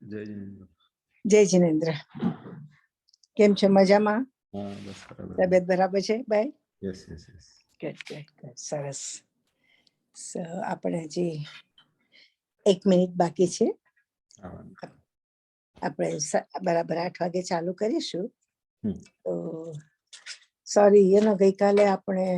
જય જિનેન્દ્ર. જય જિનેન્દ્ર. કેમ છો? મજામાં? હા, બસ બરાબર. તબિયત બરાબર છે ભાઈ? Yes yes yes. Good good good. સરસ. સો આપણે હજી 1 મિનિટ બાકી છે. આપણે બરાબર 8 વાગે ચાલુ કરીશું. તો સોરી, ગઈકાલે આપણે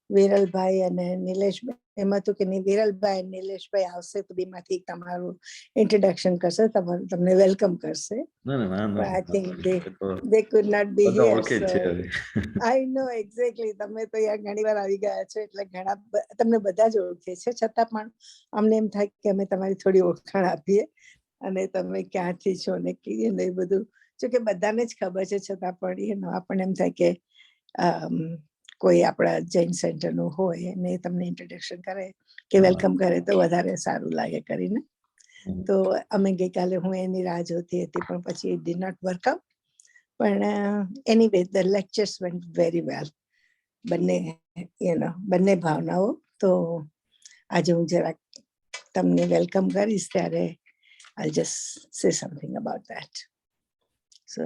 વિરલભાઈ અને નિલેશભાઈ, એમ હતું કે વિરલભાઈ નિલેશભાઈ આવશે તો બેમાંથી તમારું ઇન્ટ્રોડક્શન કરશે, તમને વેલકમ કરશે. I think they could not be here. So I know exactly. તમે તો યાર ઘણી વાર આવી ગયા છો એટલે તમને બધા જ ઓળખે છે, છતાં પણ અમને એમ થાય કે અમે તમારી થોડી ઓળખાણ આપીએ અને તમે ક્યાંથી છો ને એ બધું, જો કે બધાને જ ખબર છે, છતાં પણ આપણને એમ થાય કે કોઈ આપણા જૈન સેન્ટરનું હોય ને તમને ઇન્ટ્રોડક્શન કરે કે વેલકમ કરે તો વધારે સારું લાગે કરીને. તો અમે ગઈકાલે હું એની રાહ જોતી હતી પણ પછી it did not work out. પણ anyway the lectures went very well. બંને ભાવનાઓ. તો આજે હું જરાક તમને વેલકમ કરીશ ત્યારે I'll just say something about that. So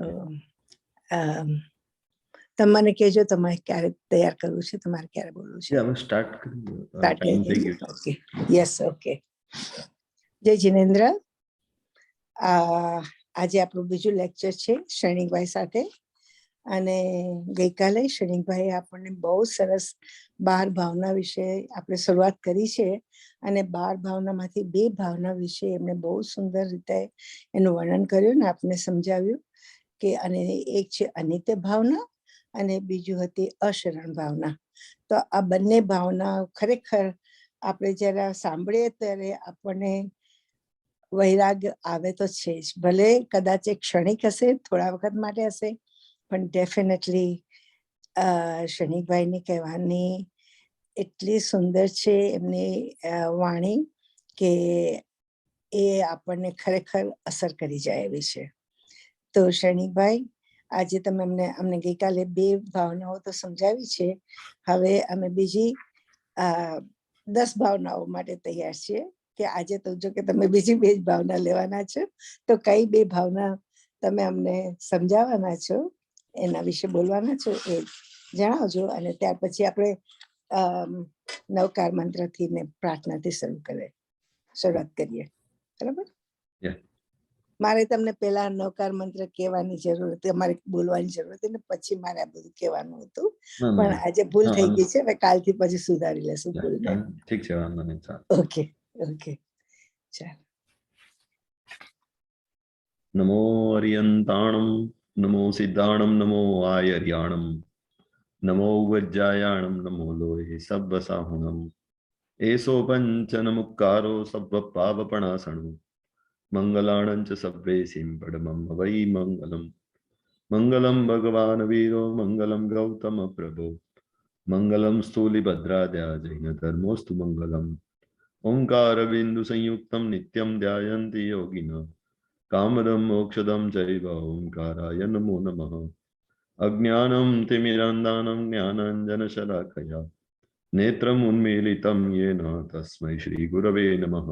તમને કહેજો તમારે ક્યારે તૈયાર કરવું છે, તમારે ક્યારે બોલવું છે. સ્ટાર્ટ કરી. Okay, yes, okay. જય જિનેન્દ્ર. આજે આપણું બીજું લેક્ચર છે શરણીકભાઈ સાથે. અને ગઈકાલે શરણીકભાઈએ આપણને બહુ સરસ 12 ભાવના વિશે આપણે શરૂઆત કરી છે અને 12 ભાવનામાંથી 2 ભાવના વિશે એમણે બહુ સુંદર રીતે એનું વર્ણન કર્યું ને આપને સમજાવ્યું કે, અને એક છે અનિત્ય ભાવના અને બીજું હતી અશરણ ભાવના. તો આ બંને ભાવના ખરેખર આપણે જરા સાંભળીએ ત્યારે આપણને વૈરાગ્ય આવે તો છે જ. ભલે કદાચ એક ક્ષણિક હશે, થોડા વખત માટે હશે, પણ ડેફિનેટલી શરણીકભાઈની કહેવાની એટલી સુંદર છે એમની વાણી કે એ આપણને ખરેખર અસર કરી જાય એવી છે. તો શરણીકભાઈ, આજે તમે અમને ગઈકાલે 2 ભાવનાઓ તો સમજાવી છે. હવે અમે બીજી 10 ભાવનાઓ માટે તૈયાર છીએ કે આજે તો જો કે તમે બીજી 2 જ ભાવના લેવાના છો, તો કઈ 2 ભાવના તમે અમને સમજાવવાના છો, એના વિશે બોલવાના છો એ જણાવજો. અને ત્યાર પછી આપણે નવકાર મંત્રથી ને પ્રાર્થનાથી શરૂઆત કરીએ. બરાબર? મારે તમને પહેલા નવકાર મંત્ર કહેવાની જરૂર હતી, અમારે બોલવાની જરૂર હતી ને પછી મારે આ બધું કહેવાનું હતું, પણ આજે ભૂલ થઈ ગઈ છે. હવે કાલથી પછી સુધારી લેશું ભૂલને. ઠીક છે, વાંધો નહીં. ઓકે ઓકે, ચાલ. નમો અરિયંતાણમ, નમો સિદ્ધાણમ, નમો આયર્યાણમ, નમો વજ્જાયાણમ, નમો લોહે સબ્બસાહુણમ, એસો પંચન મુક્કારો સબ્બ પાવપણાસણો, મંગલાણંચ સબ્બેસિમ પડમમ વૈ મંગલમ. મંગલમ ભગવાન વીરો, મંગલમ ગૌતમ પ્રભો, મંગલમ સ્થૂલિભદ્રાદ્યા જૈન ધર્મોસ્તુ મંગલમ. ઓંકાર બિંદુ સંયુક્તમ નિત્યમ ધ્યાયન્તિ યોગિનઃ, કામદમ મોક્ષદમ ચૈવ ઓંકારાય નમો નમઃ. અજ્ઞાનમ તિમિરાંધાનમ જ્ઞાનાંજન શલાકયા, નેત્રમ ઉન્મીલિતમ યેન તસ્મૈ શ્રી ગુરવે નમઃ.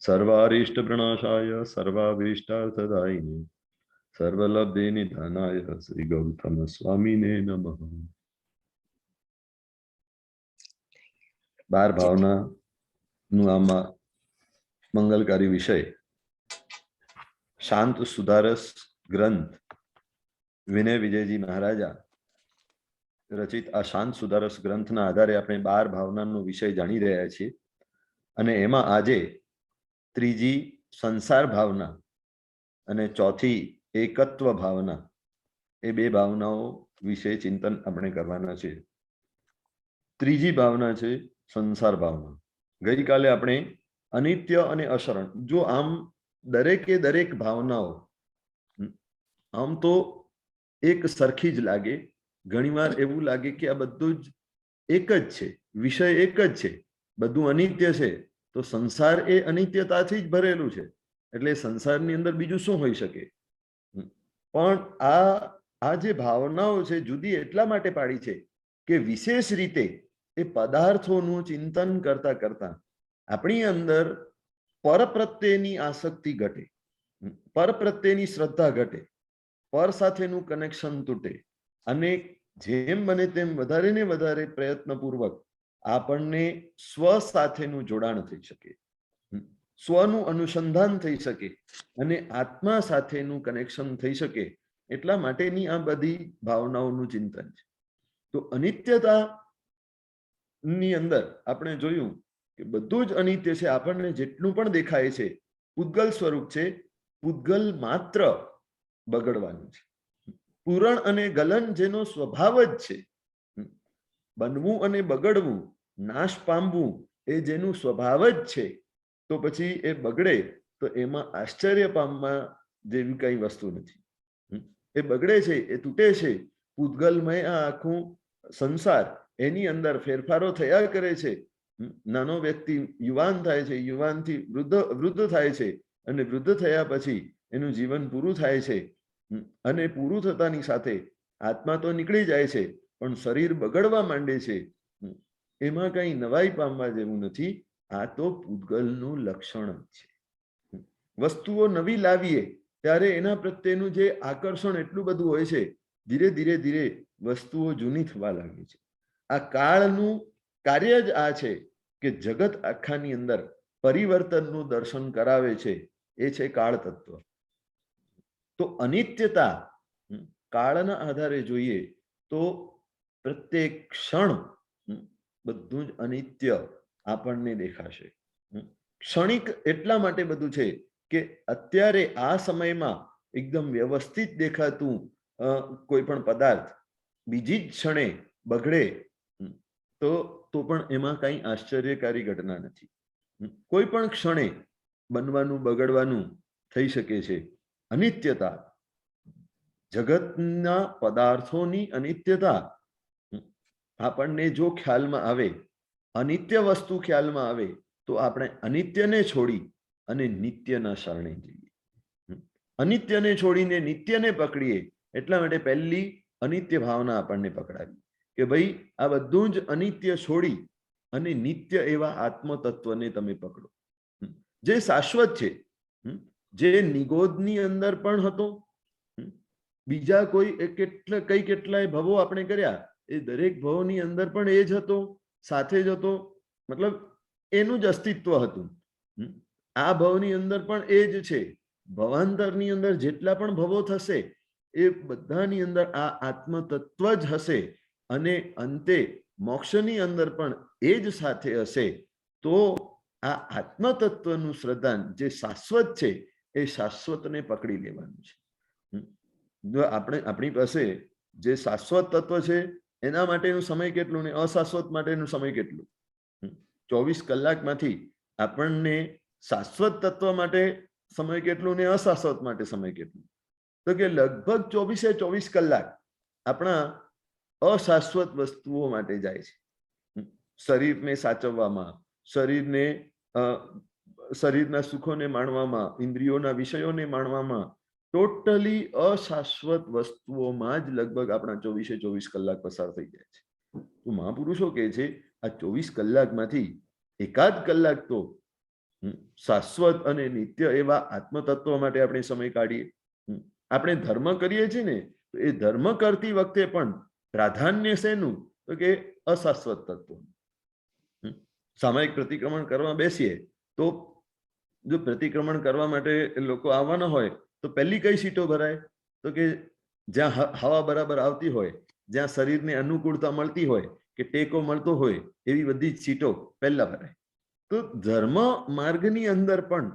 સર્વારિષ્ટ પ્રણાશાય સર્વાભીષ્ટાર્થદાયિને, સર્વલબ્ધિ નિધાનાય શ્રી ગૌતમ સ્વામીને નમઃ. 12 ભાવના નું આમાં મંગલકારી વિષય શાંત સુધારસ ગ્રંથ વિનય વિજયજી મહારાજા રચિત આ શાંત સુધારસ ગ્રંથના આધારે આપણે 12 ભાવનાનો વિષય જાણી રહ્યા છીએ. અને એમાં આજે ત્રીજી સંસાર ભાવના અને ચોથી એકત્વ ભાવના, એ 2 ભાવનાઓ વિશે ચિંતન આપણે કરવાના છે. ત્રીજી ભાવના છે સંસાર ભાવના. ગઈકાલે આપણે અનિત્ય અને અશરણ, જો આમ દરેક ભાવનાઓ આમ તો એક સરખી જ લાગે, ઘણીવાર એવું લાગે કે આ બધું જ એક જ છે, વિષય એક જ છે, બધું અનિત્ય છે, તો સંસાર એ અનિત્યતાથી જ ભરેલું છે, એટલે સંસારની અંદર બીજું શું હોઈ શકે. પણ આ જે ભાવનાઓ છે જુદી એટલા માટે પાડી છે કે વિશેષ રીતે એ પદાર્થોનું ચિંતન કરતા કરતા આપણી અંદર પર પ્રત્યેની આસક્તિ ઘટે. પર પ્રત્યેની શ્રદ્ધા ઘટે, પર સાથેનું કનેક્શન તૂટે, અને જેમ બને તેમ વધારે ને વધારે પ્રયત્નપૂર્વક આપણને સ્વ સાથેનું જોડાણ થઈ શકે, સ્વનું અનુસંધાન થઈ શકે અને આત્મા સાથેનું કનેક્શન થઈ શકે, એટલા માટેની આ બધી ભાવનાઓનું ચિંતન છે. તો અનિત્યતા ની અંદર આપણે જોયું કે બધું જ અનિત્ય છે. આપણને જેટલું પણ દેખાય છે પૂતગલ સ્વરૂપ છે. પૂતગલ માત્ર બગડવાનું છે. પૂરણ અને ગલન જેનો સ્વભાવ જ છે, બનવું અને બગડવું, નાશ પામવું એ જેનું સ્વભાવ જ છે, તો પછી એ બગડે તો એમાં આશ્ચર્ય પામવા જેવી કઈ વસ્તુ નથી. એ બગડે છે, એ તૂટે છે. પૂતગલમય આ આખું સંસાર, એની અંદર ફેરફારો થયા કરે છે. નાનો વ્યક્તિ યુવાન થાય છે, યુવાનથી વૃદ્ધ થાય છે, અને વૃદ્ધ થયા પછી એનું જીવન પૂરું થાય છે. અને પૂરું થતાની સાથે આત્મા તો નીકળી જાય છે, પણ શરીર બગડવા માંડે છે. એમાં કઈ નવાઈ પામવા જેવું નથી. આ તો પૂતગલનું લક્ષણ જ છે. વસ્તુઓ નવી લાવીએ ત્યારે એના પ્રત્યેનું જે આકર્ષણ એટલું બધું હોય છે, ધીરે ધીરે ધીરે વસ્તુઓ જૂની થવા લાગે છે. આ કાળનું કાર્ય જ આ છે કે જગત આખાની અંદર પરિવર્તનનું દર્શન કરાવે છે. એ છે કાળ તત્વ. તો અનિત્યતા કાળના આધારે જોઈએ તો પ્રત્યેક ક્ષણ બધું જ અનિત્ય આપણને દેખાશે. ક્ષણિક એટલા માટે બધું છે કે અત્યારે આ સમયમાં એકદમ વ્યવસ્થિત દેખાતું કોઈ પણ પદાર્થ બીજી જ ક્ષણે બગડે તો પણ એમાં કઈ આશ્ચર્યકારી ઘટના નથી. કોઈ પણ ક્ષણે બનવાનું બગડવાનું થઈ શકે છે. અનિત્યતા, જગતના પદાર્થોની અનિત્યતા આપણને જો ખ્યાલમાં આવે, અનિત્ય વસ્તુ ખ્યાલમાં આવે, તો આપણે અનિત્યને છોડી અને નિત્યના શરણે જઈએ. અનિત્યને છોડીને નિત્યને પકડીએ. એટલા માટે પહેલી અનિત્ય ભાવના આપણને પકડાવી કે ભાઈ આ બધું જ અનિત્ય છોડી અને નિત્ય એવા આત્મતત્વને તમે પકડો, જે શાશ્વત છે, જે નિગોદની અંદર પણ હતો. બીજા કોઈ કેટલાય ભવો આપણે કર્યા, એ દરેક ભવોની અંદર પણ એ જ હતો, સાથે જ હતો. મતલબ એનું જ અસ્તિત્વ હતું. આ ભવની અંદર પણ એ જ છે. ભવાંતરની અંદર જેટલા પણ ભવો થશે એ બધાની અંદર આ આત્મતત્વ જ હશે, અને અંતે મોક્ષની અંદર પણ એ જ સાથે હશે. તો આ આત્મતત્વનું શ્રદ્ધાન જે શાશ્વત છે એ શાશ્વતને પકડી લેવાનું છે. જો આપણી પાસે જે શાશ્વત તત્વ છે એના માટેનું સમય કેટલું ને અશાશ્વત માટેનું સમય કેટલું? 24 કલાકમાંથી આપણને શાશ્વત તત્વ માટે સમય કેટલું ને અશાશ્વત માટે સમય કેટલું? તો કે લગભગ 24 કલાક આપણા અશાશ્વત વસ્તુઓ માટે જાય છે. શરીરને સાચવવામાં, શરીરના સુખોને માણવામાં, ઇન્દ્રિયોના વિષયોને માણવામાં, ટોટલી અશાશ્વત વસ્તુઓમાં જ લગભગ આપણા 24 કલાક પસાર થઈ જાય છે. તો મહાપુરુષો કહે છે આ 24 કલાકમાંથી એકાદ કલાક તો શાશ્વત અને નિત્ય એવા આત્મતત્વ માટે આપણે સમય કાઢીએ. આપણે ધર્મ કરીએ છીએ ને, તો એ ધર્મ કરતી વખતે પણ પ્રાધાન્ય શેનું? તો કે અશાશ્વત તત્વ. સામાયિક પ્રતિક્રમણ કરવા બેસીએ તો જો પ્રતિક્રમણ કરવા માટે લોકો આવવાના હોય તો પહેલી કઈ સીટો ભરાય? તો કે જ્યાં હવા બરાબર આવતી હોય, જ્યાં શરીરને અનુકૂળતા મળતી હોય કે ટેકો મળતો હોય, એવી બધી જ સીટો પહેલા ભરાય. તો ધર્મ માર્ગની અંદર પણ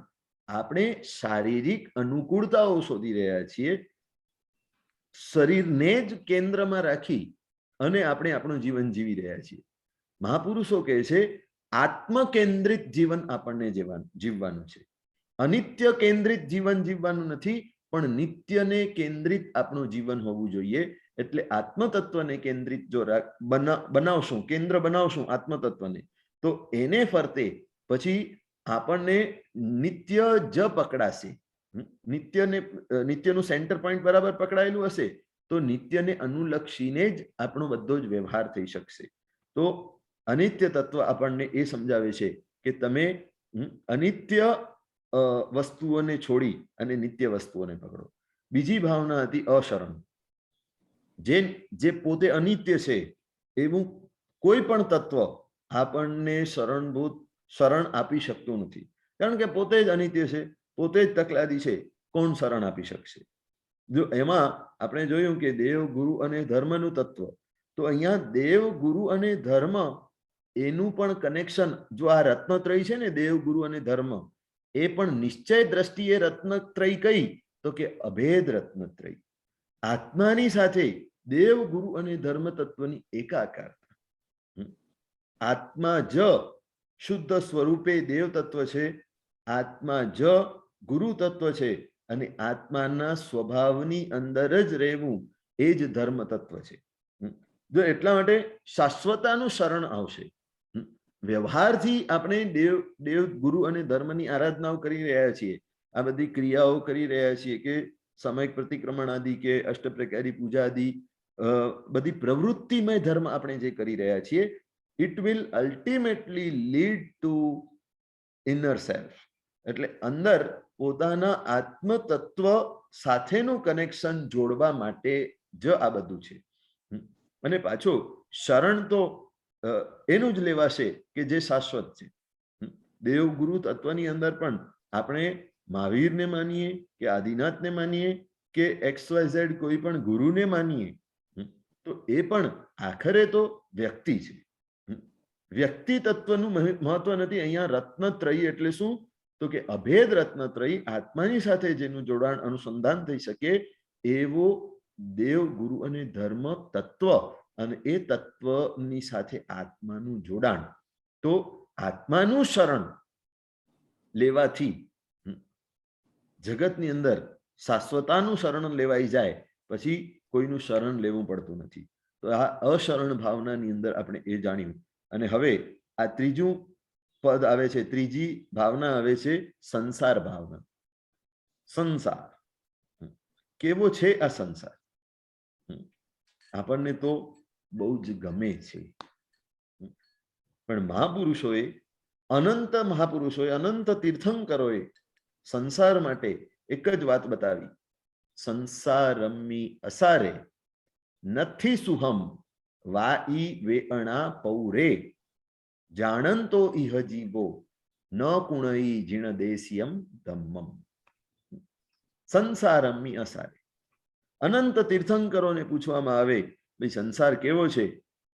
આપણે શારીરિક અનુકૂળતાઓ શોધી રહ્યા છીએ. શરીરને જ કેન્દ્રમાં રાખી અને આપણે આપણું જીવન જીવી રહ્યા છીએ. મહાપુરુષો કહે છે આત્મ કેન્દ્રિત જીવન આપણને જીવવાનું છે. અનિત્ય કેન્દ્રિત જીવન જીવવાનું નથી, પણ નિત્યને કેન્દ્રિત આપણું જીવન હોવું જોઈએ. એટલે આત્મતત્વને કેન્દ્રિત જો બનાવશું, કેન્દ્ર બનાવશું આત્મતત્વને, તો એને ફરતે પછી આપણને નિત્ય જ પકડાશે. નિત્યનું સેન્ટર પોઈન્ટ બરાબર પકડાયેલું હશે તો નિત્યને અનુલક્ષીને જ આપણો બધો જ વ્યવહાર થઈ શકશે. તો અનિત્ય તત્વ આપણને એ સમજાવે છે કે તમે અનિત્ય વસ્તુઓને છોડી અને નિત્ય વસ્તુઓને પકડો. બીજી ભાવના હતી અશરણ, જે પોતે અનિત્ય છે એવું કોઈ પણ તત્વ આપણને શરણ આપી શકતું નથી, કારણ કે પોતે જ અનિત્ય છે, પોતે જ તકલાદી છે. કોણ શરણ આપી શકશે? જો એમાં આપણે જોયું કે દેવ, ગુરુ અને ધર્મનું તત્વ, તો અહીંયા દેવ, ગુરુ અને ધર્મ એનું પણ કનેક્શન, જો આ રત્નત્રય છે ને, દેવ, ગુરુ અને ધર્મ, એ પણ નિશ્ચય દ્રષ્ટિએ રત્નત્રય કઈ? તો કે અભેદ રત્નત્રય. આત્માની સાથે દેવ, ગુરુ અને ધર્મ તત્વની એકાકારતા. આત્મા જ શુદ્ધ સ્વરૂપે દેવ તત્વ છે, આત્મા જ ગુરુ તત્વ છે, અને આત્માના સ્વભાવની અંદર જ રહેવું એ જ ધર્મ તત્વ છે. જો એટલા માટે શાશ્વતાનું શરણ આવશે. વ્યવહારથી આપણે દેવ, ગુરુ અને ધર્મની આરાધનાઓ કરી રહ્યા છીએ, આ બધી ક્રિયાઓ કરી રહ્યા છીએ, કે સમયક પ્રતિક્રમણ આદિ કે અષ્ટપ્રકારી પૂજા આદિ બધી પ્રવૃત્તિમય ધર્મ આપણે જે કરી રહ્યા છીએ, it will ultimately lead to inner self. એટલે અંદર પોતાના આત્મ તત્વ સાથેનું કનેક્શન જોડવા માટે જ આ બધું છે. અને પાછો શરણ તો એનું જ લેવાશે કે જે શાશ્વત છે. દેવ, ગુરુ તત્વની અંદર પણ આપણે મહાવીરને માનીએ કે આદિનાથને માનીએ કે XYZ કોઈ પણ ગુરુને માનીએ, તો એ પણ આખરે તો વ્યક્તિ છે. વ્યક્તિ તત્વનું મહત્વ નથી. અહીંયા રત્નત્રયી એટલે શું? તો કે અભેદ રત્નત્રયી, આત્માની સાથે જેનું જોડાણ, અનુસંધાન થઈ શકે એવો દેવ, ગુરુ અને ધર્મ તત્વ, અને એ તત્વની સાથે આત્માનું જોડાણ. તો આત્માનું શરણ લેવાથી જગતની અંદર શાશ્વતાનું શરણ લેવાઈ જાય, પછી કોઈનું શરણ લેવું પડતું નથી. તો આ અશરણ ભાવનાની અંદર આપણે એ જાણ્યું. અને હવે આ ત્રીજું પદ આવે છે, ત્રીજી ભાવના આવે છે સંસાર ભાવના. સંસાર કેવો છે? આ સંસાર આપણને તો બહુ જ ગમે છે, પણ મહાપુરુષોએ, અનંત મહાપુરુષોએ, અનંત તીર્થંકરોએ સંસાર માટે એક જ વાત બતાવી: સંસારમી અસારે નથી સુહમ વાઈ વેઅણા પૌરે, જાણંતો ઇહ જીવો ન કુણઈ જીણ દેશિયમ ધમ્મમ. સંસારમી અસારે. અનંત તીર્થંકરોને પૂછવામાં આવે, ભાઈ સંસાર કેવો છે?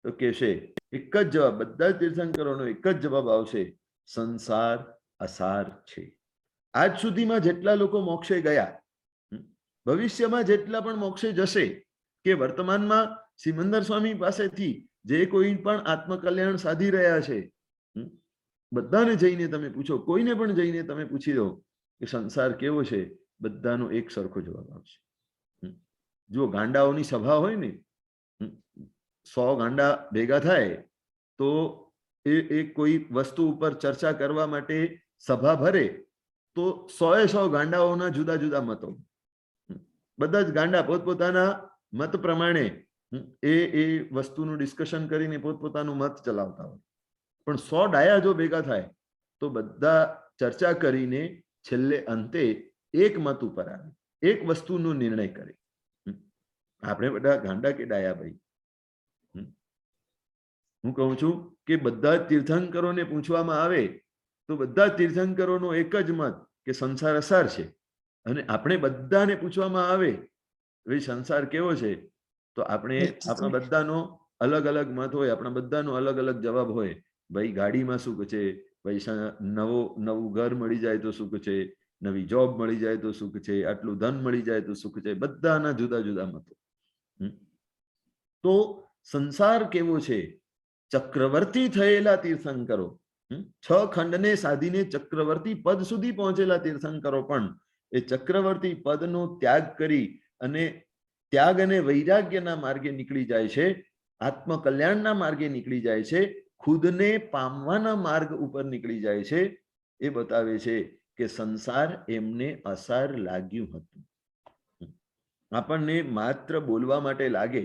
તો કહેશે એક જ જવાબ, બધા તીર્થંકરોનો એક જ જવાબ આવશે: સંસાર અસાર છે. આજ સુધીમાં જેટલા લોકો મોક્ષે ગયા, ભવિષ્યમાં જેટલા પણ મોક્ષે જશે, કે વર્તમાનમાં સિમંદર સ્વામી પાસેથી જે કોઈ પણ આત્મકલ્યાણ સાધી રહ્યા છે, બધાને જઈને તમે પૂછો, કોઈને પણ જઈને તમે પૂછી દો કે સંસાર કેવો છે, બધાનો એક સરખો જવાબ આવશે. જો ગાંડાઓની સભા હોય ને, 100 ગાંડા ભેગા થાય તો એ કોઈ વસ્તુ ઉપર ચર્ચા કરવા માટે સભા ભરે, તો 100 ગાંડાઓના જુદા જુદા મતો, બધા જ ગાંડા પોતપોતાના મત પ્રમાણે એ વસ્તુનું ડિસ્કશન કરીને પોતપોતાનું મત ચલાવતા હોય. પણ 100 ડાયા જો ભેગા થાય તો બધા ચર્ચા કરીને છેલ્લે અંતે એક મત ઉપર આવે, એક વસ્તુનો નિર્ણય કરે. આપણે બધા ગાંડા કે ડાયા? ભાઈ, હું કહું છું કે બધા તીર્થંકરોને પૂછવામાં આવે તો બધા તીર્થંકરોનો એક જ મત કે સંસાર અસાર છે. અને આપણે બધાને પૂછવામાં આવે ભાઈ સંસાર કેવો છે, તો આપણે આપણા બધાનો અલગ અલગ મત હોય, આપણા બધાનો અલગ અલગ જવાબ હોય. ભાઈ ગાડીમાં સુખ છે, ભાઈ નવું ઘર મળી જાય તો સુખ છે, નવી જોબ મળી જાય તો સુખ છે, આટલું ધન મળી જાય તો સુખ છે, બધાના જુદા જુદા મતો. તો સંસાર કેવો છે? ચક્રવર્તી થયેલા તીર્થંકરો, 6 ખંડને સાધીને ચક્રવર્તી પદ સુધી પહોંચેલા તીર્થંકરો પણ એ ચક્રવર્તી પદનો ત્યાગ કરી અને ત્યાગ અને વૈરાગ્યના માર્ગે નીકળી જાય છે, આત્મકલ્યાણના માર્ગે નીકળી જાય છે, ખુદને પામવાના માર્ગ ઉપર નીકળી જાય છે. એ બતાવે છે કે સંસાર એમને અસાર લાગ્યું હતું. આપણને માત્ર બોલવા માટે લાગે,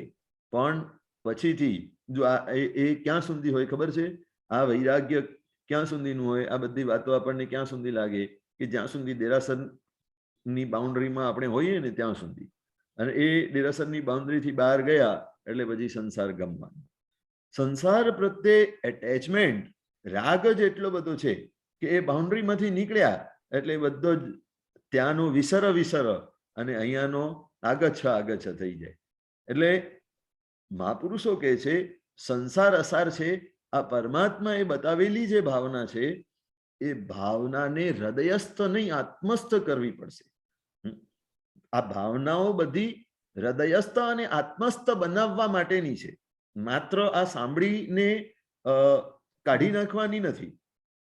પણ પછીથી જો એ ક્યાં સુધી હોય ખબર છે? આ વૈરાગ્ય ક્યાં સુધીનું હોય? આ બધી વાતો આપણને ક્યાં સુધી લાગે? કે જ્યાં સુધી દેરાસરની બાઉન્ડ્રીમાં આપણે હોઈએ ને ત્યાં સુધી, અને એ દેરાસરની બાઉન્ડ્રીથી બહાર ગયા એટલે પછી સંસાર ગમવાનો. સંસાર પ્રત્યે એટેચમેન્ટ, રાગ જ એટલો બધો છે કે એ બાઉન્ડ્રીમાંથી નીકળ્યા એટલે બધો જ ત્યાંનો વિસર અને અહીંયાનો આગચ્છ થઈ જાય. એટલે મહાપુરુષો કહે છે સંસાર અસાર છે, આ પરમાત્મા એ બતાવેલી જે ભાવના છે એ ભાવનાને હૃદયસ્થ નહીં આત્મસ્થ કરવી પડશે. આ ભાવનાઓ બધી હૃદયસ્થ અને આત્મસ્થ બનાવવા માટેની છે, માત્ર આ સાંભળીને કાઢી નાખવાની નથી.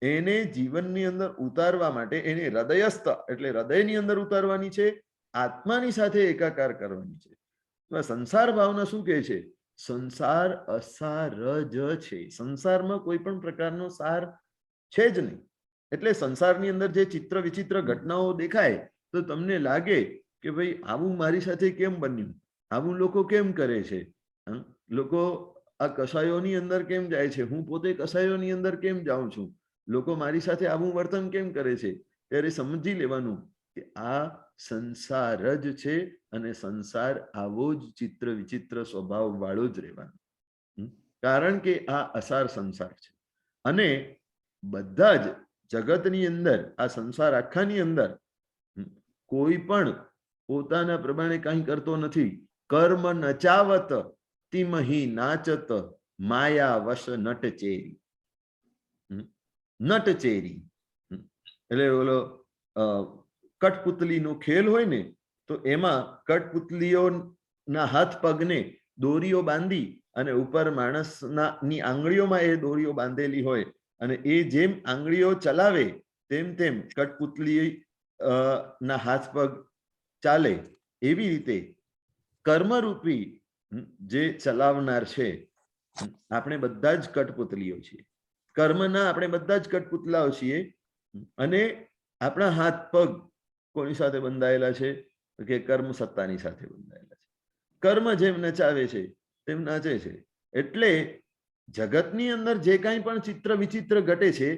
એને જીવનની અંદર ઉતારવા માટે એને હૃદયસ્થ એટલે હૃદયની અંદર ઉતારવાની છે, આત્માની સાથે એકાકાર કરવાની છે. સંસાર ભાવના શું કહે છે? સંસાર અસાર જ છે. સંસારમાં કોઈ પણ પ્રકારનો સાર છે જ નહીં. એટલે સંસારની અંદર જે ચિત્ર વિચિત્ર ઘટનાઓ દેખાય તો તમને લાગે કે ભાઈ આવું મારી સાથે કેમ બન્યું, આવું લોકો કેમ કરે છે, લોકો આ કસાયોની અંદર કેમ જાય છે, હું પોતે કસાયોની અંદર કેમ જાઉં છું, લોકો મારી સાથે આવું વર્તન કેમ કરે છે. ત્યારે સમજી લેવાનું કે આ સંસાર જ છે અને સંસાર આવો જ ચિત્ર વિચિત્ર સ્વભાવ વાળો જ રહેવાનો, કારણ કે આ અસાર સંસાર છે. અને બધા જ જગતની અંદર, આ સંસાર આખાની અંદર કોઈ પણ પોતાના પ્રમાણે કંઈ કરતો નથી. કર્મ નચાવત તિમહી નાચત માયા વશ નટચેરી. નટચેરી એટલે ઓલો કઠપુતલીનો ખેલ હોય ને, તો એમાં કઠપુતલીઓના હાથ પગને દોરીઓ બાંધી અને ઉપર માણસની આંગળીઓમાં એ દોરીઓ બાંધેલી હોય, અને એ જેમ આંગળીઓ ચલાવે તેમ તેમ કઠપુતલી ના હાથ પગ ચાલે. એવી રીતે કર્મરૂપી જે ચલાવનાર છે, આપણે બધા જ કઠપુતલીઓ છીએ. કર્મના આપણે બધા જ કઠપુતલાઓ છીએ. અને આપણા હાથ પગ કોની સાથે બંધાયેલા છે? કે કર્મ સત્તાની સાથે બંધાયેલા છે. કર્મ જેમ નચાવે છે તેમ નાચે છે. એટલે જગતની અંદર જે કાંઈ પણ ચિત્ર વિચિત્ર ઘટે છે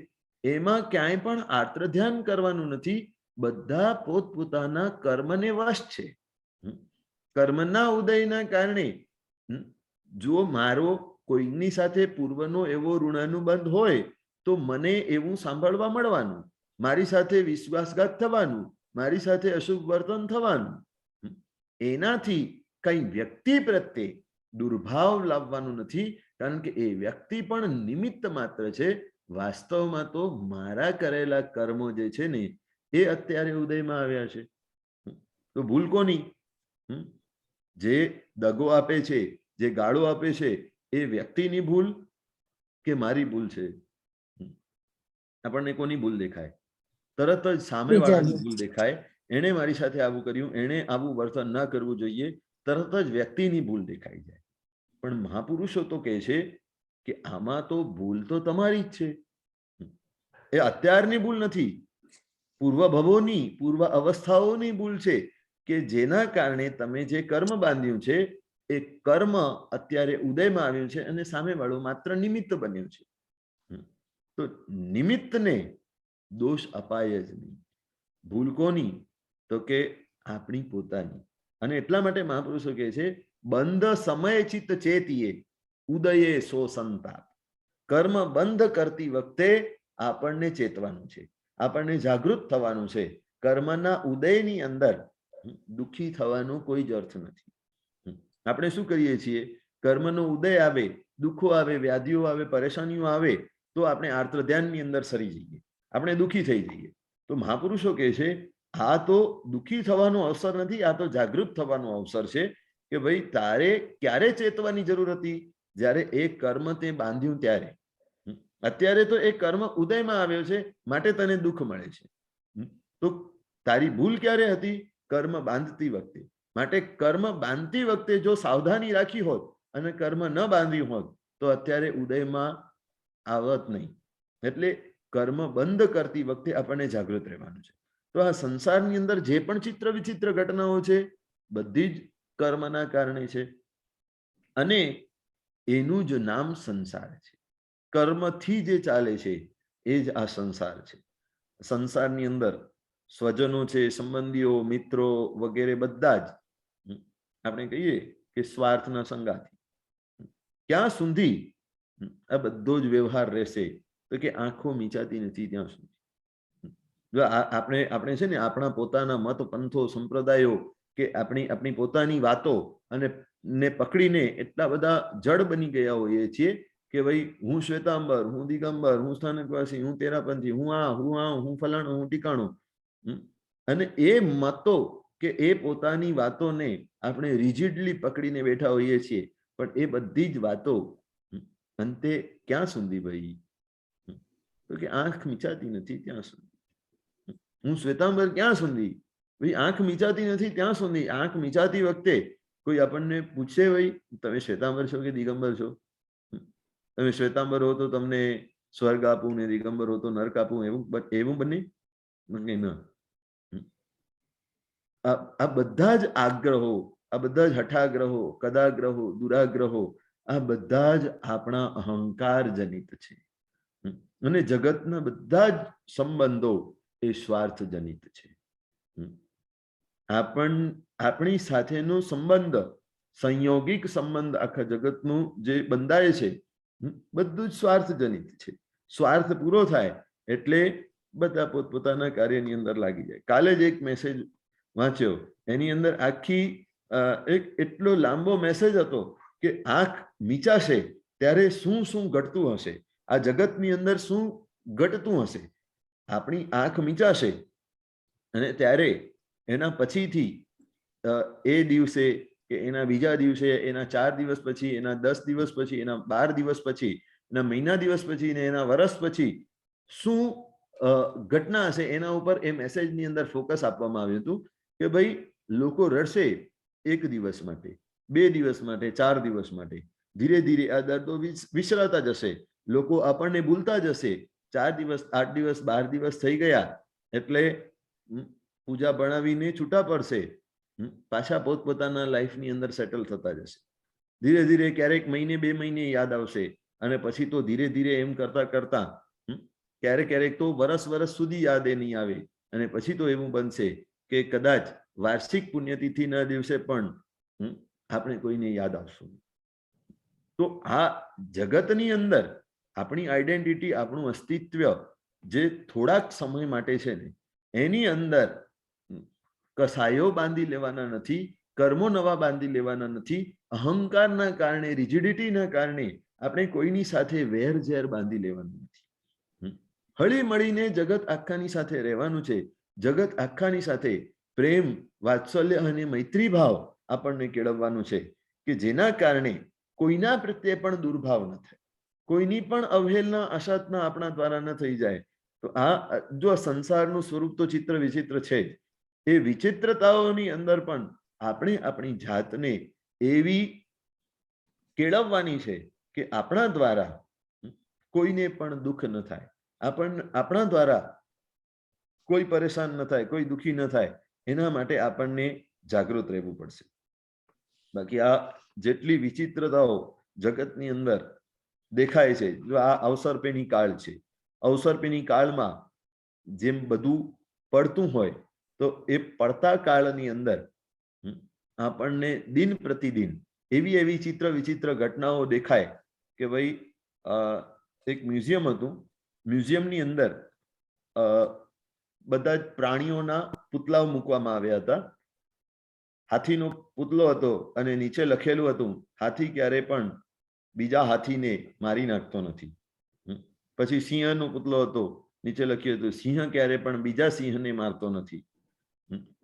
એમાં ક્યાંય પણ આર્ત્ર ધ્યાન કરવાનું નથી. બધા પોતપોતાના કર્મને વશ છે. કર્મના ઉદયના કારણે જો મારો કોઈની સાથે પૂર્વનો એવો ઋણાનુબંધ હોય તો મને એવું સાંભળવા મળવાનું, મારી સાથે વિશ્વાસઘાત થવાનું, મારી સાથે અશુભ વર્તન થવાનું. એનાથી કઈ વ્યક્તિ પ્રત્યે દુર્ભાવ લાવવાનું નથી, કારણ કે એ વ્યક્તિ પણ નિમિત્ત માત્ર છે. વાસ્તવમાં તો મારા કરેલા કર્મો જે છે ને એ અત્યારે ઉદયમાં આવ્યા છે. તો ભૂલ કોની? જે દગો આપે છે, જે ગાળો આપે છે, એ વ્યક્તિની ભૂલ કે મારી ભૂલ છે? આપણને કોની ભૂલ દેખાય? તરત જ સામેવાળાની ભૂલ દેખાય. એણે મારી સાથે આવું કર્યું, એણે આવું વર્તન ન કરવું જોઈએ, તરત જ વ્યક્તિની ભૂલ દેખાઈ જાય. પણ મહાપુરુષો તો કહે છે કે આમાં તો ભૂલ તો તમારી જ છે. એ અત્યારની ભૂલ નથી, પૂર્વ ભવોની, પૂર્વ અવસ્થાઓની ભૂલ છે કે જેના કારણે તમે જે કર્મ બાંધ્યું છે એ કર્મ અત્યારે ઉદયમાં આવ્યું છે અને સામેવાળું માત્ર નિમિત્ત બન્યું છે. તો નિમિત્તને દોષ અપાય જ નહીં. ભૂલ કોની? તો કે આપણી પોતાની. અને એટલા માટે મહાપુરુષો કહે છે બંધ સમય ચિત્ત ચેતીએ ઉદયે સો સંતાપ. કર્મ બંધ કરતી વખતે આપણને ચેતવાનું છે, આપણને જાગૃત થવાનું છે. કર્મના ઉદયની અંદર દુઃખી થવાનો કોઈ જ અર્થ નથી. આપણે શું કરીએ છીએ? કર્મનો ઉદય આવે, દુઃખો આવે, વ્યાધિઓ આવે, પરેશાનીઓ આવે તો આપણે આર્ત્ર ધ્યાનની અંદર સરી જઈએ, આપણે દુઃખી થઈ જઈએ. તો મહાપુરુષો કહે છે આ તો દુઃખી થવાનો અવસર નથી, આ તો જાગૃત થવાનો અવસર છે કે ભાઈ તારે ક્યારે ચેતવાની જરૂર હતી? જ્યારે એ કર્મ તે બાંધ્યું ત્યારે. અત્યારે તો એ કર્મ ઉદયમાં આવ્યો છે માટે તને દુઃખ મળે છે. તો તારી ભૂલ ક્યારે હતી? કર્મ બાંધતી વખતે. માટે કર્મ બાંધતી વખતે જો સાવધાની રાખી હોત અને કર્મ ન બાંધ્યું હોત તો અત્યારે ઉદયમાં આવત નહીં. એટલે કર્મ બંધ કરતી વખતે આપણને જાગૃત રહેવાનું છે. તો આ સંસારની અંદર જે પણ ચિત્ર વિચિત્ર ઘટનાઓ છે બધી જ કર્મના કારણે છે, અને એનું જ નામ સંસાર છે. કર્મથી જે ચાલે છે એ જ આ સંસાર છે. સંસારની અંદર સ્વજનો છે, સંબંધીઓ, મિત્રો વગેરે બધા જ આપણે કહીએ કે સ્વાર્થના સંગાથી. ક્યાં સુધી આ બધો જ વ્યવહાર રહેશે? તો કે આંખો મીચાતી નથી ત્યાં સુધી. જો આપણે છે ને આપણા પોતાના મત, પંથો, સંપ્રદાયો કે આપણી પોતાની વાતો અને ને પકડીને એટલા બધા જડ બની ગયા હોઈએ છીએ કે ભાઈ હું શ્વેતાંબર, હું દિગંબર, હું સ્થાનકવાસી, હું તેરાપંથી, હું ફલાણું, હું ટીકાણું. અને એ મતો કે એ પોતાની વાતોને આપણે રિજિડલી પકડીને બેઠા હોઈએ છીએ. પણ એ બધી જ વાતો અંતે ક્યાં સુધી ભાઈ? તો કે આંખ મીચાતી નથી ત્યાં સુધી. હું શ્વેતાંબર ક્યાં સુધી? ભાઈ આંખ મીચાતી નથી ત્યાં સુધી. આંખ મીચાતી વખતે કોઈ આપણને પૂછે ભાઈ તમે શ્વેતાંબર છો કે દિગંબર છો? તમે શ્વેતાંબર હો તો તમને સ્વર્ગ આપું, ને દિગંબર હો તો નર્ક આપું, એવું બને ના. આ બધા જ આગ્રહો, આ બધા જ હઠાગ્રહો, કદાગ્રહો, દુરાગ્રહો, આ બધા જ આપણા અહંકાર જનિત છે. અને જગતના બધા જ સંબંધો એ સ્વાર્થ જનિત છે. આપણી સાથેનો સંબંધ, સંયોગિક સંબંધ આખા જગતનું જે બંધાય છે બધું જ સ્વાર્થ જનિત છે. સ્વાર્થ પૂરો થાય એટલે બધા પોતપોતાના કાર્યની અંદર લાગી જાય. કાલે જ એક મેસેજ વાંચ્યો, એની અંદર આખી એક એટલો લાંબો મેસેજ હતો કે આંખ મીચાશે ત્યારે શું શું ઘટતું હશે, આ જગતની અંદર શું ઘટતું હશે. આપણી આંખ મીચાશે અને ત્યારે એના પછીથી એ દિવસે કે એના બીજા દિવસે, એના 4 દિવસ પછી, એના 10 દિવસ પછી, એના 12 દિવસ પછી, એના મહિના દિવસ પછી ને એના વર્ષ પછી શું ઘટના હશે એના ઉપર એ મેસેજની અંદર ફોકસ આપવામાં આવ્યું હતું કે ભાઈ લોકો રડશે 1 દિવસ માટે, 2 દિવસ માટે, 4 દિવસ માટે. ધીરે ધીરે આ દર્દો વિસરાતા જશે. લોકો આપણને ભૂલતા જશે. 4 દિવસ, 8 દિવસ, 12 દિવસ થઈ ગયા એટલે પૂજા ભણાવીને છૂટા પડશે. પાછા પોતપોતાના લાઈફની અંદર સેટલ થતા જશે. ધીરે ધીરે ક્યારેક મહિને 2 મહિને યાદ આવશે અને પછી તો ધીરે ધીરે એમ કરતા કરતા ક્યારેક તો વર્ષ સુધી યાદ એ નહીં આવે અને પછી તો એવું બનશે કે કદાચ વાર્ષિક પુણ્યતિથિના દિવસે પણ આપણે કોઈને યાદ આવશું. તો આ જગતની અંદર આપણી આઈડેન્ટિટી, આપણું અસ્તિત્વ જે થોડાક સમય માટે છે ને એની અંદર કસાયો બાંધી લેવાના નથી, કર્મો નવા બાંધી લેવાના નથી. અહંકારના કારણે, રિજિડિટીના કારણે આપણે કોઈની સાથે વેર ઝેર બાંધી લેવાનું નથી. હળી મળીને જગત આખાની સાથે રહેવાનું છે. જગત આખાની સાથે પ્રેમ, વાત્સલ્ય અને મૈત્રી ભાવ આપણને કેળવવાનું છે કે જેના કારણે કોઈના પ્રત્યે પણ દુર્ભાવ ન થાય, કોઈની પણ અવહેલના, અસતના આપણા દ્વારા ન થઈ જાય. તો આ જો સંસારનું સ્વરૂપ તો ચિત્ર વિચિત્ર છે જ. એ વિચિત્રતાઓની અંદર પણ આપણે આપણી જાતને એવી કેળવવાની છે કે આપણા દ્વારા કોઈને પણ દુઃખ ન થાય, આપણા દ્વારા કોઈ પરેશાન ન થાય, કોઈ દુઃખી ન થાય. એના માટે આપણને જાગૃત રહેવું પડશે. બાકી આ જેટલી વિચિત્રતાઓ જગતની અંદર દેખાય છે, જો આ અવસર્પિણી કાળ છે, અવસર્પિણી કાળમાં જેમ બધું પડતું હોય તો એ પડતા કાળની અંદર આપણને દિન પ્રતિદિન એવી ચિત્ર વિચિત્ર ઘટનાઓ દેખાય કે ભાઈ એક મ્યુઝિયમ હતું. મ્યુઝિયમની અંદર બધા જ પ્રાણીઓના પુતલાઓ મૂકવામાં આવ્યા હતા. હાથીનો પુતલો હતો અને નીચે લખેલું હતું, હાથી ક્યારે પણ બીજા હાથીને મારી નાખતો નથી. પછી સિંહનો પુતલો હતો, નીચે લખ્યું હતું, સિંહ ક્યારે પણ બીજા સિંહને મારતો નથી.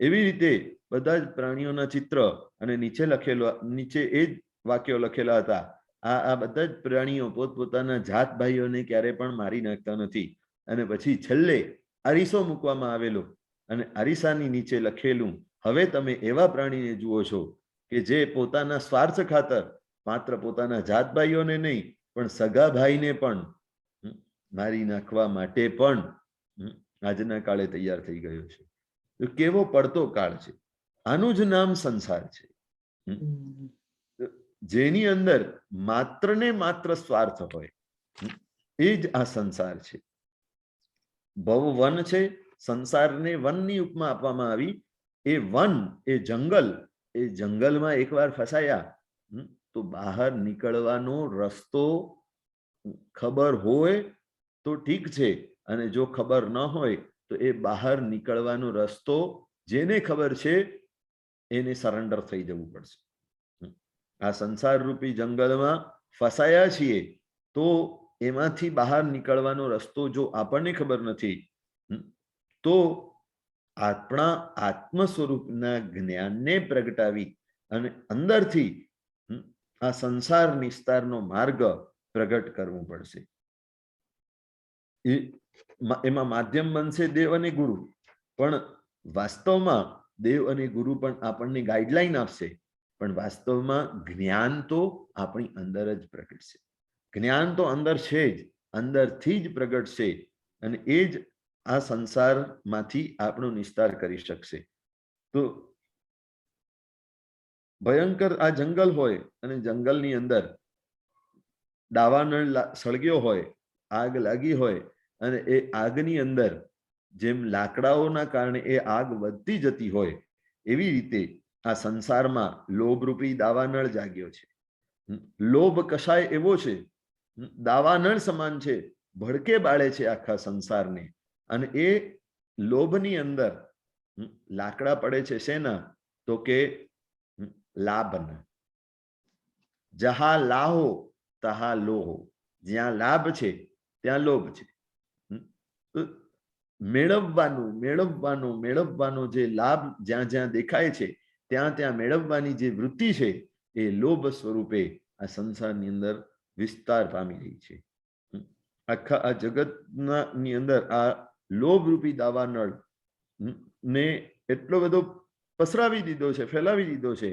એવી રીતે બધા જ પ્રાણીઓના ચિત્ર અને નીચે એ જ વાક્યો લખેલા હતા. આ બધા જ પ્રાણીઓ પોતપોતાના જાત ભાઈઓને ક્યારે પણ મારી નાખતા નથી. અને પછી છેલ્લે અરીસો મૂકવામાં આવેલો અને અરીસાની નીચે લખેલું, હવે તમે એવા પ્રાણીને જુઓ છો કે જે પોતાના સ્વાર્થ ખાતર માત્ર પોતાના જાત ભાઈઓને નહીં પણ સગા ભાઈને પણ મારી નાખવા માટે પણ આજના કાળે તૈયાર થઈ ગયો છે. તો કેવો પડતો કાળ છે. આનું જ નામ સંસાર છે, જેની અંદર માત્ર ને માત્ર સ્વાર્થ હોય. એ જ આ સંસાર છે. ભવવન છે, સંસારને વનની ઉપમા આપવામાં આવી. એ વન, એ જંગલમાં એકવાર ફસાયા તો બહાર નીકળવાનો રસ્તો ખબર હોય તો ઠીક છે, અને જો ખબર ન હોય તો એ બહાર નીકળવાનો રસ્તો જેને ખબર છે એને સરેન્ડર થઈ જવું પડશે. આ સંસાર રૂપી જંગલમાં ફસાયા છીએ તો એમાંથી બહાર નીકળવાનો રસ્તો જો આપણને ખબર નથી તો આપણા આત્મ સ્વરૂપના જ્ઞાનને પ્રગટાવી અને અંદરથી આ સંસાર નિસ્તારનો માર્ગ પ્રગટ કરવું પડશે. એમાં માધ્યમ બનશે દેવ અને ગુરુ, પણ વાસ્તવમાં દેવ અને ગુરુ પણ આપણને ગાઈડલાઈન આપશે, પણ વાસ્તવમાં જ્ઞાન તો આપણી અંદર જ પ્રગટશે. જ્ઞાન તો અંદર છે જ, અંદરથી જ પ્રગટશે, અને એ જ આ સંસારમાંથી આપણો નિસ્તાર કરી શકશે. તો ભયંકર આ જંગલ હોય અને જંગલની અંદર દાવાનળ સળગ્યો હોય, આગ લાગી હોય, અને એ આગની અંદર જેમ લાકડાઓના કારણે એ આગ વધતી જતી હોય, એવી રીતે આ સંસારમાં લોભરૂપી દાવાનળ જાગ્યો છે. લોભ કશાય એવો છે, દાવાનળ સમાન છે, ભડકે બાળે છે આખા સંસારને. અને એ લોભની અંદર લાકડા પડે છે શેના? તો કે લાભના. જહા લાહો તહા લોહો. જ્યાં લાભ છે ત્યાં લોભ છે. મેળવવાનો જે લાભ જ્યાં જ્યાં દેખાય છે ત્યાં ત્યાં મેળવવાની જે વૃત્તિ છે એ લોભ સ્વરૂપે આ સંસારની અંદર વિસ્તાર પામી રહી છે. આખા આ જગતની અંદર આ લોભ રૂપી દાવાનળ ને એટલો બધો પસરાવી દીધો છે, ફેલાવી દીધો છે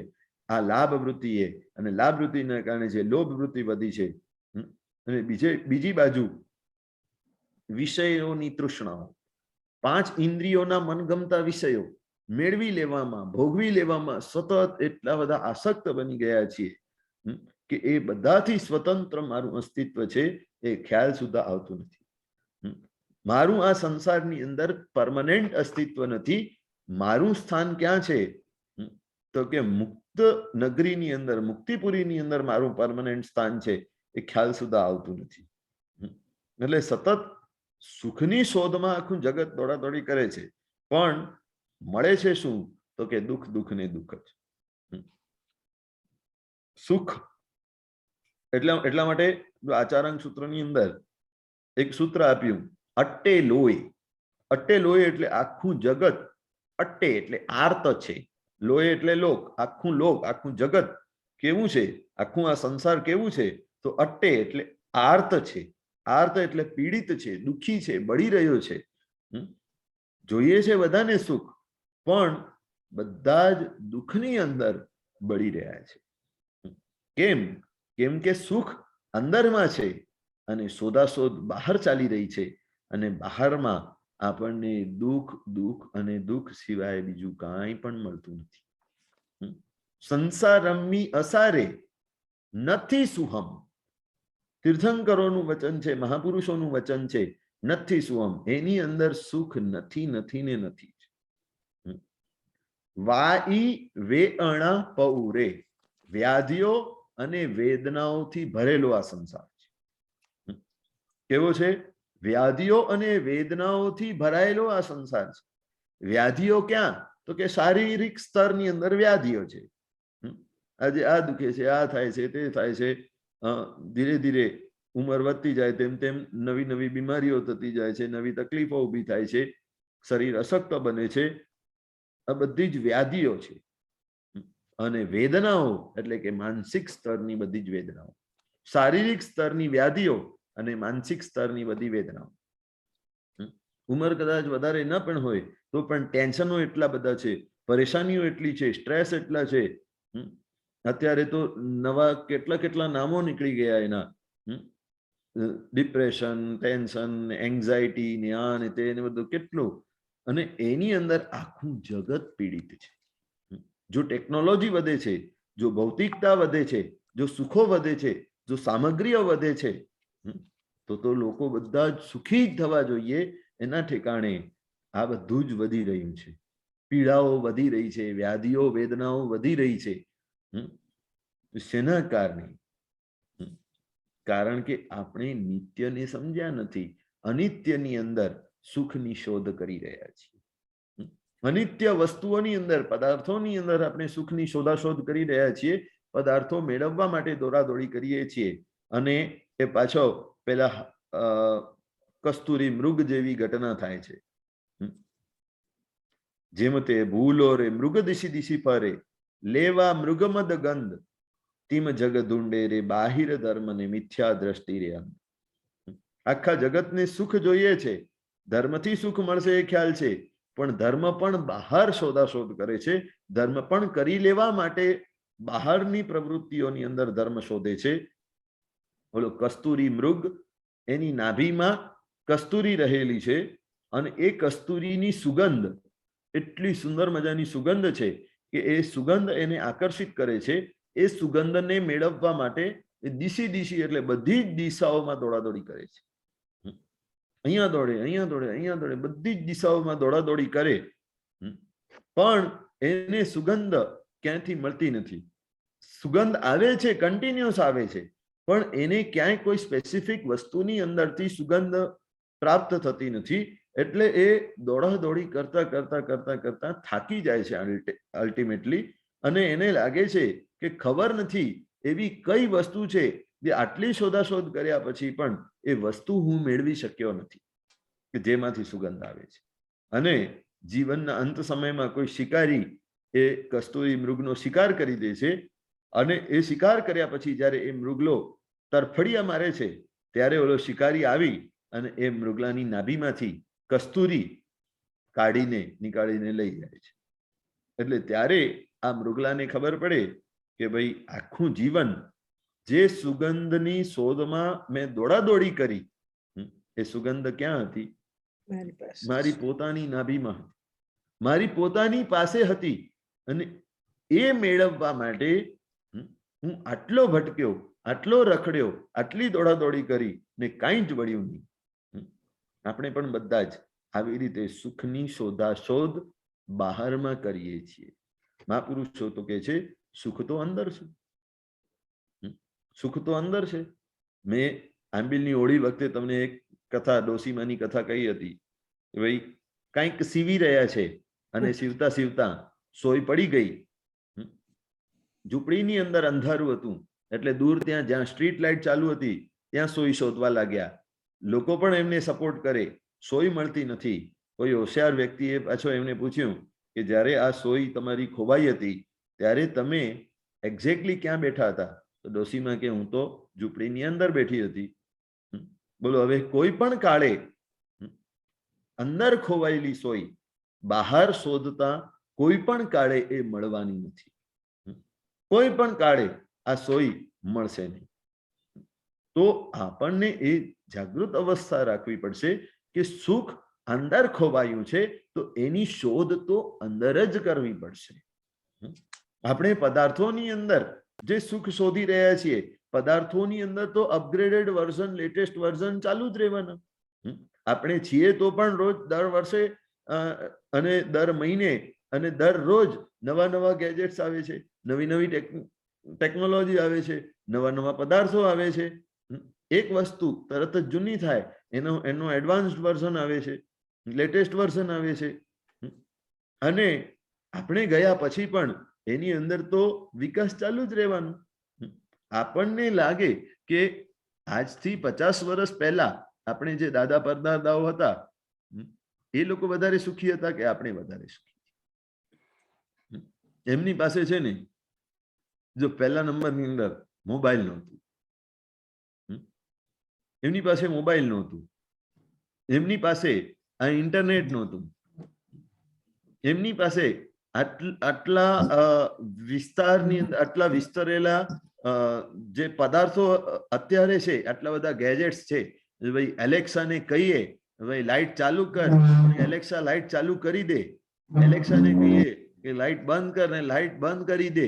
આ લાભ વૃત્તિએ, અને લાભ વૃત્તિના કારણે જે લોભ વૃત્તિ વધી છે. અને બીજી બાજુ વિષયોની તૃષ્ણાઓ, 5 ઇન્દ્રિયોના મનગમતા વિષયો મેળવી લેવામાં, ભોગવી લેવામાં સતત એટલા બધા આસક્ત બની ગયા છીએ કે એ બધાથી સ્વતંત્ર મારું અસ્તિત્વ છે એ ખ્યાલ સુદ્ધા આવતું નથી. મારું આ સંસારની અંદર પરમનન્ટ અસ્તિત્વ નથી. મારું સ્થાન ક્યાં છે? તો કે મુક્ત નગરીની અંદર, મુક્તિપુરીની અંદર મારું પરમનન્ટ સ્થાન છે એ ખ્યાલ સુદ્ધા આવતું નથી. એટલે સતત સુખની શોધમાં આખું જગત દોડાદોડી કરે છે, પણ મળે છે શું? તો કે દુઃખ, દુઃખ ને દુઃખ જ. સુખ એટલા માટે આચારાંગ સૂત્રની અંદર એક સૂત્ર આપ્યું, અટ્ટે લોય. અટ્ટે લોય એટલે આખું જગત. અટ્ટે એટલે આર્ત છે, લોય એટલે લોક, આખું લોક, આખું જગત કેવું છે, આખું આ સંસાર કેવું છે? તો અટ્ટે એટલે આર્ત છે. આર્ત એટલે પીડિત છે, દુઃખી છે, બળી રહ્યો છે. જોઈએ છે બધાને સુખ, પણ બધા જ દુઃખની અંદર બળી રહ્યા છે. કેમ કે સુખ અંદરમાં છે અને શોધાશોધ બહાર ચાલી રહી છે, અને બહારમાં આપણને દુઃખ, દુઃખ અને દુઃખ સિવાય બીજું કાંઈ પણ મળતું નથી. સંસારમી અસારે નથી સુહમ. તીર્થંકરોનું વચન છે, મહાપુરુષોનું વચન છે, નથી સુહમ. એની અંદર સુખ નથી, નથી ને નથી. વાઈ વેઅણા પૌરે. વ્યાધિઓ અને વેદનાઓથી ભરેલો આ સંસાર છે. કેવો છે? વ્યાધિઓ અને વેદનાઓથી ભરાયેલો આ સંસાર છે. વ્યાધિઓ ક્યાં? તો કે શારીરિક સ્તરની અંદર વ્યાધિઓ છે. આજે આ દુખે છે, આ થાય છે, તે થાય છે. ધીરે ધીરે ઉંમર વધતી જાય તેમ તેમ નવી નવી બીમારીઓ થતી જાય છે, નવી તકલીફો ઊભી થાય છે, શરીર અશક્ત બને છે. આ બધી જ વ્યાધિઓ છે. અને વેદનાઓ એટલે કે માનસિક સ્તરની બધી જ વેદનાઓ, શારીરિક સ્તરની વ્યાધિઓ અને માનસિક સ્તરની બધી વેદનાઓ. ઉંમર કદાચ વધારે ન પણ હોય તો પણ ટેન્શનો એટલા બધા છે, પરેશાનીઓ એટલી છે, સ્ટ્રેસ એટલા છે. અત્યારે તો નવા કેટલા નામો નીકળી ગયા એના. ડિપ્રેશન, ટેન્શન, એન્ઝાયટી ને આ ને તે ને બધું કેટલું. અને એની અંદર આખું જગત પીડિત છે. જો ટેકનોલોજી વધે છે, જો ભૌતિકતા વધે છે, જો સુખો વધે છે, જો સામગ્રીઓ વધે છે, તો લોકો બધા જ સુખી જ થવા જોઈએ. એના ઠેકાણે આ બધું જ વધી રહ્યું છે. પીડાઓ વધી રહી છે, વ્યાધિઓ વેદનાઓ વધી રહી છે. શેના કારણે? કારણ કે આપણે નિત્યને સમજ્યા નથી. અનિત્યની અંદર સુખની શોધ કરી રહ્યા છીએ. અનિત્ય વસ્તુઓની અંદર, પદાર્થોની અંદર આપણે સુખની શોધાશોધ કરી રહ્યા છીએ. પદાર્થો મેળવવા માટે દોડાદોડી કરીએ છીએ અને એ પાછો પેલા કસ્તુરી મૃગ જેવી ઘટના થાય છે. જેમ તે ભૂલો રે મૃગ દિશી દિશી ફરે, લેવા મૃગમદ ગંધ, તીમ જગ ધૂંડે રે બાહિર ધર્મ ને મિથ્યા દ્રષ્ટિ રે અંધ. આખા જગતને સુખ જોઈએ છે, ધર્મથી સુખ મળશે એ ખ્યાલ છે, પણ ધર્મ પણ બહાર શોધાશોધ કરે છે. ધર્મ પણ કરી લેવા માટે બહારની પ્રવૃત્તિઓની અંદર ધર્મ શોધે છે. ઓલો કસ્તુરી મૃગ, એની નાભીમાં કસ્તુરી રહેલી છે અને એ કસ્તુરીની સુગંધ એટલી સુંદર મજાની સુગંધ છે કે એ સુગંધ એને આકર્ષિત કરે છે. એ સુગંધને મેળવવા માટે દિશી દિશી એટલે બધી જ દિશાઓમાં દોડાદોડી કરે છે. અહીંયા દોડે, અહીંયા દોડે, અહીંયા દોડે, બધી જ દિશાઓમાં દોડાદોડી કરે, પણ એને સુગંધ ક્યાંથી મળતી નથી. સુગંધ આવે છે, કન્ટિન્યુઅસ આવે છે, પણ એને ક્યાંય કોઈ સ્પેસિફિક વસ્તુની અંદરથી સુગંધ પ્રાપ્ત થતી નથી. એટલે એ દોડાદોડી કરતા કરતા કરતા કરતા થાકી જાય છે અલ્ટિમેટલી, અને એને લાગે છે કે ખબર નથી એવી કઈ વસ્તુ છે જે આટલી શોધાશોધ કર્યા પછી પણ એ વસ્તુ હું મેળવી શક્યો નથી કે જેમાંથી સુગંધ આવે છે. અને જીવનના અંત સમયમાં કોઈ શિકારી એ કસ્તુરી મૃગનો શિકાર કરી દે છે અને એ શિકાર કર્યા પછી જ્યારે એ મૃગલો તરફડિયા મારે છે ત્યારે ઓલો શિકારી આવી અને એ મૃગલાની નાભીમાંથી કસ્તુરી નીકાળીને લઈ જાય છે. એટલે ત્યારે આ મૃગલાને ખબર પડે કે ભાઈ આખું જીવન જે સુગંધની શોધમાં મેં દોડાદોડી કરી, એ સુગંધ ક્યાં હતી? મારી પોતાની નાભીમાં હતી, મારી પોતાની પાસે હતી. અને એ મેળવવા માટે હું આટલો ભટક્યો, આટલો રખડ્યો, આટલી દોડાદોડી કરી ને કાંઈ જ વળ્યું નહીં. આપણે પણ બધા જ આવી રીતે સુખની શોધાશોધ બહારમાં કરીએ છીએ. મહાપુરુષો તો કે છે સુખ તો અંદર છે, સુખ તો અંદર છે. મેં આંબિલની હોળી વખતે તમને એક કથા, ડોસીમાની કથા કહી હતી કે ભાઈ કંઈક સીવી રહ્યા છે અને સીવતા સીવતા સોય પડી ગઈ. ઝૂંપડીની અંદર અંધારું હતું એટલે દૂર ત્યાં જ્યાં સ્ટ્રીટ લાઇટ ચાલુ હતી ત્યાં સોય શોધવા લાગ્યા. લોકો પણ એમને સપોર્ટ કરે, સોય મળતી નથી. કોઈ હોશિયાર વ્યક્તિએ પાછો એમને પૂછ્યું કે જ્યારે આ સોય તમારી ખોવાઈ હતી ત્યારે તમે એક્ઝેક્ટલી ક્યાં બેઠા હતા? તો ડોસીમાં કે હું તો ઝૂંપડીની અંદર બેઠી હતી. બોલો, હવે કોઈ પણ કાળે અંદર ખોવાયેલી સોય બહાર શોધતા કોઈ પણ કાળે એ મળવાની નથી. કોઈ પણ કાળે આ સોય મળશે નહીં. તો આપણને એ જાગૃત અવસ્થા રાખવી પડશે કે સુખ અંદર ખોવાયું છે તો એની શોધ તો અંદર જ કરવી પડશે. આપણે પદાર્થોની અંદર જે સુખ શોધી રહ્યા છીએ, પદાર્થોની અંદર તો અપગ્રેડેડ વર્ઝન, લેટેસ્ટ વર્ઝન ચાલુ જ રહેવાના. આપણે છીએ તો પણ રોજ દર વર્ષે અને દર મહિને અને દરરોજ નવા નવા ગેજેટ્સ આવે છે, નવી નવી ટેકનોલોજી આવે છે, નવા નવા પદાર્થો આવે છે. એક વસ્તુ તરત જ જૂની થાય એનો એડવાન્સ્ડ વર્ઝન આવે છે, લેટેસ્ટ વર્ઝન આવે છે. અને આપણે ગયા પછી પણ એની અંદર તો વિકાસ ચાલુ જ રહેવાનો. આપણને લાગે કે આજથી 50 વર્ષ પહેલા આપણે જે દાદા પરદાદાઓ હતા એ લોકો વધારે સુખી હતા કે આપણે વધારે સુખી? એમની પાસે છે ને, જો પહેલા નંબરની અંદર મોબાઈલ નહોતું, એમની પાસે મોબાઈલ નહોતું, એમની પાસે આ ઇન્ટરનેટ નહોતું, એમની પાસે આટલા વિસ્તારની અંદર આટલા વિસ્તરેલા જે પદાર્થો અત્યારે છે, આટલા બધા ગેજેટ્સ છે. ભાઈ એલેક્સાને કહીએ ભાઈ લાઈટ ચાલુ કર, એલેક્સા લાઈટ ચાલુ કરી દે. એલેક્સાને કહીએ કે લાઈટ બંધ કર ને લાઈટ બંધ કરી દે.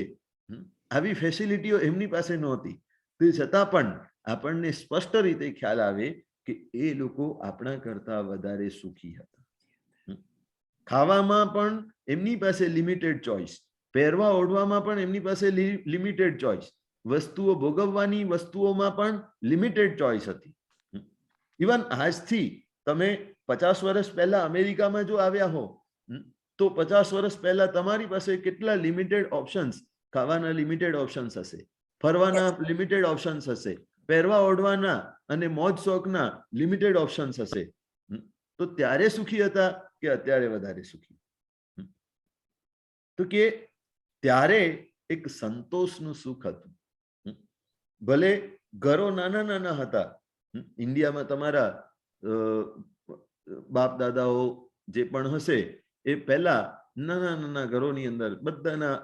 આવી ફેસિલિટીઓ એમની પાસે નહોતી. તે છતાં પણ આપણને સ્પષ્ટ રીતે ખ્યાલ આવે કે એ લોકો આપણા કરતા વધારે સુખી હતા. ખાવામાં પણ એમની પાસે લિમિટેડ ચોઇસ, પહેરવા ઓઢવામાં પણ એમની પાસે લિમિટેડ ચોઇસ, વસ્તુઓ ભોગવવાની વસ્તુઓમાં પણ લિમિટેડ ચોઇસ હતી. ઇવન આજથી તમે 50 વર્ષ પહેલા અમેરિકામાં જો આવ્યા હો તો 50 વર્ષ પહેલા તમારી પાસે કેટલા લિમિટેડ ઓપ્શન્સ, ખાવાના લિમિટેડ ઓપ્શન્સ હશે, ફરવાના લિમિટેડ ઓપ્શન્સ હશે, પહેરવા ઓઢવાના અને મોજ શોખના લિમિટેડ ઓપ્શન્સ હશે. તો ત્યારે સુખી હતા કે અત્યારે વધારે સુખી? તો કે ત્યારે એક સંતોષનું સુખ હતું. ભલે ઘરો નાના નાના હતા, ઇન્ડિયામાં તમારા બાપ દાદાઓ જે પણ હશે એ પહેલા નાના નાના ઘરોની અંદર, બધાના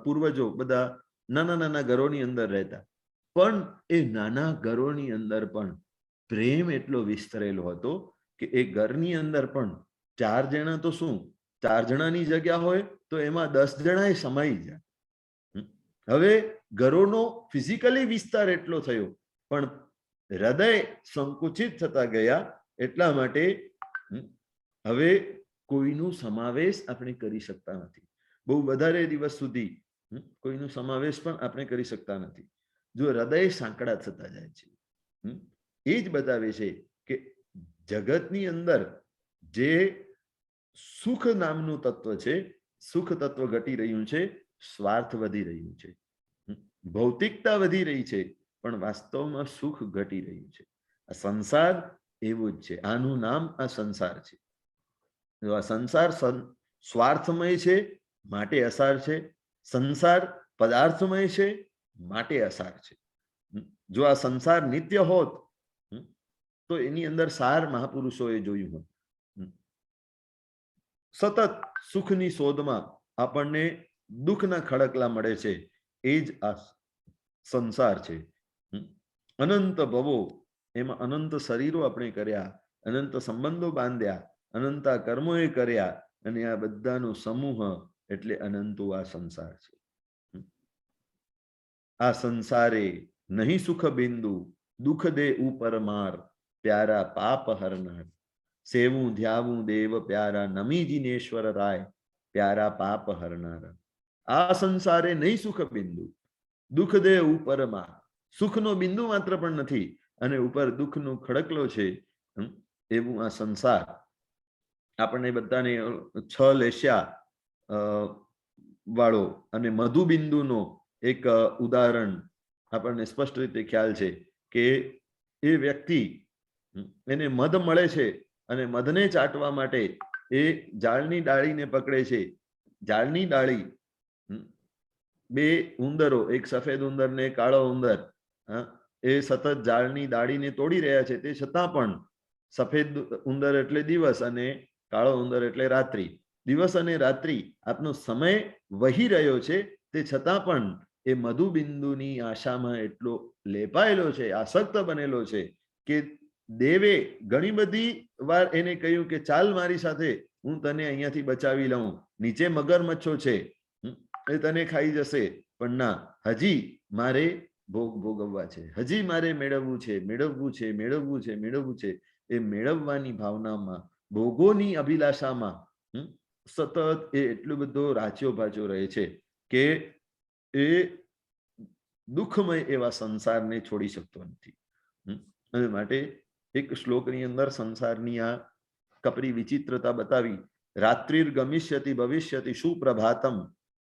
પૂર્વજો બધા નાના નાના ઘરોની અંદર રહેતા, પણ એ નાના ઘરોની અંદર પણ પ્રેમ એટલો વિસ્તરેલો હતો કે એ ઘરની અંદર પણ 4 જણા તો શું, 4 જણાની જગ્યા હોય તો એમાં 10 જણા સમાઈ જાય. હવે ઘરોનો ફિઝિકલી વિસ્તાર એટલો થયો, પણ હૃદય સંકુચિત થતા ગયા. એટલા માટે હવે કોઈનું સમાવેશ આપણે કરી શકતા નથી. બહુ વધારે દિવસ સુધી કોઈનું સમાવેશ પણ આપણે કરી શકતા નથી. જો હૃદય સાંકડા થતા જાય છે. એ જ બતાવે છે કે જગતની અંદર જે સુખ નામનું તત્વ છે, સુખ તત્વ ઘટી રહ્યું છે, સ્વાર્થ વધી રહ્યું છે, ભૌતિકતા વધી રહી છે, પણ વાસ્તવમાં સુખ ઘટી રહ્યું છે. આ સંસાર એવું જ છે. આનું નામ આ સંસાર છે. આ સંસાર સ્વાર્થમય છે માટે અસાર છે, સંસાર પદાર્થમય છે માટે અસાર છે. જો આ સંસાર નિત્ય હોત તો એની અંદર સાર મહાપુરુષોએ જોયું હોત. સતત સુખની શોધમાં આપણને દુઃખના ખડકલા મળે છે. એ જ આ સંસાર છે. અનંત ભવો, એમાં અનંત શરીરો આપણે કર્યા, અનંત સંબંધો બાંધ્યા, અનંત કર્મોએ કર્યા, અને આ બધાનો સમૂહ એટલે અનંતો આ સંસાર છે. આ સંસારે નહીં સુખ બિંદુ, દુઃખ દે ઉપર માર, પ્યારા પાપ હરનાર. સેવું ધ્યાવું દેવ પ્યારા, નમી જીનેશ્વર રાય, પ્યારા પાપ હરનાર. આ સંસારે નહીં સુખ બિંદુ, દુઃખ દે ઉપર માર. સુખનો બિંદુ માત્ર પણ નથી, અને ઉપર દુઃખનો ખડકલો છે. એવું આ સંસાર. આપણને બધાને 6 લેસ્યા વાળો અને મધુબિંદુનો એક ઉદાહરણ આપણને સ્પષ્ટ રીતે ખ્યાલ છે કે એ વ્યક્તિ, એને મધ મળે છે અને મધને ચાટવા માટે એ ઝાડની ડાળીને પકડે છે. ઝાડની ડાળી, 2 ઉંદરો, એક સફેદ ઉંદર ને કાળો ઉંદર, એ સતત ઝાડની ડાળીને તોડી રહ્યા છે. તે છતાં પણ સફેદ ઉંદર એટલે દિવસ અને કાળો ઉંદર એટલે રાત્રિ. દિવસ અને રાત્રિ આપનો સમય વહી રહ્યો છે, તે છતાં પણ એ મધુબિંદુની આશામાં એટલો લેપાયેલો છે, આસક્ત બનેલો છે કે દેવે ઘણી બધી વાર એને કહ્યું કે ચાલ મારી સાથે, હું તને અહીંયાથી બચાવી લઉં, નીચે મગરમચ્છો છે, એ તને ખાઈ જશે, પણ ના, હજી મારે ભોગ ભોગવવા છે, હજી મારે મેળવવું છે, મેળવવું છે, મેળવવું છે, મેળવવું છે. એ મેળવવાની ભાવનામાં, ભોગોની અભિલાષામાં સતત એ એટલો બધો રાચ્યો ભાચ્યો રહે છે કે એ દુઃખમય એવા સંસારને છોડી શકતો નથી. અને માટે એક શ્લોકની અંદર સંસારની આ કપરી વિચિત્રતા બતાવી. રાત્રિર ગમિષ્યતિ ભવિષ્યતિ સુપ્રભાતમ,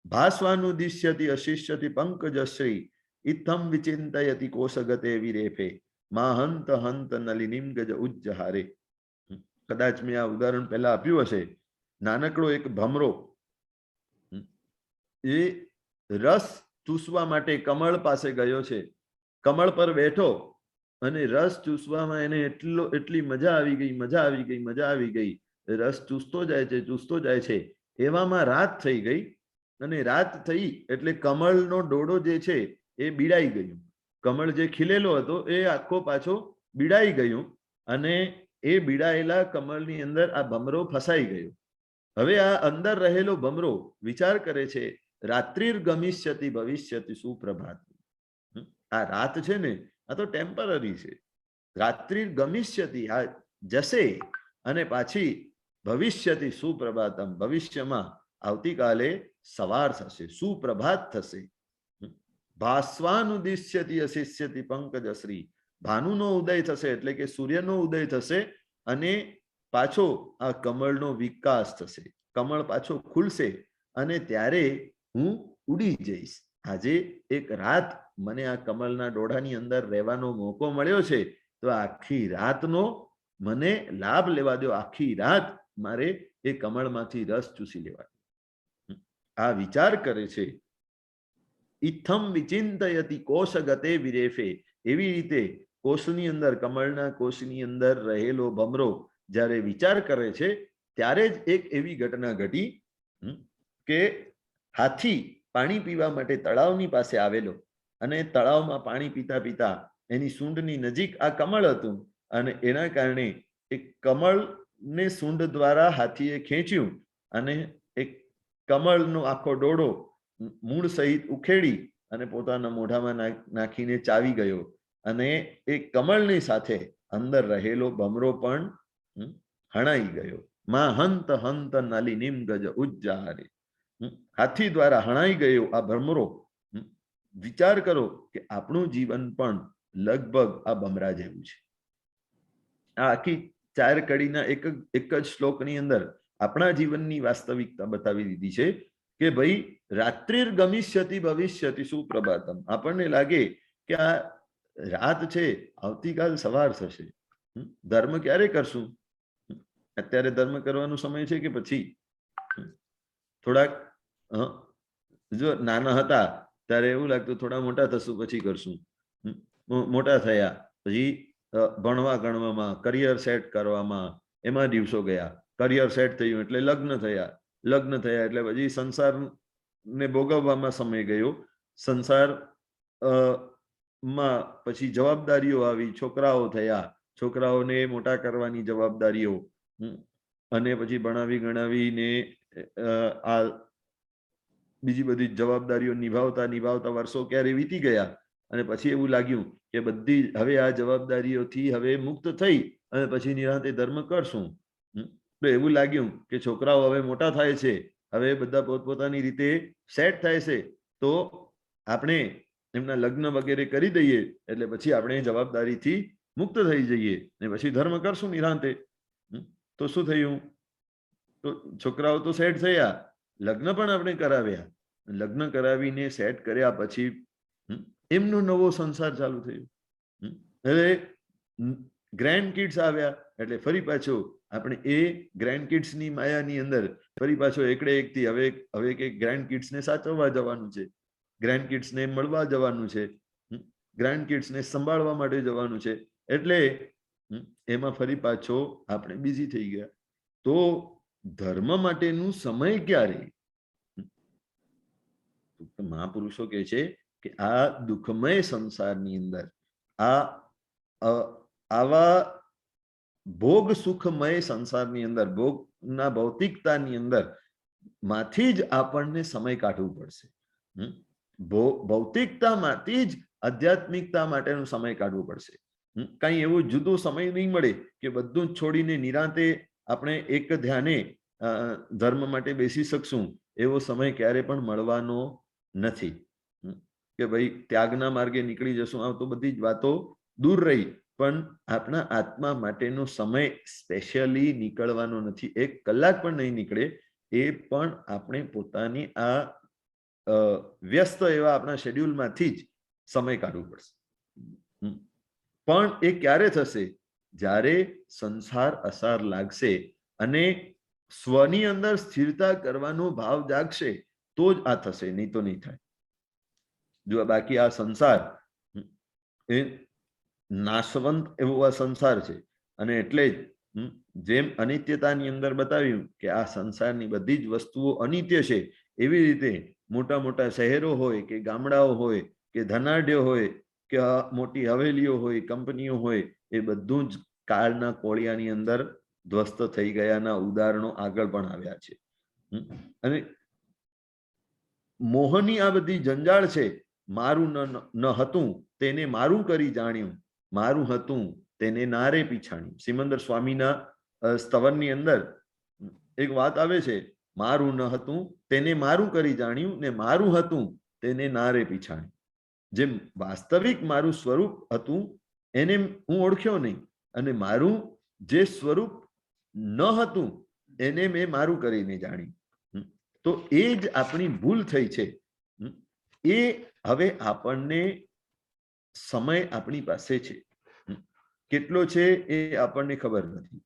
ભાસ્વાનુદિશ્યતિ અશિષ્યતિ પંકજશ્રી, ઇત્થમ વિચિંતયતિ કોશગતે વિરેફે, મા હંત હંત નલિનીમ ગજ ઉજ્જહારે. કદાચ મેં આ ઉદાહરણ પહેલા આપ્યું હશે. નાનકડો એક ભમરો એ રસ ચૂસવા માટે કમળ પાસે ગયો છે. કમળ પર બેઠો અને રસ ચૂસવામાં એને એટલી મજા આવી ગઈ, મજા આવી ગઈ, મજા આવી ગઈ. રસ ચૂસતો જાય છે, ચૂસતો જાય છે. એવામાં રાત થઈ ગઈ, અને રાત થઈ એટલે કમળનો ડોડો જે છે એ બીડાઈ ગયું. કમળ જે ખીલેલો હતો એ આખો પાછો બીડાઈ ગયું, અને એ બીડાયેલા કમળની અંદર આ ભમરો ફસાઈ ગયો. હવે આ અંદર રહેલો ભમરો વિચાર કરે છે, રાત્રિર ગમિષ્યતિ ભવિષ્યતિ સુપ્રભાત. આ રાત છે ને, આ તો ટેમ્પરરી છે. રાત્રિર ગમિષ્યતિ, આ જશે અને પાછી ભવિષ્યતિ સુપ્રભાતમ, ભવિષ્યમાં આવતીકાલે સવાર થશે, સુપ્રભાત થશે. ભાસ્વાનુદિશ્યતિ અશિષ્યતિ પંકજશ્રી, ભાનુનો ઉદય થશે એટલે કે સૂર્યનો ઉદય થશે અને પાછો આ કમળનો વિકાસ થશે, કમળ પાછો ખુલશે અને ત્યારે હું ઉડી જઈશ. આજે એક રાત મને આ કમળના ડોળાની અંદર રહેવાનો મોકો મળ્યો છે, તો આખી રાતનો મને લાભ લેવા દો, આખી રાત મારે એ કમળમાંથી રસ ચૂસી લેવા દો. આ વિચાર કરે છે. ઇથમ વિચિંતયતિ કોષગતે વિરેફે, એવી રીતે કોષની અંદર, કમળના કોષની અંદર રહેલો ભમરો જ્યારે વિચાર કરે છે ત્યારે જ એક એવી ઘટના ઘટી કે હાથી પાણી પીવા માટે તળાવની પાસે આવેલો અને તળાવમાં પાણી પીતા પીતા એની સૂંઢની નજીક આ કમળ હતું અને એના કારણે એક કમળને સૂંઢ દ્વારા હાથીએ ખેંચ્યું અને એક કમળનો આખો ડોળો મૂળ સહિત ઉખેડી અને પોતાના મોઢામાં નાખીને ચાવી ગયો અને એ કમળની સાથે અંદર રહેલો ભમરો પણ હણાઈ ગયો. માં હંત હંત નલિનીમ ગજ ઉજ્જારે, હાથી દ્વારા હણાઈ ગયો આ ભમરો. વિચાર કરો કે આપણું જીવન પણ લગભગ આ ભમરા જેવું છે. આ આખી 4 કડીના એક જ શ્લોકની અંદર આપણા જીવનની વાસ્તવિકતા બતાવી દીધી છે કે ભાઈ રાત્રિર ગમિષ્યતિ ભવિષ્યતિ સુપ્રભાતમ. આપણને લાગે કે આ રાત છે, આવતીકાલ સવાર થશે. ધર્મ ક્યારે કરશું? અત્યારે ધર્મ કરવાનો સમય છે કે પછી? થોડાક જો નાના હતા ત્યારે એવું લાગતું થોડા મોટા થશું પછી કરશું. મોટા થયા પછી ભણવા ગણવામાં, કરિયર સેટ કરવામાં, એમાં દિવસો ગયા. કરિયર સેટ થયું એટલે લગ્ન થયા, લગ્ન થયા એટલે પછી સંસારને ભોગવવામાં સમય ગયો. સંસાર માં પછી જવાબદારીઓ આવી, છોકરાઓ થયા, છોકરાઓને મોટા કરવાની જવાબદારીઓ, અને પછી ભણાવી ગણાવીને આ બીજી બધી જવાબદારીઓ નિભાવતા નિભાવતા વર્ષો ક્યારે વીતી ગયા અને પછી એવું લાગ્યું કે બધી હવે આ જવાબદારીઓથી હવે મુક્ત થઈ અને પછી નિરાંતે ધર્મ કરશું. તો એવું લાગ્યું કે છોકરાઓ હવે મોટા થાય છે, હવે બધા પોતપોતાની રીતે સેટ થાય છે, તો આપણે એમના લગ્ન વગેરે કરી દઈએ એટલે પછી આપણે જવાબદારીથી મુક્ત થઈ જઈએ ને પછી ધર્મ કરશું નિરાંતે. તો શું થયું? તો છોકરાઓ તો સેટ થયા, લગ્ન પણ આપણે કરાવ્યા, લગ્ન કરાવીને સેટ કર્યા પછી એમનો નવો સંસાર ચાલુ થયો. હવે ગ્રેન્ડ કિડ્સ આવ્યા એટલે ફરી પાછો આપણે એ ગ્રેન્ડ કિડ્સની માયાની અંદર ફરી પાછો એકડે એકથી હવે કે ગ્રેન્ડ કિડ્સને સાચવવા જવાનું છે, ગ્રેન્ડ કિડ્સને મળવા જવાનું છે, ગ્રેન્ડ કિડ્સને સંભાળવા માટે જવાનું છે, એટલે એમાં ફરી પાછો આપણે બિઝી થઈ ગયા. તો ધર્મ માટેનું સમય ક્યારે? મહાપુરુષો કહે છે કે આ દુઃખમય સંસારની અંદર આવા ભોગ સુખમય સંસારની અંદર, ભોગના ભૌતિકતાની અંદર માંથી જ આપણને સમય કાઢવું પડશે. ભૌતિકતામાંથી જ આધ્યાત્મિકતા માટેનો સમય કાઢવો પડશે. કઈ એવો જુદો સમય નહીં મળે કે બધું જ છોડીને નિરાંતે આપણે એક ધ્યાને ધર્મ માટે બેસી શકશું. એવો સમય ક્યારે પણ મળવાનો નથી કે ભાઈ ત્યાગના માર્ગે નીકળી જશું. આ તો બધી જ વાતો દૂર રહી, પણ આપણા આત્મા માટેનો સમય સ્પેશિયલી નીકળવાનો નથી. 1 કલાક પણ નહીં નીકળે, એ પણ આપણે પોતાની આ વ્યસ્ત એવા આપણા શેડ્યુલમાંથી જ સમય કાઢવું પડશે. પણ એ ક્યારે થશે? જ્યારે સંસાર અસાર લાગશે અને સ્વની અંદર સ્થિરતા કરવાનો ભાવ જાગશે તો જ આ થશે, નહીં તો નહીં થાય. જો બાકી આ સંસાર એ નાશવંત એવો આ સંસાર છે અને એટલે જ જેમ અનિત્યતાની અંદર બતાવ્યું કે આ સંસારની બધી જ વસ્તુઓ અનિત્ય છે, એવી રીતે મોટા મોટા શહેરો હોય કે ગામડાઓ હોય કે ધનાઢ્ય હોય કે મોટી હવેલીઓ હોય, કંપનીઓ હોય, એ બધું જ કાળના કોળિયાની અંદર ધ્વસ્ત થઈ ગયાના ઉદાહરણો આગળ પણ આવ્યા છે. અને મોહની આ બધી જંજાળ છે. મારું ન હતું તેને મારું કરી જાણ્યું, મારું હતું તેને નારે પીછાણ્યું. સિમંદર સ્વામીના સ્તવનની અંદર એક વાત આવે છે, મારું ન હતું તેને મારું કરી જાણ્યું ને મારું હતું તેને નારે પીછાણ્યું. જેમ વાસ્તવિક મારું સ્વરૂપ હતું એને હું ઓળખ્યો નહીં, અને મારું જે સ્વરૂપ ન હતું એને મેં મારું કરીને જાણ્યું. તો એ જ આપણી ભૂલ થઈ છે. એ હવે આપણને સમય આપણી પાસે છે, કેટલો છે એ આપણને ખબર નથી.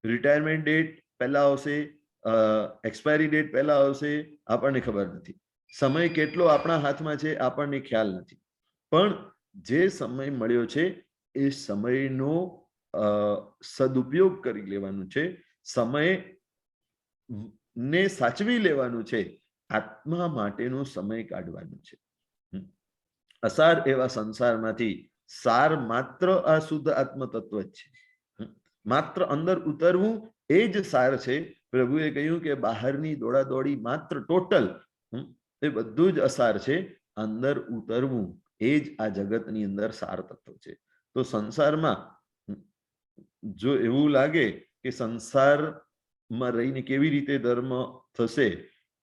રિટાયરમેન્ટ ડેટ પહેલા આવશે, એક્સપાયરી ડેટ પહેલા આવશે, આપણને ખબર નથી. સમય કેટલો આપણા હાથમાં છે આપણને ખ્યાલ નથી. પણ જે સમય મળ્યો છે એ સમયનો સદુપયોગ કરી લેવાનું છે, સમય ને સાચવી લેવાનું છે, આત્મા માટેનો સમય કાઢવાનો છે. અસાર એવા સંસારમાંથી સાર માત્ર આ શુદ્ધ આત્મ તત્વ જ છે. માત્ર અંદર ઉતરવું એ જ સાર છે. પ્રભુએ કહ્યું કે બહારની દોડાદોડી માત્ર ટોટલ એ બધું જ અસાર છે. અંદર ઉતરવું એ જ આ જગતની અંદર સાર તત્વ છે. તો સંસારમાં જો એવું લાગે કે સંસારમાં રહીને કેવી રીતે ધર્મ થશે,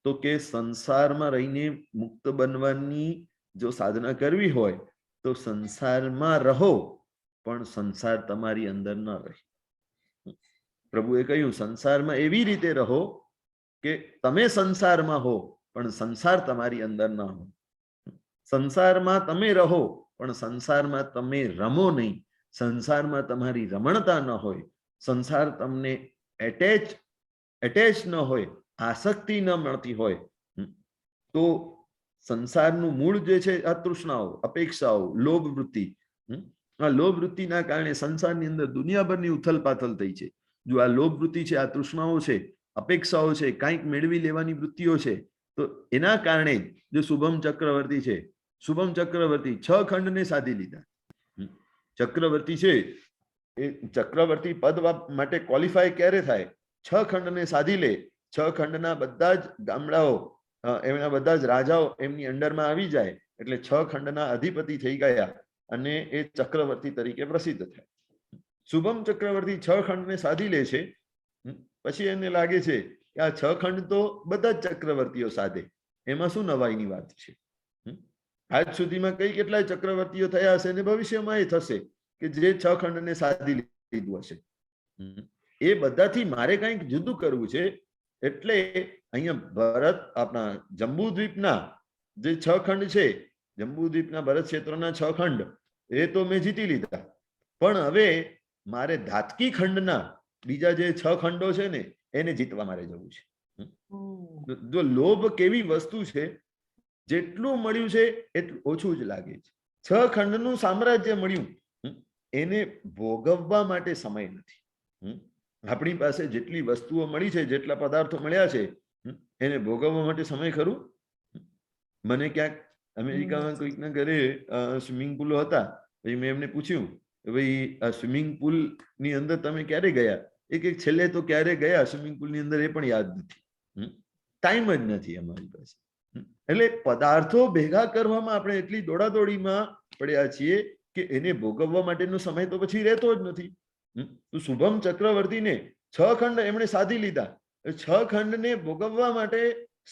તો કે સંસારમાં રહીને મુક્ત બનવાની જો સાધના કરવી હોય તો સંસારમાં રહો, પણ સંસાર તમારી અંદર ન રહે. પ્રભુએ કહ્યું સંસારમાં એવી રીતે રહો કે તમે સંસારમાં હો પણ સંસાર તમારી અંદર ન હો. સંસારમાં તમે રહો પણ સંસારમાં તમે રમો નહીં, સંસારમાં તમારી રમણતા ન હોય, સંસાર તમને એટેચ ન હોય, આસક્તિ ન મળતી હોય, તો સંસારનું મૂળ જે છે આ તૃષ્ણાઓ, અપેક્ષાઓ, લોભ વૃત્તિ. આ લોભ વૃત્તિના કારણે સંસારની અંદર દુનિયાભરની ઉથલ પાથલ થઈ છે. જો આ લોભ વૃત્તિ છે, આ તૃષ્ણાઓ છે, અપેક્ષાઓ છે, કંઈક મેળવી લેવાની વૃત્તિઓ છે, તો એના કારણે જે શુભમ ચક્રવર્તી છે, શુભમ ચક્રવર્તી 6 ખંડને સાધી લીધા. ચક્રવર્તી છે એ ચક્રવર્તી પદ માટે ક્વોલિફાય ક્યારે થાય? 6 ખંડને સાધી લે, 6 ખંડના બધા જ ગામડાઓ, એમના બધા જ રાજાઓ એમની અંડરમાં આવી જાય એટલે 6 ખંડના અધિપતિ થઈ ગયા અને એ ચક્રવર્તી તરીકે પ્રસિદ્ધ થાય. શુભમ ચક્રવર્તી 6 ખંડને સાધી લે છે. પછી એને લાગે છે કે આ 6 ખંડ તો બધા જ ચક્રવર્તીઓ સાધે, એમાં શું નવાઈની વાત છે? આજ સુધીમાં કઈ કેટલાય ચક્રવર્તીઓ થયા હશે અને ભવિષ્યમાં એ થશે કે જે 6 ખંડને સાધી લીધું હશે. એ બધાથી મારે કંઈક જુદું કરવું છે. એટલે અહીંયા ભરત આપણા જંબુદ્વીપના જે 6 ખંડ છે, જંબુદ્વીપના ભરત ક્ષેત્રના 6 ખંડ એ તો મેં જીતી લીધા, પણ હવે મારે ધાતકી ખંડના બીજા જે 6 ખંડો છે ને એને જીતવા મારે જવું છે. જો લોભ કેવી વસ્તુ છે, જેટલું મળ્યું છે એટલું ઓછું જ લાગે છે. 6 ખંડનું સામ્રાજ્ય મળ્યું, એને ભોગવવા માટે સમય નથી. આપણી પાસે જેટલી વસ્તુઓ મળી છે, જેટલા પદાર્થો મળ્યા છે, એને ભોગવવા માટે સમય ખરું? મને ક્યાંક અમેરિકામાં કોઈકના ઘરે સ્વિમિંગ પુલો હતા, પછી મેં એમને પૂછ્યું કે ભાઈ આ સ્વિમિંગ પુલ ની અંદર તમે ક્યારે ગયા? એક છેલ્લે તો ક્યારે ગયા સ્વિમિંગ પુલ ની અંદર એ પણ યાદ નથી. ટાઈમ જ નથી અમારી પાસે. એટલે પદાર્થો ભેગા કરવામાં આપણે એટલી દોડાદોડીમાં પડ્યા છીએ કે એને ભોગવવા માટેનો સમય તો પછી રહેતો જ નથી. તો શુભમ ચક્રવર્તીને 6 ખંડ એમણે સાધી લીધા, 6 ખંડને ભોગવવા માટે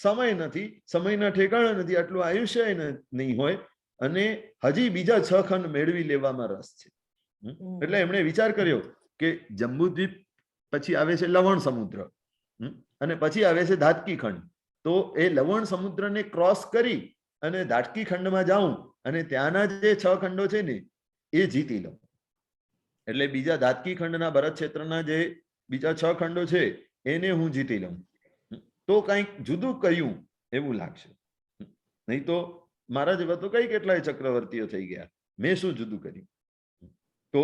સમય નથી, સમયના ઠેકાણા નથી, આટલું આયુષ્ય નહીં હોય, અને હજી બીજા 6 ખંડ મેળવી લેવામાં રસ છે. એટલે એમણે વિચાર કર્યો કે જંબુદ્વીપ પછી આવે છે લવણ સમુદ્ર, અને પછી આવે છે ધાતકી ખંડ. તો એ લવણ સમુદ્રને ક્રોસ કરી અને ધાતકી ખંડમાં જાઉં અને ત્યાંના જે 6 ખંડો છે ને એ જીતી લઉં. એટલે બીજા ધાતકી ખંડના ભરત ક્ષેત્રના જે બીજા 6 ખંડો છે એને હું જીતી લઉં, તો કંઈક જુદું કર્યું એવું લાગશે. નહીં તો મારા જેવા તો કઈ કેટલાય ચક્રવર્તીઓ થઈ ગયા, મેં શું જુદું કર્યું? તો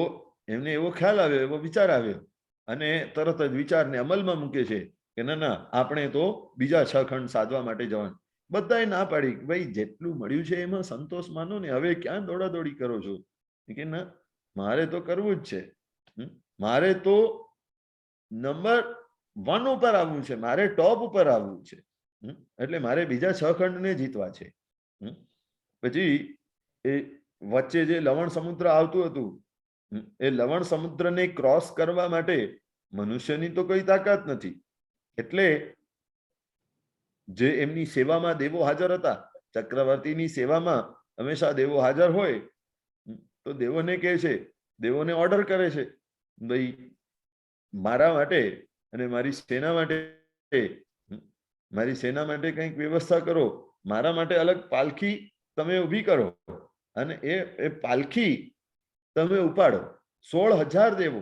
એમને એવો ખ્યાલ આવ્યો, એવો વિચાર આવ્યો, અને તરત જ વિચારને અમલમાં મૂકે છે કે ના ના, આપણે તો બીજા 6 ખંડ સાધવા માટે જવાનું. બધાએ ના પાડી કે ભાઈ જેટલું મળ્યું છે એમાં સંતોષ માનો ને, હવે ક્યાં દોડાદોડી કરો છો? કે ના, મારે તો કરવું જ છે, મારે તો નંબર 1 ઉપર આવવું છે, મારે ટોપ ઉપર આવવું છે. એટલે મારે બીજા 6 ખંડને જીતવા છે. પછી એ વચ્ચે જે લવણ સમુદ્ર આવતું હતું, એ લવણ સમુદ્રને ક્રોસ કરવા માટે મનુષ્યની તો કોઈ તાકાત નથી. એટલે જે એમની સેવામાં દેવો હાજર હતા, ચક્રવર્તીની સેવામાં હંમેશા દેવો હાજર હોય, તો દેવોને કહે છે, દેવોને ઓર્ડર કરે છે, ભાઈ મારા માટે અને મારી સેના માટે કંઈક વ્યવસ્થા કરો, મારા માટે અલગ પાલખી તમે ઊભી કરો અને એ પાલખી તમે ઉપાડો. 16,000 દેવો,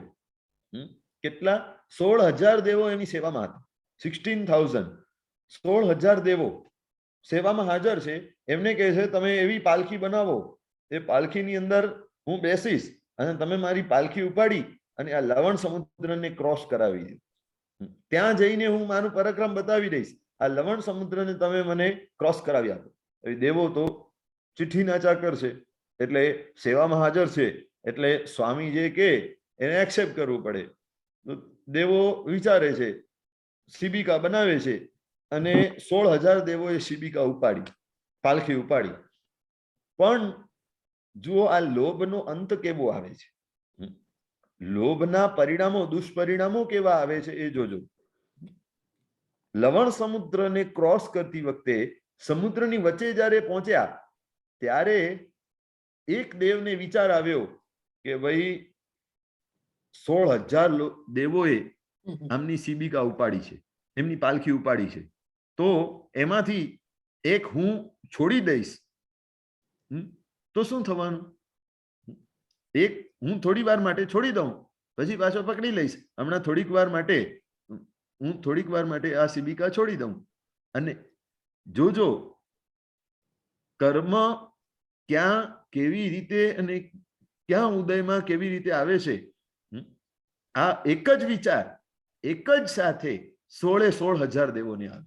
કેટલા? 16,000 દેવો એની સેવામાં હતા. 16,000, 16,000 દેવો સેવામાં હાજર છે. એમને કહે છે તમે એવી પાલખી બનાવો, એ પાલખીની અંદર હું બેસીશ અને તમે મારી પાલખી ઉપાડી અને આ લવણ સમુદ્રને ક્રોસ કરાવી દો. ત્યાં જઈને હું મારું પરાક્રમ બતાવી દઈશ. આ લવણ સમુદ્રને તમે મને ક્રોસ કરાવી આપો. દેવો તો ચિઠ્ઠીના ચાકર છે, એટલે સેવામાં હાજર છે, એટલે સ્વામી જે કે એને એક્સેપ્ટ કરવું પડે. દેવો વિચારે છે, શિબિકા બનાવે છે અને 16,000 દેવોએ શિબિકા ઉપાડી, પાલખી ઉપાડી. પણ જુઓ આ લોભનો અંત કેવો આવે છે, લોભના પરિણામો, દુષ્પરિણામો કેવા આવે છે એ જોજો. લવણ સમુદ્રને ક્રોસ કરતી વખતે સમુદ્રની વચ્ચે જ્યારે પહોંચ્યા ત્યારે એક દેવને વિચાર આવ્યો કે ભાઈ 16,000 દેવોએ આમની શિબિકા ઉપાડી છે, એમની પાલખી ઉપાડી છે, તો એમાંથી એક હું છોડી દઈશ તો શું થવાનું? એક હું થોડી વાર માટે છોડી દઉં, પછી પાછો પકડી લઈશ. હમણાં થોડીક વાર માટે આ શિબિકા છોડી દઉં. અને જોજો કર્મ ક્યાં કેવી રીતે અને ક્યાં ઉદયમાં કેવી રીતે આવે છે. આ એક જ વિચાર એક જ સાથે 16,000 દેવોને આવે.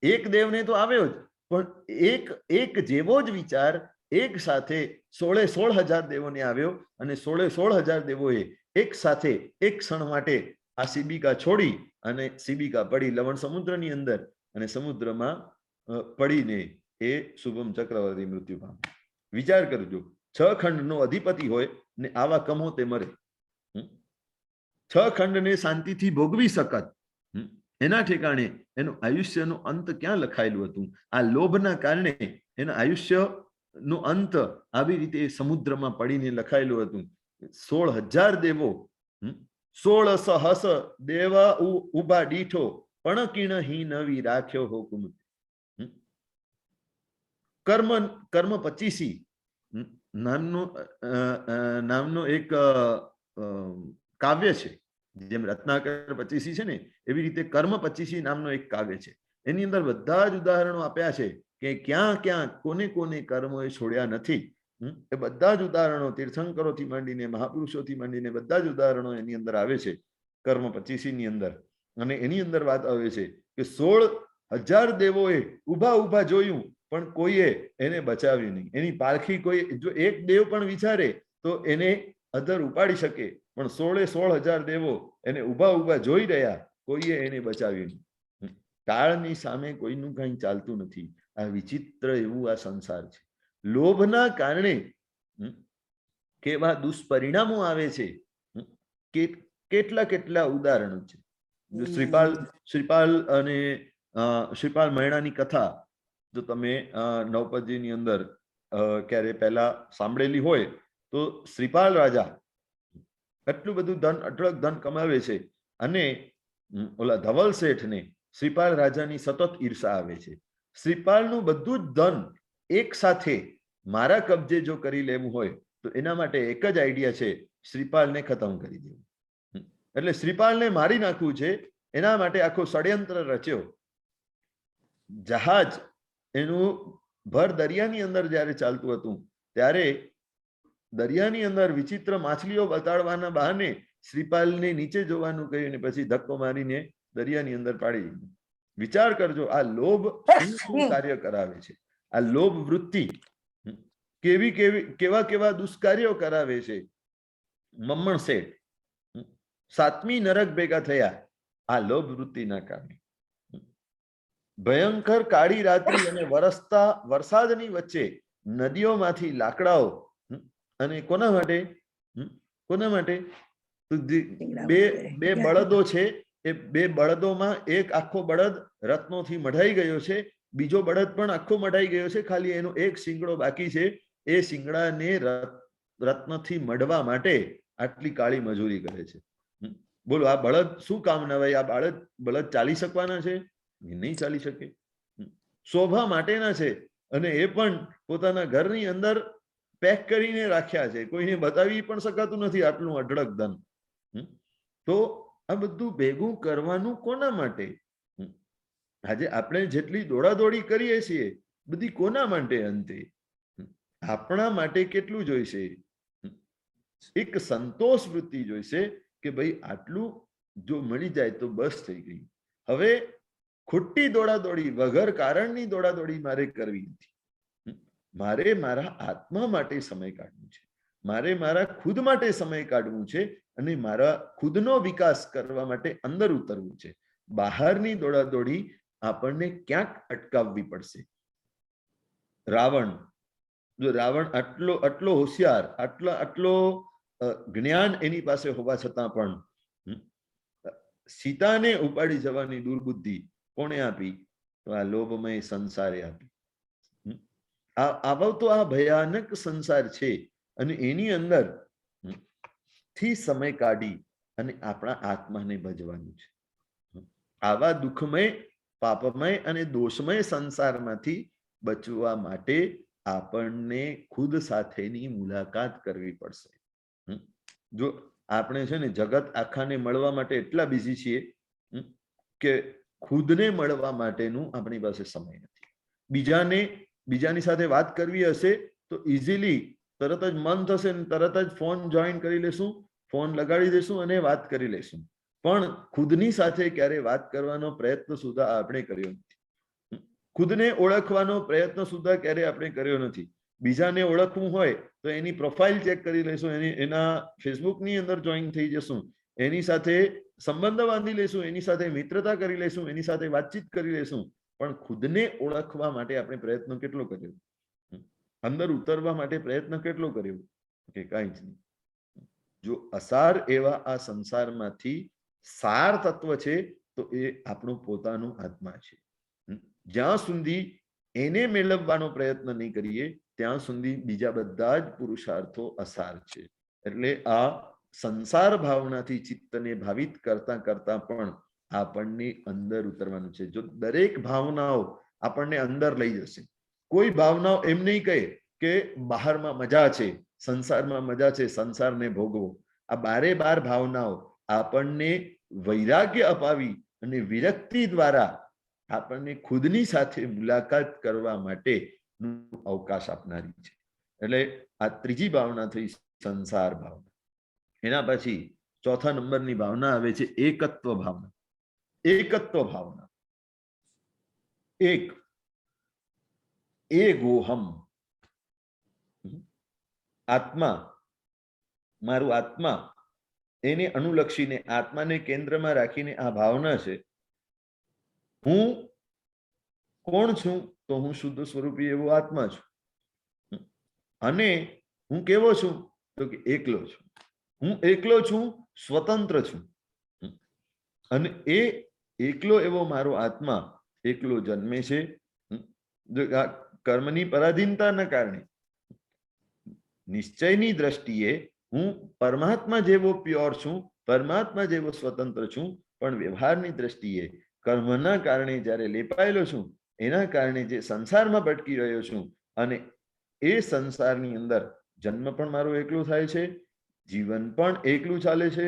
એક દેવને તો આવ્યો જ, પણ એક જેવો જ વિચાર એક સાથે 16,000 દેવોને આવ્યો અને 16,000 દેવોએ એક સાથે એક ક્ષણ માટે આ શિબિકા છોડી અને શિબિકા પડી લવણ સમુદ્રની અંદર અને સમુદ્રમાં પડીને એ શુભમ ચક્રવર્તી મૃત્યુ પામ્યો. વિચાર કરજો, 6 ખંડનો અધિપતિ હોય ને આવા કમોતે મરે. 6 ખંડને શાંતિથી ભોગવી શકત, એના ઠેકાણે એનું આયુષ્યનો અંત ક્યાં લખાયેલું હતું? આ લોભના કારણે એના આયુષ્યનો અંત આવી રીતે સમુદ્રમાં પડીને લખાયેલું હતું. 16,000 દેવો, 16 દેવ ઉભા દીઠો પણ કિણહી નવી રાખ્યો હુકમ. કર્મ 25 નામનો એક કાવ્ય છે. જેમ રત્નાકર 25 છે ને, એવી રીતે કર્મ 25 નામનો એક કાવ્ય છે. એની અંદર બધા જ ઉદાહરણો આપ્યા છે કે ક્યાં ક્યાં કોને કોને કર્મોએ છોડ્યા નથી. એ બધા જ ઉદાહરણો તીર્થંકરોથી માંડીને મહાપુરુષોથી માંડીને બધા જ ઉદાહરણો એની અંદર આવે છે કર્મ 25 ની અંદર. અને એની અંદર વાત આવે છે કે 16,000 દેવોએ ઉભા જોયું પણ કોઈએ એને બચાવ્યું નહીં. એની પાલખી કોઈ જો એક દેવ પણ વિચારે તો એને અધર ઉપાડી શકે, પણ 16,000 દેવો એને ઉભા જોઈ રહ્યા, કોઈએ એને બચાવ્યું નહીં. કાળની સામે કોઈનું કંઈ ચાલતું નથી. આ વિચિત્ર એવું આ સંસાર છે. લોભના કારણે કેવા દુષ્પરિણામો આવે છે, કેટલા ઉદાહરણો છે. શ્રીપાલ મૈણાની કથા જો તમે નવપદજીની અંદર ક્યારે પહેલા સાંભળેલી હોય તો શ્રીપાલ રાજા એટલું બધું ધન, અઢળક ધન કમાવે છે અને ઓલા ધવલ શેઠને શ્રીપાલ રાજાની સતત ઈર્ષા આવે છે. શ્રીપાલનું બધું જ ધન એક સાથે મારા કબજે જો કરી લેવું હોય તો એના માટે એક જ આઈડિયા છે, શ્રીપાલને ખતમ કરી દેવું. એટલે શ્રીપાલને મારી નાખવું છે, એના માટે આખો ષડયંત્ર રચ્યો. જહાજ એનું ભર દરિયાની અંદર જ્યારે ચાલતું હતું ત્યારે દરિયાની અંદર વિચિત્ર માછલીઓ બતાડવાના બહાને શ્રીપાલને નીચે જોવાનું કહ્યું ને પછી ધક્કો મારીને દરિયાની અંદર પાડી દીધું. વિચાર કરજો આ લોભ શું કાર્ય કરાવે છે. આ લોભ વૃત્તિ કેવા દુષ્કાર્યો કરાવે છે. મમ્મણ શેઠ 7મી નરક ભેગા થયા આ લોભ વૃત્તિના કારણે. ભયંકર કાળી રાત્રિ અને વરસતા વરસાદની વચ્ચે નદીઓમાંથી લાકડાઓ અને કોના માટે બે બળદો છે એ બે બળદોમાં એક આખો બળદ રત્નોથી મઢાઈ ગયો છે, બીજો બળદ પણ આખો મઢાઈ ગયો છે, ખાલી એનો એક શિંગડો બાકી છે. એ શિંગડાને રત્નથી મઢવા માટે આટલી કાળી મજૂરી કરે છે. બોલો, આ બળદ શું કામના ભાઈ? આ બળદ ચાલી શકવાના છે? નહીં ચાલી શકે. શોભા માટેના છે, અને એ પણ પોતાના ઘરની અંદર પેક કરીને રાખ્યા છે. કોઈને બતાવી પણ શકાતું નથી આટલું અઢળક ધન. તો આ બધું ભેગું કરવાનું કોના માટે? આજે આપણે જેટલી દોડાદોડી કરીએ છીએ બધી કોના માટે? અંતે આપણા માટે કેટલું જોઈશે? એક સંતોષ વૃત્તિ જોઈશે કે ભાઈ આટલું જો મળી જાય તો બસ થઈ ગઈ. હવે ખોટી દોડાદોડી, વગર કારણની દોડાદોડી મારે કરવી નથી. મારે મારા આત્મા માટે સમય કાઢવું છે, મારે મારા ખુદ માટે સમય કાઢવું છે, અને મારા ખુદનો વિકાસ કરવા માટે અંદર ઉતરવું છે. બહારની દોડાદોડી આપણને ક્યાંક અટકાવવી પડશે. રાવણ આટલો હોશિયાર, આટલો જ્ઞાન એની પાસે હોવા છતાં પણ સીતાને ઉપાડી જવાની દુર્બુદ્ધિ કોણે આપી? તો આ લોભમય સંસારે આપી. આવો તો આ ભયાનક સંસાર છે, અને એની અંદર થી સમય કાઢી અને આપણા આત્માને ભજવાનું છે. આવા દુઃખમય, પાપમય અને દોષમય સંસારમાંથી બચવા માટે આપણને ખુદ સાથેની મુલાકાત કરવી પડશે. જો આપણે છે ને જગત આખાને મળવા માટે એટલા બિઝી છીએ કે ખુદને મળવા માટેનું આપણી પાસે સમય નથી. બીજાની સાથે વાત કરવી હશે તો ઇઝીલી તરત જ મન થશે ને તરત જ ફોન જોઈન કરી લેશું, ફોન લગાડી દેશું અને વાત કરી લેશું. પણ ખુદની સાથે ક્યારે વાત કરવાનો પ્રયત્ન સુધા આપણે કર્યો નથી. ખુદને ઓળખવાનો પ્રયત્ન સુધા ક્યારે આપણે કર્યો નથી. બીજાને ઓળખવું હોય તો એની પ્રોફાઇલ ચેક કરી લેશું, એના ફેસબુકની અંદર જોઈન થઈ જશું, એની સાથે સંબંધ બાંધી લેશું, એની સાથે મિત્રતા કરી લેશું, એની સાથે વાતચીત કરી લેશું. પણ ખુદને ઓળખવા માટે આપણે પ્રયત્ન કેટલો કર્યો? અંદર ઉતરવા માટે પ્રયત્ન કેટલો કર્યો? કે કાંઈ જ નહીં. જો અસાર એવા આ સંસારમાંથી સાર તત્વ છે તો એ આપણું પોતાનું આત્મા છે. જ્યાં સુધી એને મેળવવાનો પ્રયત્ન નહીં કરીએ ત્યાં સુધી બીજા બધા જ પુરુષાર્થો અસાર છે. એટલે આ સંસાર ભાવનાથી ચિત્તને ભાવિત કરતા કરતા પણ આપણને અંદર ઉતરવાનું છે. જો દરેક ભાવનાઓ આપણને અંદર લઈ જશે, કોઈ ભાવનાઓ એમ નહીં કહે કે બહારમાં મજા છે, સંસારમાં મજા છે, સંસારને ભોગવો. આ 12 ભાવનાઓ આપણને વૈરાગ્ય અપાવી અને વિરક્તિ દ્વારા આપણને ખુદની સાથે મુલાકાત કરવા માટે અવકાશ આપનારી છે. એટલે આ ત્રીજી ભાવના થઈ સંસાર ભાવના. એના પછી ચોથા નંબરની ભાવના આવે છે એકત્વ ભાવના. એકત્વ ભાવના, એગોહમ, આત્મા, મારું આત્મા, એને અનુલક્ષીને આત્માને કેન્દ્રમાં રાખીને આ ભાવના છે. હું કોણ છું? તો હું શુદ્ધ સ્વરૂપી એવો આત્મા છું. અને હું કેવો છું? તો કે એકલો છું. હું એકલો છું, સ્વતંત્ર છું. અને એ એકલો એવો મારો આત્મા એકલો જન્મે છે. કર્મની પરાધીનતાના કારણે નિશ્ચયની દ્રષ્ટિએ હું પરમાત્મા જેવો પ્યોર છું, પરમાત્મા જેવો સ્વતંત્ર છું, પણ વ્યવહારની દ્રષ્ટિએ કર્મના કારણે જ્યારે લેપાયેલો છું, એના કારણે જે સંસારમાં ભટકી રહ્યો છું, અને એ સંસારની અંદર જન્મ પણ મારો એકલો થાય છે, જીવન પણ એકલું ચાલે છે,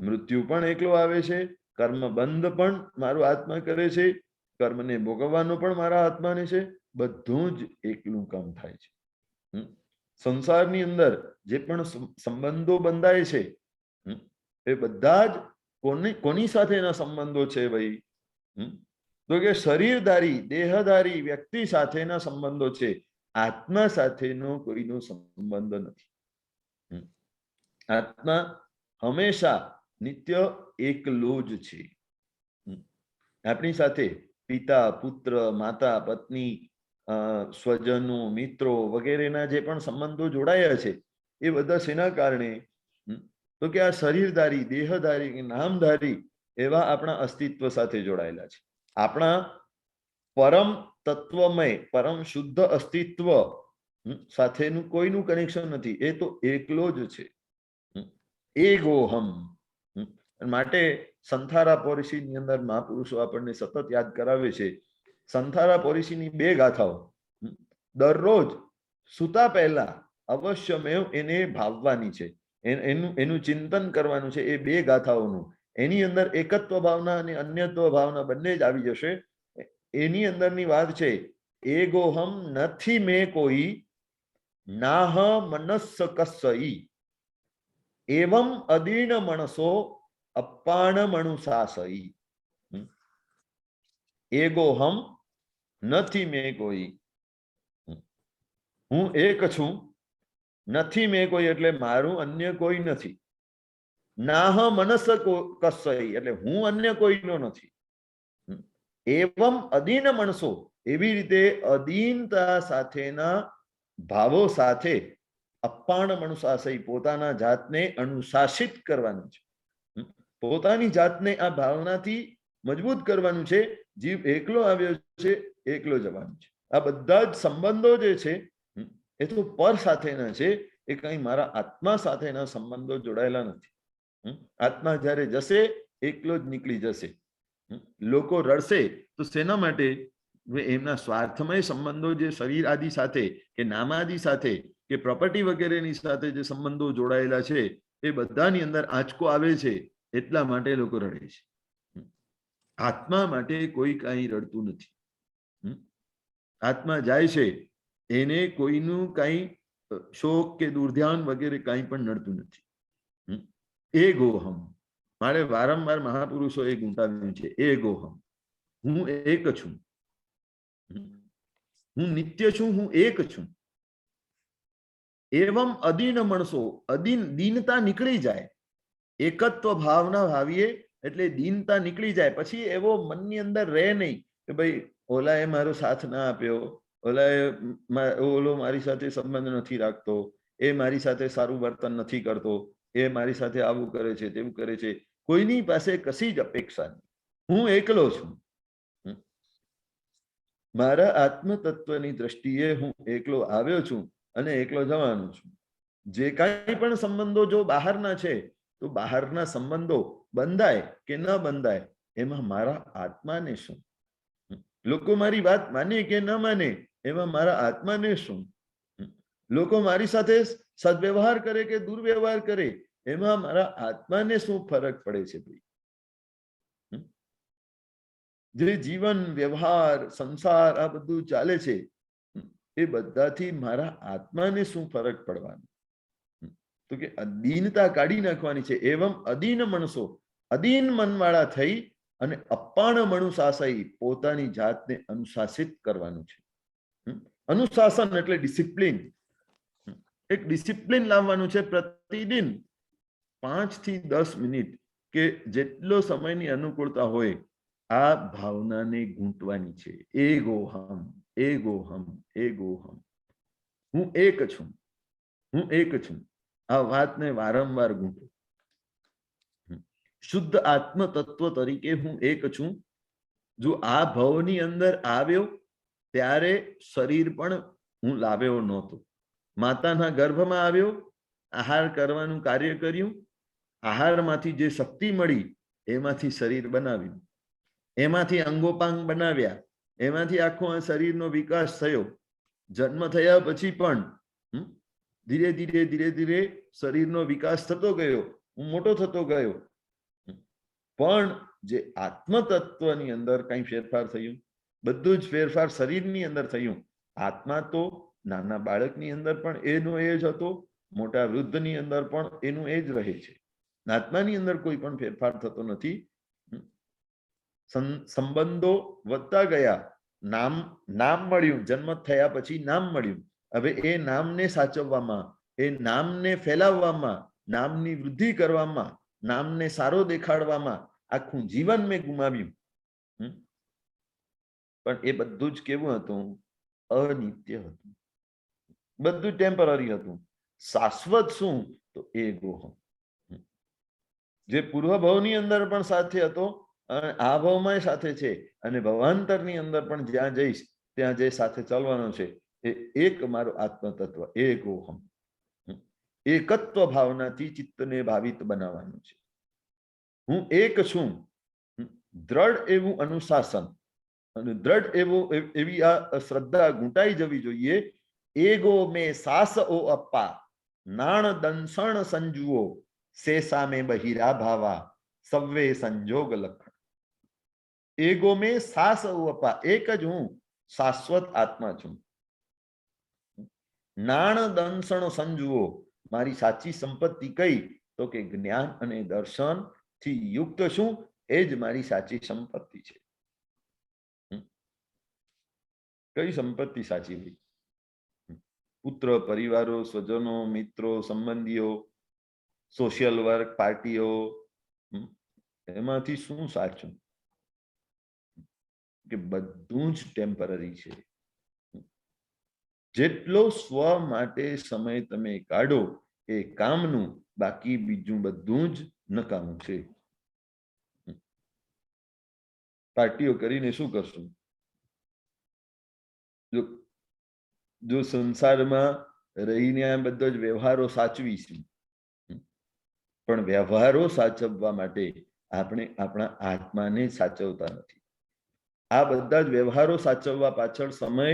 મૃત્યુ પણ એકલો આવે છે, કર્મ બંધ પણ મારો આત્મા કરે છે, કર્મને ભોગવવાનો પણ મારા આત્માને છે. બધું જ એકલું કામ થાય છે. સંસારની અંદર જે પણ સંબંધો બંધાય છે એ બધા જ કોની સાથેના સંબંધો છે ભાઈ? તો કે શરીરધારી, દેહધારી વ્યક્તિ સાથેના સંબંધો છે. આત્મા સાથેનો કોઈનો સંબંધ નથી. આત્મા હંમેશા નિત્ય એકલો જ છે. આપણી સાથે પિતા, પુત્ર, માતા, પત્ની, સ્વજનો, મિત્રો વગેરેના જે પણ સંબંધો જોડાયા છે એ બધા શેના કારણે? તો કે આ શરીરધારી, દેહધારી, નામધારી એવા આપણા અસ્તિત્વ સાથે જોડાયેલા છે. આપણા પરમ તત્વમય પરમ શુદ્ધ અસ્તિત્વ સાથેનું કોઈનું કનેક્શન નથી. એ તો એકલો જ છે. એગોહમ. માટે સંથારા પોરિસીની અંદર મહાપુરુષો આપણને સતત યાદ કરાવે છે. સંથારા પોરિસીની 2 ગાથાઓ દરરોજ સુતા પહેલા અવશ્યમેવ એને ભાવવાની છે, એનું ચિંતન કરવાનું છે. એ 2 ગાથાઓનું એની અંદર એકત્વ ભાવના અને અન્યત્વ ભાવના બંને જ આવી જશે. એની અંદરની વાત છે, એગોહમ નથી મેં કોઈ નાહ મનસ્સ કસ્સઈ એવમ અદીર્ણ મણસો અપ્પાણ મણુસાસઈ. એગોહમ નથી મેં કોઈ, હું એક છું. નથી મેં કોઈ એટલે મારું અન્ય કોઈ નથી. નાહ મનસ કસ્સઈ એટલે હું અન્ય કોઈનો નથી. એવમ અદીન મણસો એવી રીતે અદીનતા સાથેના ભાવો સાથે અપ્પાણ મનુશાસઈ પોતાના જાતને અનુશાસિત કરવાનું છે. પોતાની જાતને આ ભાવનાથી મજબૂત કરવાનું છે. જીવ એકલો આવ્યો છે, એકલો જવાનું છે. આ બધા જ સંબંધો જે છે એ તો પર સાથેના છે. એ કઈ મારા આત્મા સાથેના સંબંધો જોડાયેલા નથી. આત્મા જ્યારે જશે એકલો જ નીકળી જશે. લોકો રડશે તો શેના માટે? એમના સ્વાર્થમય સંબંધો જે શરીર આદિ સાથે કે નામ આદિ સાથે કે પ્રોપર્ટી વગેરેની સાથે જે સંબંધો જોડાયેલા છે એ બધાની અંદર આંચકો આવે છે, એટલા માટે લોકો રડે છે. આત્મા માટે કોઈ કઈ રડતું નથી. આત્મા જાય છે એને કોઈનું કઈ શોક કે દુર્ધ્યાન વગેરે કઈ પણ નડતું નથી. એ ગોહમ મારે વારંવાર મહાપુરુષો એ ગુંટાવ્યું છે. એ ગોહમ હું એક છું, હું નિત્ય છું, હું એક છું. એવમ અદીન મણસો અદીન દીનતા નીકળી જાય. એકત્વ ભાવના ભાવીએ એટલે દીનતા નીકળી જાય. પછી એવો મનની અંદર રહે નહીં કે ભાઈ ઓલાએ મારો સાથ ના આપ્યો, ઓલો મારી સાથે સંબંધ નથી રાખતો, એ મારી સાથે સારું વર્તન નથી કરતો, એ મારી સાથે આવું કરે છે, તેવું કરે છે. કોઈની પાસે કશી જ અપેક્ષા નહીં. હું એકલો છું. મારા આત્મતત્વની દ્રષ્ટિએ હું એકલો આવ્યો છું અને એકલો જવાનો છું. જે કાંઈ પણ સંબંધો જો બહારના છે તો બહારના સંબંધો બંધાય કે ન બંધાય એમાં મારા આત્માને શું? લોકો મારી વાત માને કે ન માને એમાં મારા આત્માને શું? લોકો મારી સાથે સદવ્યવહાર કરે કે દુર્વ્યવહાર કરે એમાં મારા આત્માને શું ફરક પડે છે? ભાઈ, જે જીવન વ્યવહાર સંસાર આ બધું ચાલે છે એ બધાથી મારા આત્માને શું ફરક પડવાનો? તો કે અદીનતા કાઢી નાખવાની છે. એવમ અદીન મણસો અદીન મનવાળા થઈ અને અપ્પાણ મનુશાસઈ પોતાની જાતને અનુશાસિત કરવાનું છે. અનુશાસન એટલે ડિસિપ્લિન. એક ડિસિપ્લિન લાવવાનું છે. પ્રતિદિન 5 થી 10 મિનિટ કે જેટલો સમયની અનુકૂળતા હોય આ ભાવનાને ગૂંટવાની છે. એગોહમ એગોહમ એગોહમ હું એક છું, હું એક છું. આ વાતને વારંવાર ગૂંટો. શુદ્ધ આત્મ તત્વ તરીકે હું એક છું. જો આ ભાવની અંદર આવ્યો ત્યારે શરીર પણ હું લાવ્યો નહોતો. માતાના ગર્ભમાં આવ્યો, આહાર કરવાનું કાર્ય કર્યું, આહારમાંથી જે શક્તિ મળી એમાંથી શરીર બનાવ્યું, એમાંથી અંગોપાંગ બનાવ્યા, એમાંથી આખો આ શરીરનો વિકાસ થયો. જન્મ થયા પછી પણ ધીરે ધીરે ધીરે ધીરે શરીરનો વિકાસ થતો ગયો, હું મોટો થતો ગયો. પણ જે આત્મતત્વની અંદર કઈ ફેરફાર થયું? બધું જ ફેરફાર શરીરની અંદર થયું. આત્મા તો નાના બાળકની અંદર પણ એનો એ જ હતો, મોટા વૃદ્ધની અંદર પણ એનું એ જ રહે છે. આત્માની અંદર કોઈ પણ ફેરફાર થતો નથી. સંબંધો વધતા ગયા, નામ મળ્યું, જન્મ થયા પછી નામ મળ્યું. હવે એ નામને સાચવવામાં, એ નામને ફેલાવવામાં, નામની વૃદ્ધિ કરવામાં, નામને સારો દેખાડવામાં આખું જીવન મેં ગુમાવ્યું. પણ એ બધું જ કેવું હતું? અનિત્ય હતું. બધું ટેમ્પરરી હતું. શાશ્વત શું? તો એગોહમ. જે પૂર્વ ભાવની અંદર પણ સાથે હતો અને આ ભાવમાં સાથે છે, અને ભવાંતરની અંદર પણ જ્યાં જઈશ ત્યાં જે સાથે ચાલવાનો છે, એ એક મારું આત્મતત્વ, એકોહમ. એકત્વ ભાવનાથી ચિત્તને ભાવિત બનાવવાનું છે. હું એક છું. દ્રઢ એવું અનુશાસન અને દ્રઢ એવી આ શ્રદ્ધા ઘૂંટાઈ જવી જોઈએ. એગો મે સાસ ઓ અપ્પા નાણ દંસણ સંજુઓ સે સામે બહિરા ભાવા સવ્વે સંજોગ લખણ. એગો મે સાસ ઓ અપ્પા, એક જ હું શાશ્વત આત્મા છું. નાણ દંસણ સંજુઓ, મારી સાચી સંપત્તિ કઈ? તો કે જ્ઞાન અને દર્શન થી યુક્ત છું, એ જ મારી સાચી સંપત્તિ છે. કઈ સંપત્તિ સાચી હોય? પુત્ર, પરિવારો, સ્વજનો, મિત્રો, સંબંધીઓ, સોશિયલ વર્ક, પાર્ટીઓ, એમાંથી શું સાચું? કે બધું જ ટેમ્પરરી છે. જેટલો સ્વ માટે સમય તમે કાઢો એ કામનું, બાકી બીજું બધું જ નકામું છે. પાર્ટીઓ કરીને શું કરશું? જો સંસારમાં રહીને આ બધો જ વ્યવહારો સાચવીશું, પણ વ્યવહારો સાચવવા માટે આપણે આપણા આત્માને સાચવતા નથી. આ બધા જ વ્યવહારો સાચવવા પાછળ સમય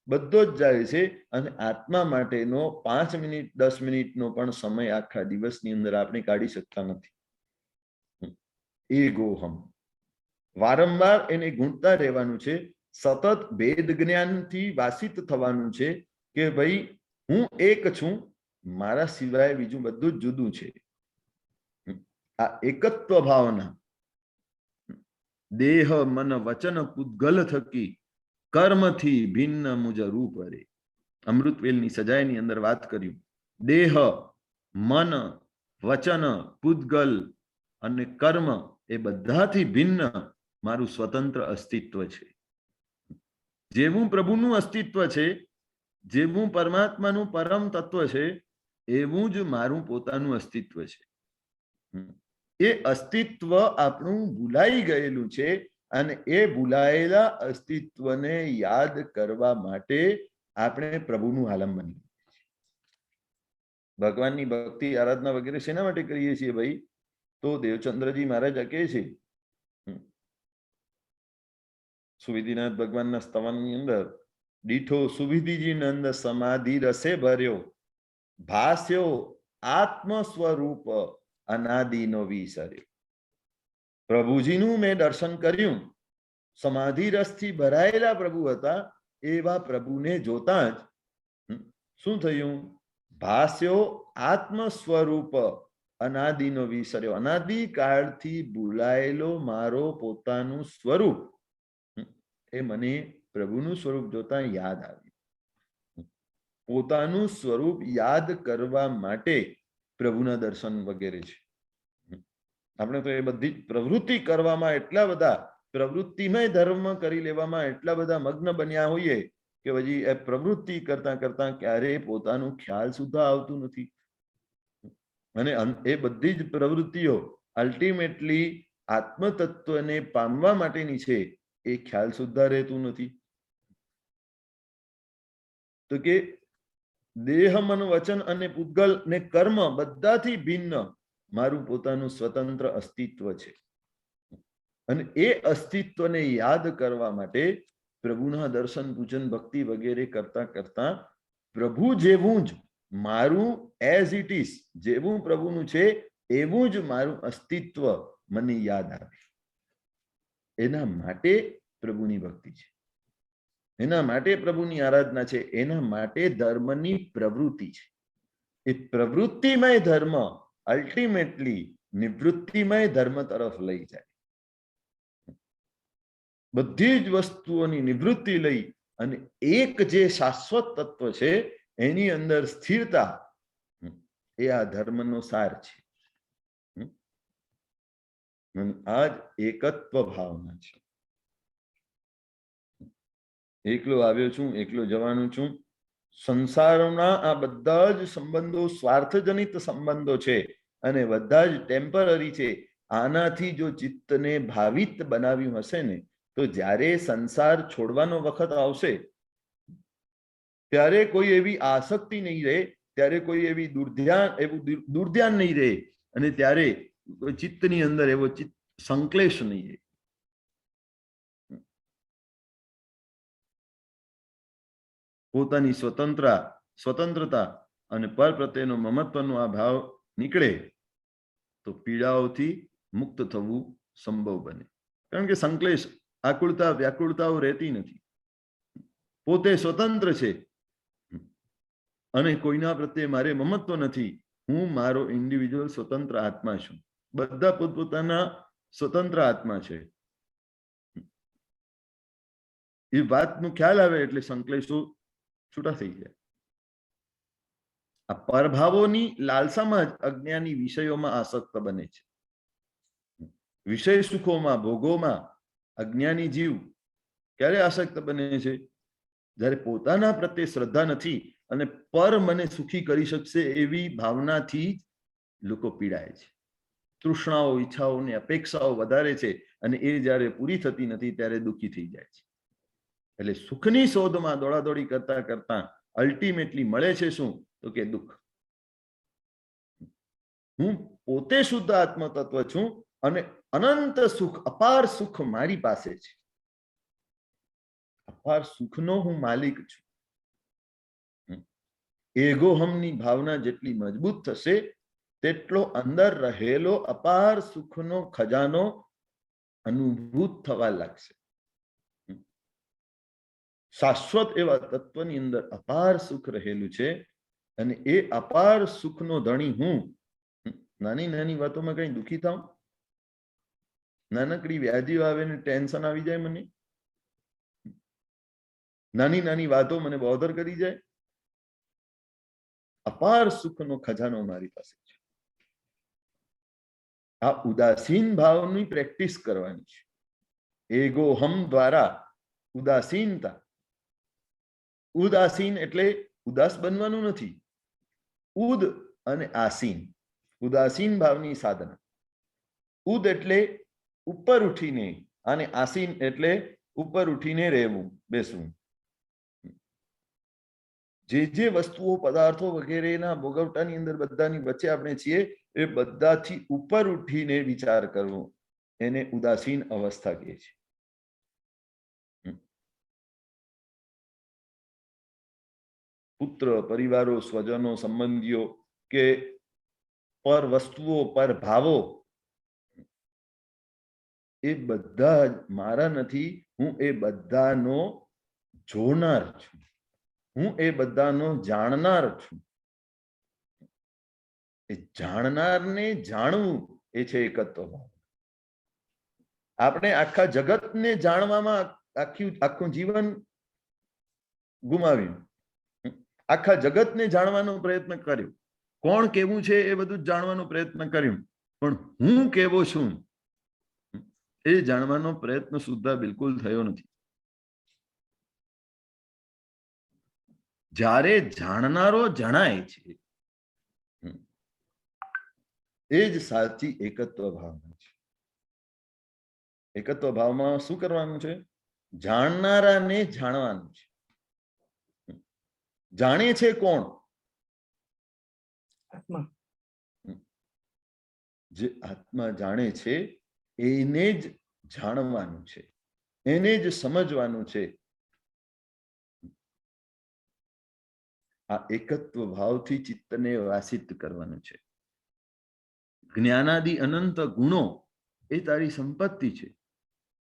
બધો જ જાય છે, અને આત્મા માટેનો 5 મિનિટ 10 મિનિટનો પણ સમય આખા દિવસની અંદર આપણે કાઢી શકતા નથી. એગોહમ, વારંવાર એને ગૂંથતા રહેવાનું છે. સતત ભેદ જ્ઞાનથી વાસિત થવાનું છે કે ભાઈ હું એક છું, મારા સિવાય બીજું બધું જ જુદું છે. આ એકત્વ ભાવના દેહ મન વચન પૂતગલ થકી કર્મથી ભિન્ન મુજ રૂપ રે. અમૃતવેલની સજાયની અંદર વાત કર્યું, દેહ મન વચન પૂતગલ અને કર્મ એ બધાથી ભિન્ન મારું સ્વતંત્ર અસ્તિત્વ છે. જેવું પ્રભુનું અસ્તિત્વ છે, જેવું પરમાત્માનું પરમ તત્વ છે, એવું જ મારું પોતાનું અસ્તિત્વ છે. એ અસ્તિત્વ આપણું ભૂલાઈ ગયેલું છે, અને એ ભૂલાયેલા અસ્તિત્વને યાદ કરવા માટે આપણે પ્રભુનું આલંબન કરીએ છીએ. ભગવાનની ભક્તિ આરાધના વગેરે શેના માટે કરીએ છીએ ભાઈ? તો દેવચંદ્રજી મહારાજ કહે છે, સુવિધિનાથ ભગવાનના સ્તવનની અંદર, દીઠો સુવિધિજી નંદ સમાધિ રસે ભર્યો, ભાસ્યો આત્મ સ્વરૂપ અનાદિનો વિસર્યો. પ્રભુજીનું મેં દર્શન કર્યું. સમાધિ રસથી ભરાયેલા પ્રભુ હતા. એવા પ્રભુને જોતા જ શું થયું? ભાસ્યો આત્મ સ્વરૂપ અનાદિનો વિસર્યો. અનાદિકાળથી ભૂલાયેલો મારો પોતાનું સ્વરૂપ, એ મને પ્રભુનું સ્વરૂપ જોતા યાદ આવ્યું. પોતાનું સ્વરૂપ યાદ કરવા માટે પ્રભુના દર્શન વગેરે છે. આપણે તો એ બધી પ્રવૃત્તિ કરવામાં એટલા બધા, પ્રવૃત્તિમય ધર્મ કરી લેવામાં એટલા બધા મગ્ન બન્યા હોઈએ કે પછી એ પ્રવૃત્તિ કરતા કરતા ક્યારેય પોતાનું ખ્યાલ સુદ્ધા આવતું નથી. અને એ બધી જ પ્રવૃત્તિઓ અલ્ટિમેટલી આત્મતત્વને પામવા માટેની છે, એ ખ્યાલ સુદ્ધા રહેતું નથી. તો કે દેહ મન વચન અને પૂતગલ ને કર્મ બધાથી ભિન્ન મારું પોતાનું સ્વતંત્ર અસ્તિત્વ છે. અને એ અસ્તિત્વને યાદ કરવા માટે પ્રભુના દર્શન પૂજન ભક્તિ વગેરે કરતા કરતા પ્રભુ જેવું જ મારું એઝ ઇટ ઇઝ, જેવું પ્રભુનું છે એવું જ મારું અસ્તિત્વ મને યાદ આવે. એના માટે પ્રભુની ભક્તિ છે, એના માટે પ્રભુની આરાધના છે, એના માટે ધર્મની પ્રવૃત્તિ છે. એ પ્રવૃત્તિમય ધર્મ અલ્ટિમેટલી નિવૃત્તિમય ધર્મ તરફ લઈ જાય. બધી જ વસ્તુઓની નિવૃત્તિ લઈ અને એક જે શાશ્વત તત્વ છે એની અંદર સ્થિરતા, એ આ ધર્મનો સાર છે. આ જ એકત્વ ભાવના છે. એકલો આવ્યો છું, એકલો જવાનું છું. સંસારના આ બધા જ સંબંધો સ્વાર્થજનિત સંબંધો છે, અને બધા જ ટેમ્પરરી છે. આનાથી જો ચિત્તને ભાવિત બનાવ્યું હશે ને, તો જ્યારે સંસાર છોડવાનો વખત આવશે ત્યારે કોઈ એવી આસક્તિ નહીં રહે, ત્યારે કોઈ એવી દુર્ધ્યાન નહીં રહે, અને ત્યારે ચિત્તની અંદર એવો સંક્લેશ નહીં રહે. પોતાની સ્વતંત્રતા અને પર પ્રત્યેનો મમત્વનો આ ભાવ નીકળે તો પીડાઓથી મુક્ત થવું સંભવ બને. કારણ કે સંક્લેશ, આકુળતા, વ્યાકુળતાઓ રહેતી નથી. પોતે સ્વતંત્ર છે અને કોઈના પ્રત્યે મારે મમત્વ નથી. હું મારો ઇન્ડિવિજ્યુઅલ સ્વતંત્ર આત્મા છું. બધા પોતપોતાના સ્વતંત્ર આત્મા છે. એ વાતનો ખ્યાલ આવે એટલે સંક્લેશો છૂટા થઈ જાય. આ પરભાવોની લાલસામાં જ અજ્ઞાની વિષયોમાં આસક્ત બને છે. વિષય સુખોમાં, ભોગોમાં અજ્ઞાની જીવ ક્યારે આસક્ત બને છે? જ્યારે પોતાના પ્રત્યે શ્રદ્ધા નથી અને પર મને સુખી કરી શકશે એવી ભાવનાથી લોકો પીડાય છે. તૃષ્ણાઓ, ઈચ્છાઓ ને અપેક્ષાઓ વધારે છે અને એ જ્યારે પૂરી થતી નથી ત્યારે દુઃખી થઈ જાય છે. એટલે સુખની શોધમાં દોડાદોડી કરતા કરતા અલ્ટિમેટલી મળે છે શું? તો કે દુઃખ. હું પોતે શુદ્ધ આત્મ તત્વ છું અને અનંત સુખ, અપાર સુખ મારી પાસે છે. અપાર સુખનો હું માલિક છું. એગોહમની ભાવના જેટલી મજબૂત થશે તેટલો અંદર રહેલો અપાર સુખનો ખજાનો અનુભૂત થવા લાગશે. શાશ્વત એવા તત્વની અંદર અપાર સુખ રહેલું છે અને એ અપાર સુખનો ધણી હું. નાની નાની વાતોમાં કઈ દુઃખી થાઉં, નાનકડી વ્યાધિ આવે ને ટેન્શન આવી જાય મને, નાની નાની વાતો મને બોધર કરી જાય. અપાર સુખનો ખજાનો મારી પાસે છે. આ ઉદાસીન ભાવની પ્રેક્ટિસ કરવાની છે. એગોહમ દ્વારા ઉદાસીનતા. ઉદાસીન એટલે ઉદાસ બનવાનું નથી. ઉદ અને આસીન, ઉદાસીન ભાવની સાધના. ઉદ એટલે ઉપર ઉઠીને અને આસીન એટલે ઉપર ઉઠીને રહેવું, બેસવું. જે જે વસ્તુઓ, પદાર્થો વગેરેના ભોગવટાની અંદર બધાની વચ્ચે આપણે છીએ એ બધાથી ઉપર ઉઠીને વિચાર કરવો, એને ઉદાસીન અવસ્થા કહે છે. પુત્ર, પરિવારો, સ્વજનો, સંબંધીઓ કે પર વસ્તુઓ, પર ભાવો એ બધા મારા નથી. હું એ બધાનો જોનાર છું. હું એ બધાનો જાણનાર છું. એ જાણનારને જાણવું એ છે એકત્વ ભાવ. આપણે આખા જગતને જાણવામાં આખું જીવન ગુમાવ્યું. આખા જગતને જાણવાનો પ્રયત્ન કર્યો. કોણ કેવું છે એ બધું જ જાણવાનો પ્રયત્ન કર્યો, પણ હું કેવો છું એ જાણવાનો પ્રયત્ન સુદ્ધા બિલકુલ થયો નથી. જ્યારે જાણનારો જણાય છે એ જ સાચી એકત્વ ભાવના છે. એકત્વ ભાવમાં શું કરવાનું છે? જાણનારાને જાણવાનું છે. જાણે છે કોણ? આત્મા. જે આત્મા જાણે છે એને જ જાણવાનું છે, એને જ સમજવાનું છે. આ એકત્વ ભાવથી ચિત્તને વાસિત કરવાનું છે. જ્ઞાનાદિ અનંત ગુણો એ તારી સંપત્તિ છે,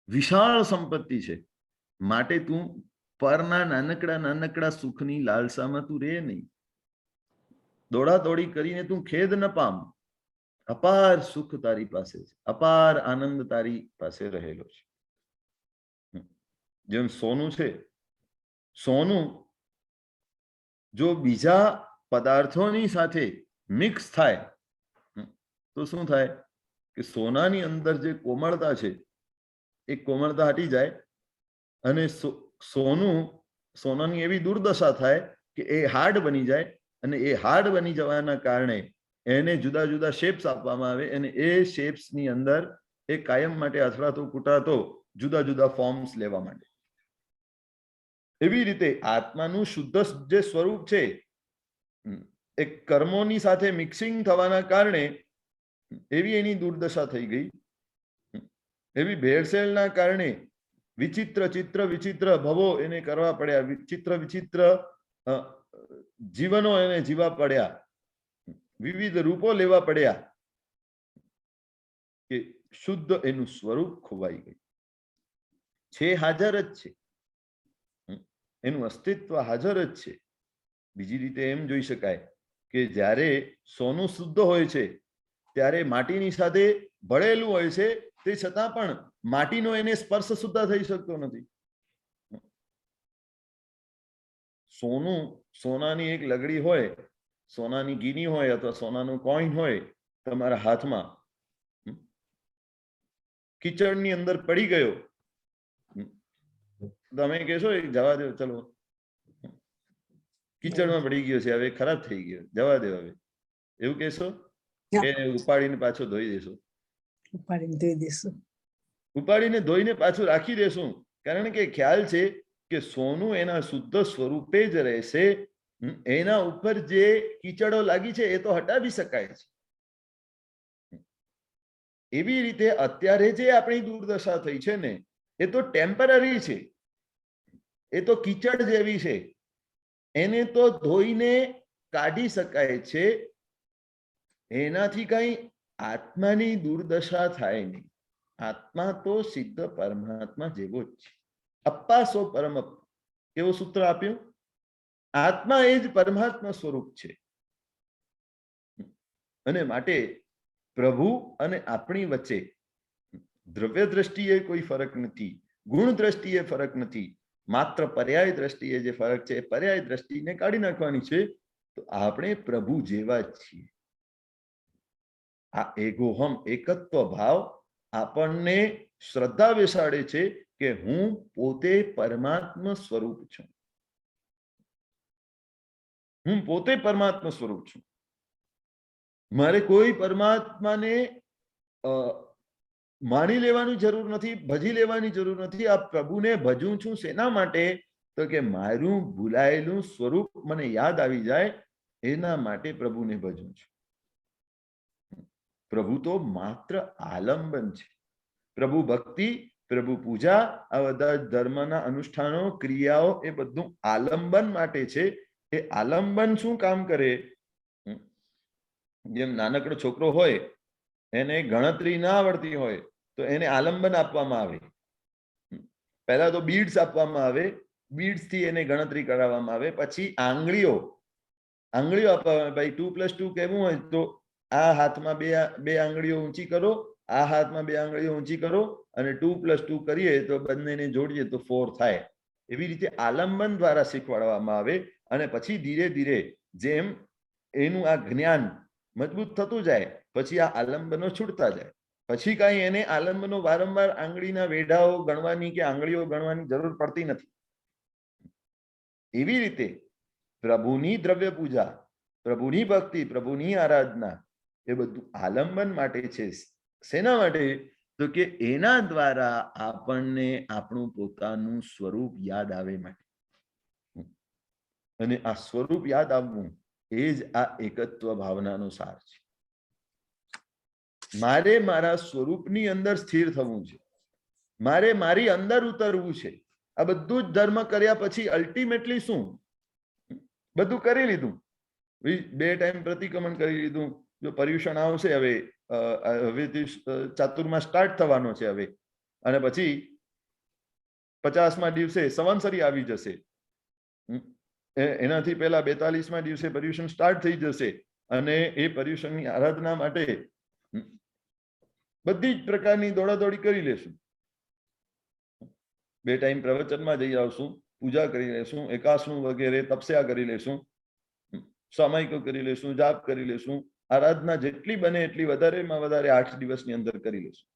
વિશાળ સંપત્તિ છે. માટે તું પરના નાનકડા નાનકડા સુખની લાલસામાં તું રહે નહીં. દોડાદોડી કરીને તું ખેદ ન પામ. અપાર સુખ તારી પાસે છે, અપાર આનંદ તારી પાસે રહેલો છે. જેમ સોનું છે, સોનું જો બીજા પદાર્થોની સાથે મિક્સ થાય તો શું થાય કે સોનાની અંદર જે કોમળતા છે એ કોમળતા હટી જાય અને સોનાની એવી દુર્દશા થાય કે એ હાર્ડ બની જાય, અને એ હાર્ડ બની જવાના કારણે એને જુદા જુદા શેપ્સ આપવામાં આવે અને એ શેપ્સની અંદર એ કાયમ માટે અથડાતો કૂટાતો જુદા જુદા ફોર્મ્સ લેવા માંડે. એવી રીતે આત્માનું શુદ્ધ જે સ્વરૂપ છે એ કર્મોની સાથે મિક્સિંગ થવાના કારણે એવી એની દુર્દશા થઈ ગઈ, એવી ભેળસેળના કારણે વિચિત્ર વિચિત્ર ભવો એને કરવા પડ્યા, વિચિત્ર જીવનો એને જીવા પડ્યા, વિવિધ રૂપો લેવા પડ્યા કે શુદ્ધ એનું સ્વરૂપ ખોવાઈ ગયું. છે હાજર જ છે, એનું અસ્તિત્વ હાજર જ છે. બીજી રીતે એમ જોઈ શકાય કે જ્યારે સોનું શુદ્ધ હોય છે ત્યારે માટીની સાથે ભળેલું હોય છે, તે છતાં પણ માટીનો એને સ્પર્શ સુદ્ધા થઈ શકતો નથી. સોનાની એક લગડી હોય, સોનાની ગીની હોય અથવા સોનાનું કોઈન હોય તમારા હાથમાં, કીચડની અંદર પડી ગયો, તમે કહેશો જવા દો, ચલો કીચડમાં પડી ગયો છે, હવે ખરાબ થઈ ગયો, જવા દો હવે, એવું કહેશો કે ઉપાડીને પાછો ધોઈ દેશો? ઉપાડીને ધોઈને પાછું રાખી દેશું, કારણ કે ખ્યાલ છે કે સોનું એના શુદ્ધ સ્વરૂપે જ રહેશે. એના ઉપર જે કીચડો લાગી છે એ તો હટાવી શકાય છે. એવી રીતે અત્યારે જે આપણી દુર્દશા થઈ છે ને, એ તો ટેમ્પરરી છે, એ તો કીચડ જેવી છે, એને તો ધોઈને કાઢી શકાય છે. એનાથી કઈ આત્માની દુર્દશા થાય નહીં. આત્મા તો સિદ્ધ પરમાત્મા જેવો જ છે. અપ્પા સો પરમ. કેવું સૂત્ર આપ્યું? આત્મા એ જ પરમાત્મા સ્વરૂપ છે. અને માટે પ્રભુ અને આપણી વચ્ચે દ્રવ્ય દ્રષ્ટિએ કોઈ ફરક નથી, ગુણ દ્રષ્ટિએ ફરક નથી, માત્ર પર્યાય દ્રષ્ટિએ જે ફરક છે એ પર્યાય દ્રષ્ટિને કાઢી નાખવાની છે. તો આપણે પ્રભુ જેવા જ છીએ. આ એગોહમ એકત્વ ભાવ આપણને શ્રદ્ધા બેસાડે છે કે હું પોતે પરમાત્મા સ્વરૂપ છું. હું પોતે પરમાત્મા સ્વરૂપ છું. મારે કોઈ પરમાત્માને માણી લેવાની જરૂર નથી, ભજી લેવાની જરૂર નથી. આ પ્રભુને ભજું છું શેના માટે? તો કે મારું ભૂલાયેલું સ્વરૂપ મને યાદ આવી જાય, એના માટે પ્રભુને ભજું છું. પ્રભુ તો માત્ર આલંબન છે. પ્રભુ ભક્તિ, પ્રભુ પૂજા, આ બધા ધર્મના અનુષ્ઠાનો, ક્રિયાઓ એ બધું આલંબન માટે છે. એ આલંબન શું કામ કરે? જેમ નાનકડો છોકરો હોય, એને ગણતરી ના આવડતી હોય તો એને આલંબન આપવામાં આવે. પહેલા તો બીડ્સ આપવામાં આવે, બીડ્સ થી એને ગણતરી કરાવવામાં આવે. પછી આંગળીઓ આપવામાં આવે. ભાઈ 2+2 કહેવું હોય તો આ હાથમાં બે આંગળીઓ ઊંચી કરો, આ હાથમાં બે આંગળીઓ ઊંચી કરો, અને 2+2 કરીએ તો બંનેને જોડીએ તો 4 થાય. એવી રીતે આલંબન દ્વારા શીખવાડવામાં આવે. અને પછી ધીરે ધીરે જેમ એનું આ જ્ઞાન મજબૂત થતું જાય, પછી આ આલંબનો છૂટતા જાય. પછી કાંઈ એને આલંબનો વારંવાર આંગળીના વેઢાઓ ગણવાની કે આંગળીઓ ગણવાની જરૂર પડતી નથી. એવી રીતે પ્રભુની દ્રવ્ય પૂજા, પ્રભુની ભક્તિ, પ્રભુની આરાધના એ બધું આલંબન માટે છે. શેના માટે? તો કે એના દ્વારા આપણને આપણું પોતાનું સ્વરૂપ યાદ આવે માટે. અને આ સ્વરૂપ યાદ આવવું એ જ આ એકત્વ ભાવનાનો સાર છે. મારે મારા સ્વરૂપની અંદર સ્થિર થવું છે, મારે મારી અંદર ઉતરવું છે. આ બધું જ ધર્મ કર્યા પછી અલ્ટિમેટલી શું? બધું કરી લીધું, 2 ટાઈમ પ્રતિક્રમણ કરી લીધું. જો પર્યુષણ આવશે હવેથી ચાતુર્માસ સ્ટાર્ટ થવાનો છે હવે, અને પછી 50મા દિવસે સંવત્સરી આવી જશે. એનાથી પહેલા 42મા દિવસે પર્યુષણ સ્ટાર્ટ થઈ જશે. અને એ પર્યુષણની આરાધના માટે બધી જ પ્રકારની દોડાદોડી કરી લેશું. 2 ટાઈમ પ્રવચનમાં જઈ આવશું, પૂજા કરી લેશું, એકાસનું વગેરે તપસ્યા કરી લેશું, સામાયિકો કરી લેશું, જાપ કરી લેશું. આરાધના જેટલી બને એટલી વધારેમાં વધારે 8 દિવસની અંદર કરી લેશું.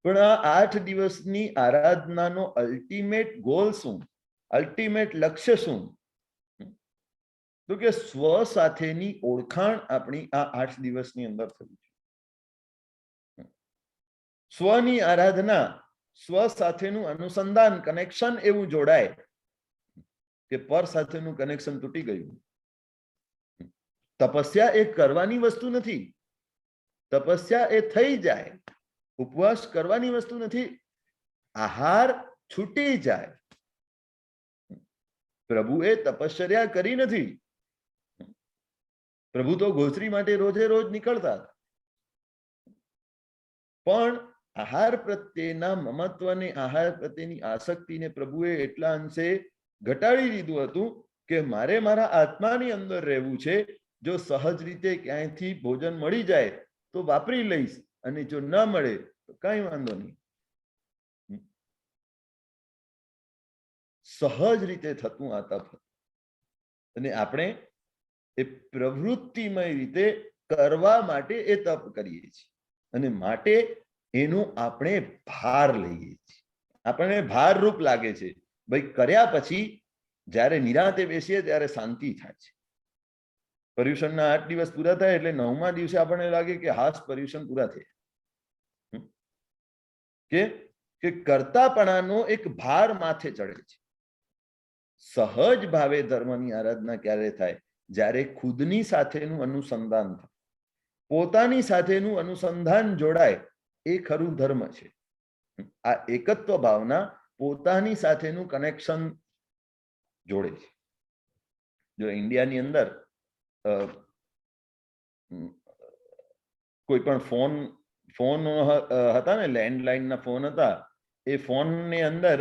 પણ આ 8 દિવસની આરાધનાનો અલ્ટિમેટ ગોલ શું? અલ્ટિમેટ લક્ષ્ય શું? તો કે સ્વ સાથેની ઓળખાણ આપણી આ 8 દિવસની અંદર થવી છે. સ્વની આરાધના, સ્વ સાથેનું અનુસંધાન, કનેક્શન એવું જોડાય કે પર સાથેનું કનેક્શન તૂટી ગયું. તપસ્યા એ કરવાની વસ્તુ નથી, તપસ્યા એ થઈ જાય. ઉપવાસ કરવાની વસ્તુ નથી, આહાર છૂટી જાય. પ્રભુએ તપશ્ચર્યા કરી નથી. પ્રભુ તો ગોત્રી માટે રોજે રોજ નીકળતા હતા, પણ આહાર પ્રત્યેના મમત્વને, આહાર પ્રત્યેની આસક્તિને પ્રભુએ એટલા અંશે ઘટાડી દીધું હતું કે મારે મારા આત્માની અંદર રહેવું છે. જો સહજ રીતે ક્યાંયથી ભોજન મળી જાય તો વાપરી લઈશ, અને જો ન મળે તો કઈ વાંધો નહીં. સહજ રીતે થતું આ તપ, અને આપણે એ પ્રવૃત્તિમય રીતે કરવા માટે એ તપ કરીએ છીએ, અને માટે એનો આપણે ભાર લઈએ છીએ. આપણને ભારરૂપ લાગે છે. ભાઈ કર્યા પછી જ્યારે નિરાંતે બેસીએ ત્યારે શાંતિ થાય છે. પર્યુષણના 8 દિવસ પૂરા થાય એટલે 9મા દિવસે આપણને લાગે કે હાસ પર્યુષણ પૂરા થયા, કે કરતાપણાનો એક ભાર માથે ચડે છે. સહજ ભાવે ધર્મની આરાધના ક્યારે થાય? જ્યારે ખુદની સાથેનું અનુસંધાન થાય, પોતાની સાથેનું અનુસંધાન જોડાય. એ ખરું ધર્મ છે. આ એકત્વ ભાવના પોતાની સાથેનું કનેક્શન જોડે છે. જો ઇન્ડિયાની અંદર કોઈ પણ ફોન હતા ને, લેન્ડલાઇનના ફોન હતા, એ ફોનની અંદર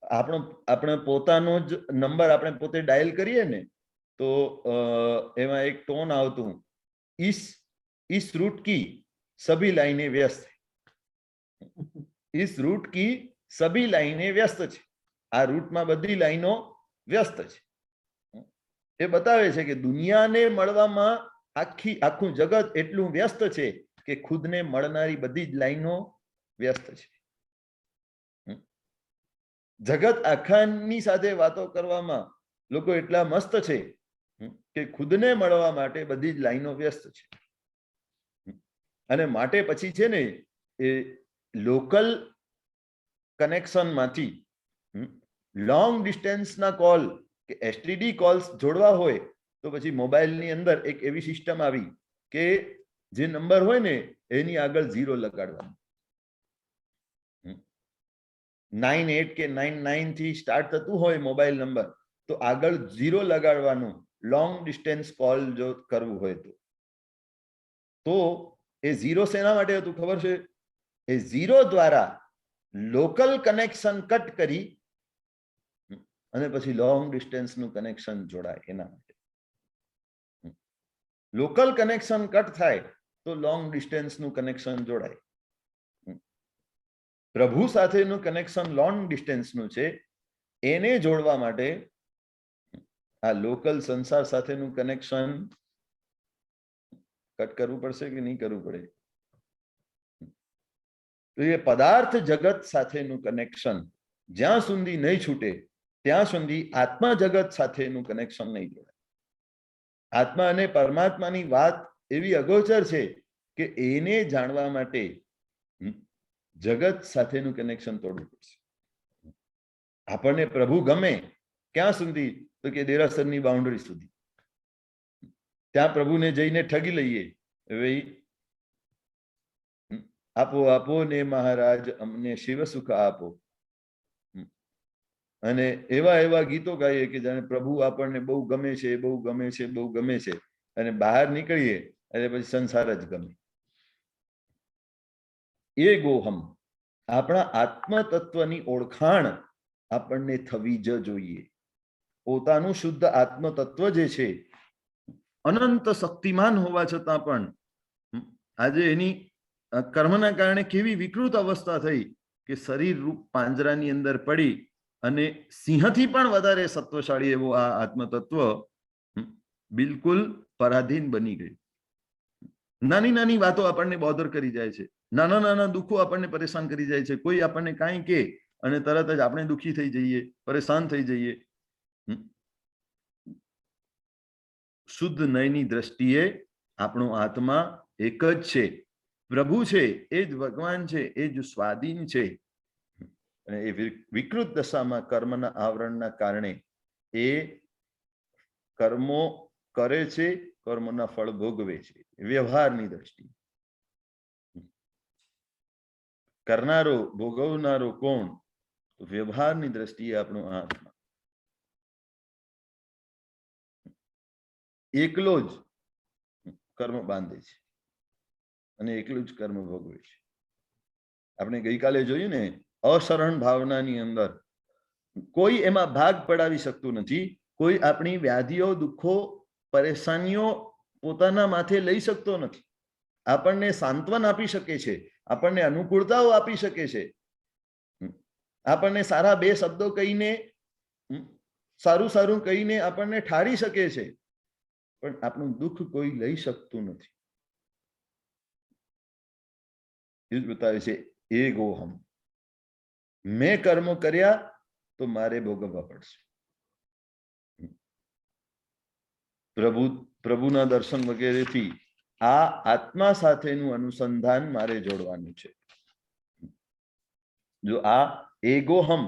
આપણે પોતાનો જ નંબર આપણે પોતે ડાયલ કરીએ ને, તો એમાં એક ટોન આવતું, इस रूट की सभी लाइनें व्यस्त है. इस रूट की सभी लाइनें व्यस्त છે. આ રૂટમાં બધી લાઈનો વ્યસ્ત છે. એ બતાવે છે કે દુનિયાને મળવામાં આખું જગત એટલું વ્યસ્ત છે કે ખુદને મળનારી બધી જ લાઈનો વ્યસ્ત છે. જગત આખાની સાથે વાતો કરવામાં લોકો એટલા મસ્ત છે કે ખુદને મળવા માટે બધી જ લાઈનો વ્યસ્ત છે. અને માટે પછી છે ને, એ લોકલ કનેક્શનમાંથી લોંગ ડિસ્ટન્સના કોલ કે એસટીડી કોલ્સ જોડવા હોય તો પછી મોબાઈલની અંદર એક એવી સિસ્ટમ આવી કે જે નંબર હોય ને એની આગળ 0 લગાડવાનું. 98 કે 99 થી સ્ટાર્ટ થતું હોય મોબાઈલ નંબર, તો આગળ 0 લગાડવાનું લોંગ ડિસ્ટન્સ કોલ જો કરવું હોય તો એ 0 શેના માટે હતું ખબર છે? એ 0 દ્વારા લોકલ કનેક્શન કટ કરી અને પછી લોંગ ડિસ્ટન્સનું કનેક્શન જોડાય. એના માટે લોકલ કનેક્શન કટ થાય તો લોંગ ડિસ્ટન્સનું કનેક્શન જોડાય. પ્રભુ સાથેનું કનેક્શન લોંગ ડિસ્ટન્સનું છે. એને જોડવા માટે આ લોકલ સંસાર સાથેનું કનેક્શન કટ કરવું પડશે કે નહીં કરવું પડે? તો એ પદાર્થ જગત સાથેનું કનેક્શન જ્યાં સુધી નહીં છૂટે ત્યાં સુધી આત્મા જગત સાથેનું કનેક્શન નહીં જોડાય. આત્મા અને પરમાત્માની વાત એવી અગોચર છે કે એને જાણવા માટે જગત સાથેનું કનેક્શન તોડવું પડશે. આપણને પ્રભુ ગમે ક્યાં સુધી? તો કે દેરાસરની બાઉન્ડ્રી સુધી. ત્યાં પ્રભુને જઈને ઠગી લઈએ, આપો આપો ને મહારાજ અમને શિવ સુખ આપો. અને એવા ગીતો ગાઈએ કે જાણે પ્રભુ આપણને બહુ ગમે છે, બહુ ગમે છે, બહુ ગમે છે, અને બહાર નીકળીએ એટલે પછી સંસાર જ ગમે. એ ગોહમ આપણા આત્મ તત્વની ઓળખાણ આપણને થવી જ જોઈએ. પોતાનું શુદ્ધ આત્મ તત્વ જે છે, અનંત શક્તિમાન હોવા છતાં પણ આજે એની કર્મના કારણે કેવી વિકૃત અવસ્થા થઈ કે શરીર રૂપ પાંજરાની અંદર પડી અને સિંહથી પણ વધારે સત્વશાળી એવો આ આત્મતત્વ બિલકુલ પરાધીન બની ગયું. નાની નાની વાતો આપણને બોધર કરી જાય છે, નાના નાના દુઃખો આપણને પરેશાન કરી જાય છે. કોઈ આપણને કાંઈ કે અને તરત જ આપણે દુઃખી થઈ જઈએ, પરેશાન થઈ જઈએ. શુદ્ધ નયની દ્રષ્ટિએ આપણો આત્મા એક જ છે, પ્રભુ છે, એ જ ભગવાન છે, એ જ સ્વાધીન છે. અને એ વિકૃત દશામાં કર્મના આવરણના કારણે એ કર્મો કરે છે, કર્મોના ફળ ભોગવે છે. વ્યવહારની દ્રષ્ટિ કરનારો ભોગવનારો કોણ? વ્યવહારની દ્રષ્ટિએ આપણો આત્મા એકલો જ કર્મ બાંધે છે અને એકલું જ કર્મ ભોગવે છે. આપણે ગઈકાલે જોયું ને, અશરણ ભાવનાની અંદર કોઈ એમાં ભાગ પડાવી શકતું નથી. કોઈ આપણી વ્યાધિઓ, દુઃખો, પરેશાનીઓ પોતાના માથે લઈ શકતો નથી. આપણને સાંત્વન આપી શકે છે, આપણને અનુકૂળતાઓ આપી શકે છે, આપણને સારા બે શબ્દો કહીને, સારું સારું કહીને આપણને ઠારી શકે છે, પણ આપણું દુઃખ કોઈ લઈ શકતું નથી. એ જ બતાવે છે એગોહમ. મેં કર્મો કર્યા તો મારે ભોગવવા પડશે. પ્રભુના દર્શન વગેરેથી આ આત્મા સાથેનું અનુસંધાન મારે જોડવાનું છે. જો આ એગોહમ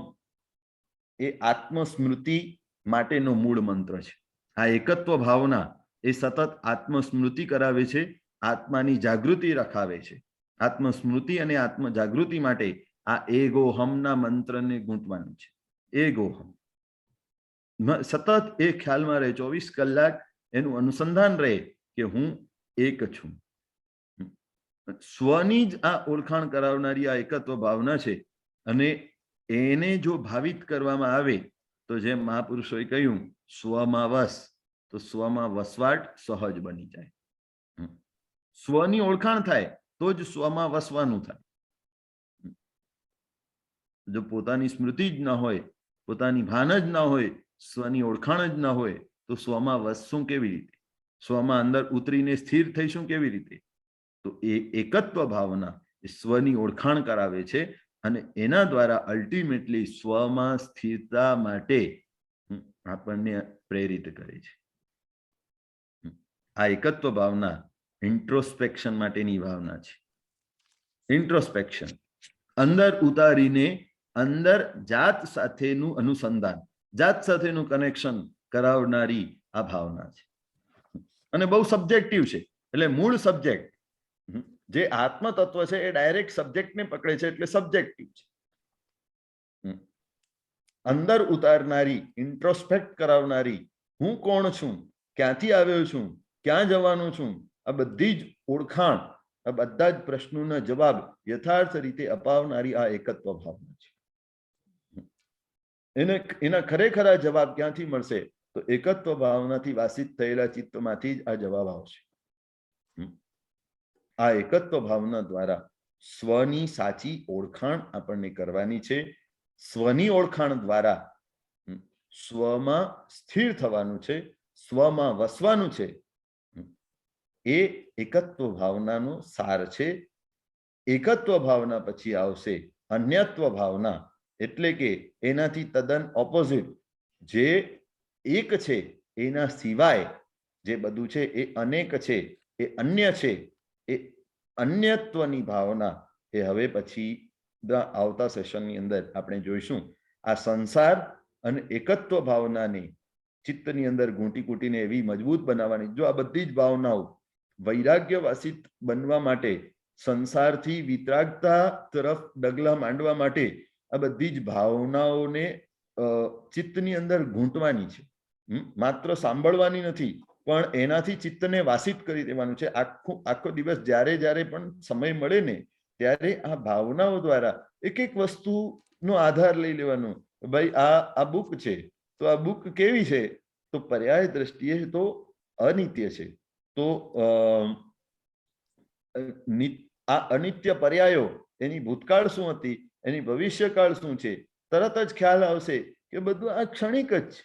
એ આત્મસ્મૃતિ માટેનો મૂળ મંત્ર છે. આ એકત્વ ભાવના એ સતત આત્મસ્મૃતિ કરાવે છે, આત્માની જાગૃતિ રખાવે છે. આત્મસ્મૃતિ અને આત્મ જાગૃતિ માટે આ એગોહમના મંત્રને ગૂંથવાનું છે. એગોહમ સતત એ ખ્યાલમાં રહે, 24 કલાક એનું અનુસંધાન રહે કે હું એક છું. સ્વની જ આ ઓળખાણ કરાવનારી આ એકત્વ ભાવના છે. અને એને જો ભાવિત કરવામાં આવે તો જેમ મહાપુરુષોએ કહ્યું, સ્વમાં વસ, તો સ્વમાં વસવાટ સહજ બની જાય. સ્વની ઓળખાણ થાય તો જ સ્વમાં વસવાનું થાય. જો પોતાની સ્મૃતિ જ ન હોય, પોતાની ભાન જ ન હોય, સ્વની ઓળખાણ જ ન હોય, તો સ્વમાં વસશું કેવી રીતે? સ્વમાં અંદર ઉતરીને સ્થિર થઈશું કેવી રીતે? તો એ એકત્વ ભાવના એ સ્વની ઓળખાણ કરાવે છે અને એના દ્વારા અલ્ટિમેટલી સ્વમાં સ્થિરતા માટે આપણને પ્રેરિત કરે છે. આ એકત્વ ભાવના ઇન્ટ્રોસ્પેક્શન માટેની ભાવના છે. ઇન્ટ્રોસ્પેક્શન અંદર ઉતારીને અંદર જાત સાથેનું અનુસંધાન, જાત સાથેનું કનેક્શન કરાવનારી આ ભાવના છે. અને બહુ સબ્જેક્ટિવ છે. એટલે મૂળ સબ્જેક્ટ જે આત્મ તત્વ છે એ ડાયરેક્ટ સબ્જેક્ટને પકડે છે, એટલે સબ્જેક્ટિવ છે. અંદર ઉતારનારી, ઇન્ટ્રોસ્પેક્ટ કરાવનારી, હું કોણ છું, ક્યાંથી આવ્યો છું, ક્યાં જવાનું છું, આ બધી જ ઓળખાણ, આ બધા જ પ્રશ્નોના જવાબ યથાર્થ રીતે અપાવનારી આ એકત્વ ભાવના છે. એના ખરેખરા જવાબ ક્યાંથી મળશે? તો એકત્વ ભાવનાથી વાસિત થયેલા ચિત્તમાંથી જ આ જવાબ આવશે. આ એકત્વ ભાવના દ્વારા સ્વની સાચી ઓળખાણ આપણને કરવાની છે. સ્વની ઓળખાણ દ્વારા સ્વમાં સ્થિર થવાનું છે, સ્વમાં વસવાનું છે. એ એકત્વ ભાવનાનો સાર છે. એકત્વ ભાવના પછી આવશે અન્યત્વ ભાવના, એટલે કે એનાથી તદ્દન ઓપોઝિટ, જે એક છે એના સિવાય જે બધું છે એ અનેક છે, એ અન્ય છે. એ અન્યત્વની ભાવના એ હવે પછી આવતા સેશનની અંદર આપણે જોઈશું. આ સંસાર અને એકત્વ ભાવનાને ચિત્તની અંદર ઘૂંટી કૂટીને એવી મજબૂત બનાવવાની. જો આ બધી જ ભાવનાઓ વૈરાગ્ય વાસિત બનવા માટે, સંસારથી વિતરાગતા તરફ ડગલા માંડવા માટે આ બધી જ ભાવનાઓને ચિત્તની અંદર ઘૂંટવાની છે. માત્ર સાંભળવાની નથી, પણ એનાથી ચિત્તને વાસિત કરી દેવાનું છે. આખો દિવસ જ્યારે જ્યારે પણ સમય મળે ને ત્યારે આ ભાવનાઓ દ્વારા એક એક વસ્તુનો આધાર લઈ લેવાનો. ભાઈ આ બુક છે, તો આ બુક કેવી છે? તો પર્યાય દ્રષ્ટિએ તો અનિત્ય છે. તો આ અનિત્ય પર્યાયો, એની ભૂતકાળ શું હતી, એની ભવિષ્યકાળ શું છે, તરત જ ખ્યાલ આવશે કે બધું આ ક્ષણિક જ છે.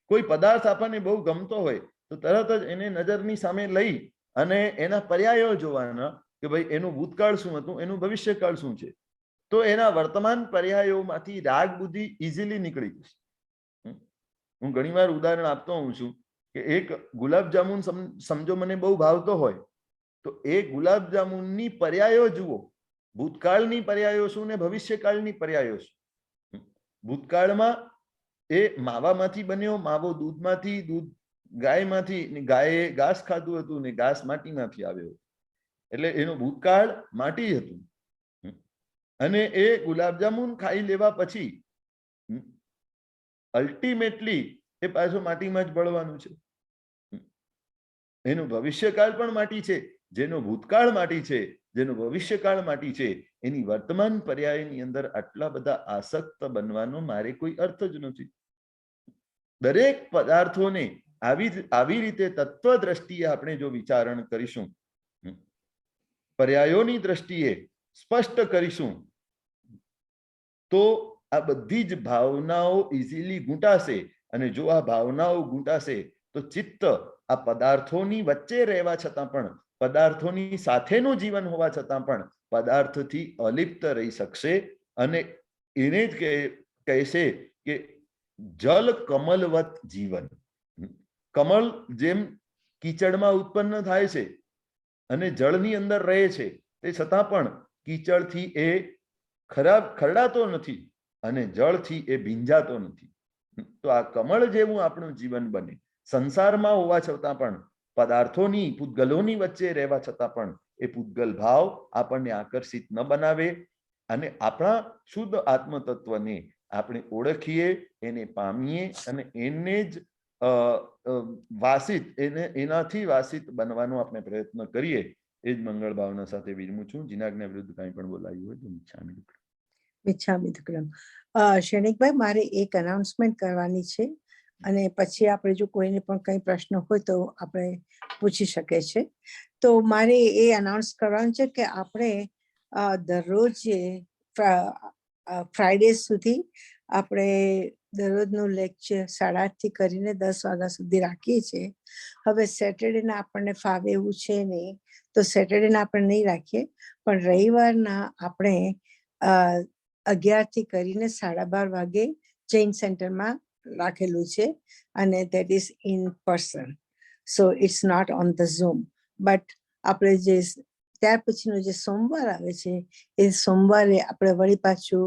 કોઈ પદાર્થ આપણને બહુ ગમતો હોય તો તરત જ એને નજરની સામે લઈ અને એના પર્યાયો જોવાના કે ભાઈ એનું ભૂતકાળ શું હતું, એનું ભવિષ્યકાળ શું છે. તો એના વર્તમાન પર્યાયોમાંથી રાગ બુદ્ધિ ઇઝીલી નીકળી જશે. હું ઘણીવાર ઉદાહરણ આપતો હોઉં છું કે એક ગુલાબ જામુન સમજો મને બહુ ભાવતો હોય તો એ ગુલાબ જામુનની પર્યાયો જુઓ, ભૂતકાળની પર્યાયો શું ને ભવિષ્યકાળની પર્યાયો શું. ભૂતકાળમાં એ માવામાંથી બન્યો, માવો દૂધમાંથી, દૂધ ગાયમાંથી, ગાયે ઘાસ ખાધું હતું ને ઘાસ માટીમાંથી આવ્યો, એટલે એનો ભૂતકાળ માટી હતું. અને એ ગુલાબજામુન ખાઈ લેવા પછી અલ્ટિમેટલી એ પાછો માટીમાં જ ભળવાનું છે. એનું ભવિષ્યકાળ પણ માટી છે. જેનો ભૂતકાળ માટી છે, જેનો ભવિષ્યકાળ માટી છે, એની વર્તમાન પર્યાયની અંદર આટલા બધા આસક્ત બનવાનો મારે કોઈ અર્થ જ નથી. દરેક પદાર્થોને આવી રીતે તત્વ દ્રષ્ટિએ આપણે જો વિચારણ કરીશું, પર્યાયોની દ્રષ્ટિએ સ્પષ્ટ કરીશું, તો આ બધી જ ભાવનાઓ ઇઝીલી ગૂંટાશે. અને જો આ ભાવનાઓ ગૂંટાશે તો ચિત્ત આ પદાર્થોની વચ્ચે રહેવા છતાં પણ, પદાર્થોની સાથેનું જીવન હોવા છતાં પણ પદાર્થથી અલિપ્ત રહી શકશે. અને એને જ કહેશે કે જલ કમલવત જીવન. કમળ જેમ કીચડમાં ઉત્પન્ન થાય છે અને જળની અંદર રહે છે, તે છતાં પણ કીચડથી એ ખરડાતો નથી અને જળથી એ ભીંજાતો નથી. તો આ કમળ જેવું આપણું જીવન બને. સંસારમાં હોવા છતાં પણ, પદાર્થોની, પૂતગલોની વચ્ચે રહેવા છતાં પણ એ પૂતગલ ભાવ આપણને આકર્ષિત ન બનાવે અને આપણા શુદ્ધ આત્મતત્વને આપણે ઓળખીએ, એને પામીએ અને એને જ વાસિત, એનાથી વાસિત બનવાનો આપણે પ્રયત્ન કરીએ. એ જ મંગળ ભાવના સાથે વિરમું છું. જીનાજ્ઞા વિરુદ્ધ કંઈ પણ બોલાયું હોય તો મિચ્છામિ દુક્કડમ. મિચ્છામિ દુક્કડમ. ક્ષણિકભાઈ, મારે એક અનાઉન્સમેન્ટ કરવાની છે અને પછી આપણે જો કોઈને પણ કંઈ પ્રશ્ન હોય તો આપણે પૂછી શકે છે. તો મારે એ અનાઉન્સ કરવાનું છે કે આપણે દરરોજ ફ્રાઈડે સુધી આપણે દરરોજનું લેક્ચર 8:30 થી કરીને 10 વાગ્યા સુધી રાખીએ છીએ. હવે સેટરડેના આપણને ફાવે એવું છે નહીં, તો સેટરડેના આપણે નહીં રાખીએ, પણ રવિવારના આપણે 11 થી કરીને 12:30 વાગે જૈન સેન્ટરમાં રાખેલું છે અને that is in person. So it's not on the Zoom. But આપણે જે ત્યાર પછીનો જે સોમવાર આવે છે એ સોમવારે આપણે વળી પાછું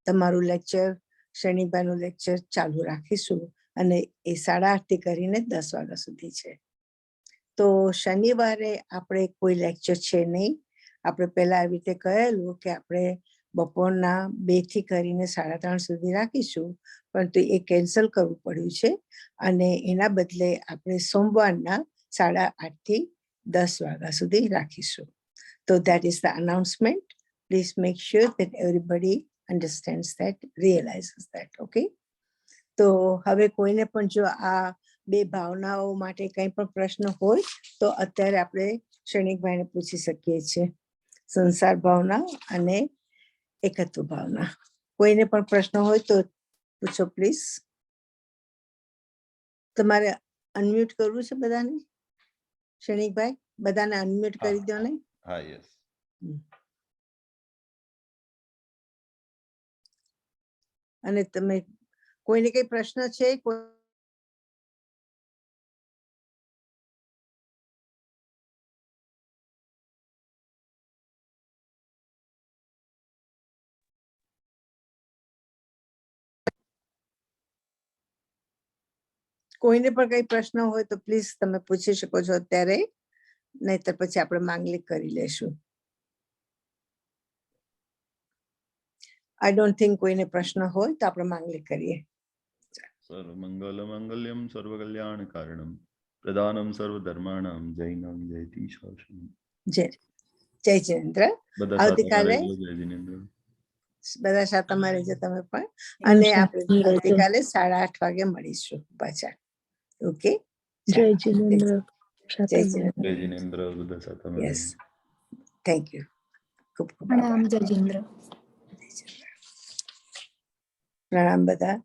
તમારું લેક્ચર, શનિભાઈનું લેક્ચર ચાલુ રાખીશું અને એ 8:30 થી કરીને 10 વાગ્યા સુધી છે. તો શનિવારે આપણે કોઈ લેક્ચર છે નહીં. આપણે પહેલા આવી રીતે કહેલું કે આપણે બપોરના 2 થી કરીને 3:30 સુધી રાખીશું, પરંતુ એ કેન્સલ કરવું પડ્યું છે અને એના બદલે આપણે સોમવારના 8:30 થી 10 વાગ્યા સુધી રાખીશું. તો that is the announcement. Please make sure that everybody understands that, realizes that. Okay? તો હવે કોઈને પણ જો આ બે ભાવનાઓ માટે કંઈ પણ પ્રશ્ન હોય તો અત્યારે આપણે ક્ષણિકભાઈને પૂછી શકીએ છીએ. સંસાર ભાવના અને એકત્વ ભાવના. કોઈને પણ પ્રશ્ન હોય તો પૂછો પ્લીઝ. તમારે અનમ્યુટ કરવું છે બધાને? ક્ષણિકભાઈ, બધાને અનમ્યુટ કરી દો ને. હા, યસ. અને તમે કોઈને કઈ પ્રશ્ન છે? કોઈને પણ કઈ પ્રશ્ન હોય તો પ્લીઝ તમે પૂછી શકો છો અત્યારે, નહીતર પછી આપણે માંગલિક કરી લેશું. આઈ ડોન્ટ થિંક કોઈને પ્રશ્ન હોય તો આપણે માંગલિક કરીએ. સર્વમંગલ મંગલ્યમ સર્વકલ્યાણ કારણમ પ્રદાનમ સર્વધર્માણામ જૈનમ જયતિ શાસનમ. જય જિનેન્દ્ર. આવતીકાલે બધા સાથે તમારે જે તમે પણ, અને આપણે આવતીકાલે 8:30 વાગે મળીશું પાછા. ઓકે, જય જિનેન્દ્ર. જય જિનેન્દ્ર. બધા સાથે. Yes, thank you. ખૂબ ખૂબ પ્રણામ. જય જિનેન્દ્ર. પ્રણામ બધા.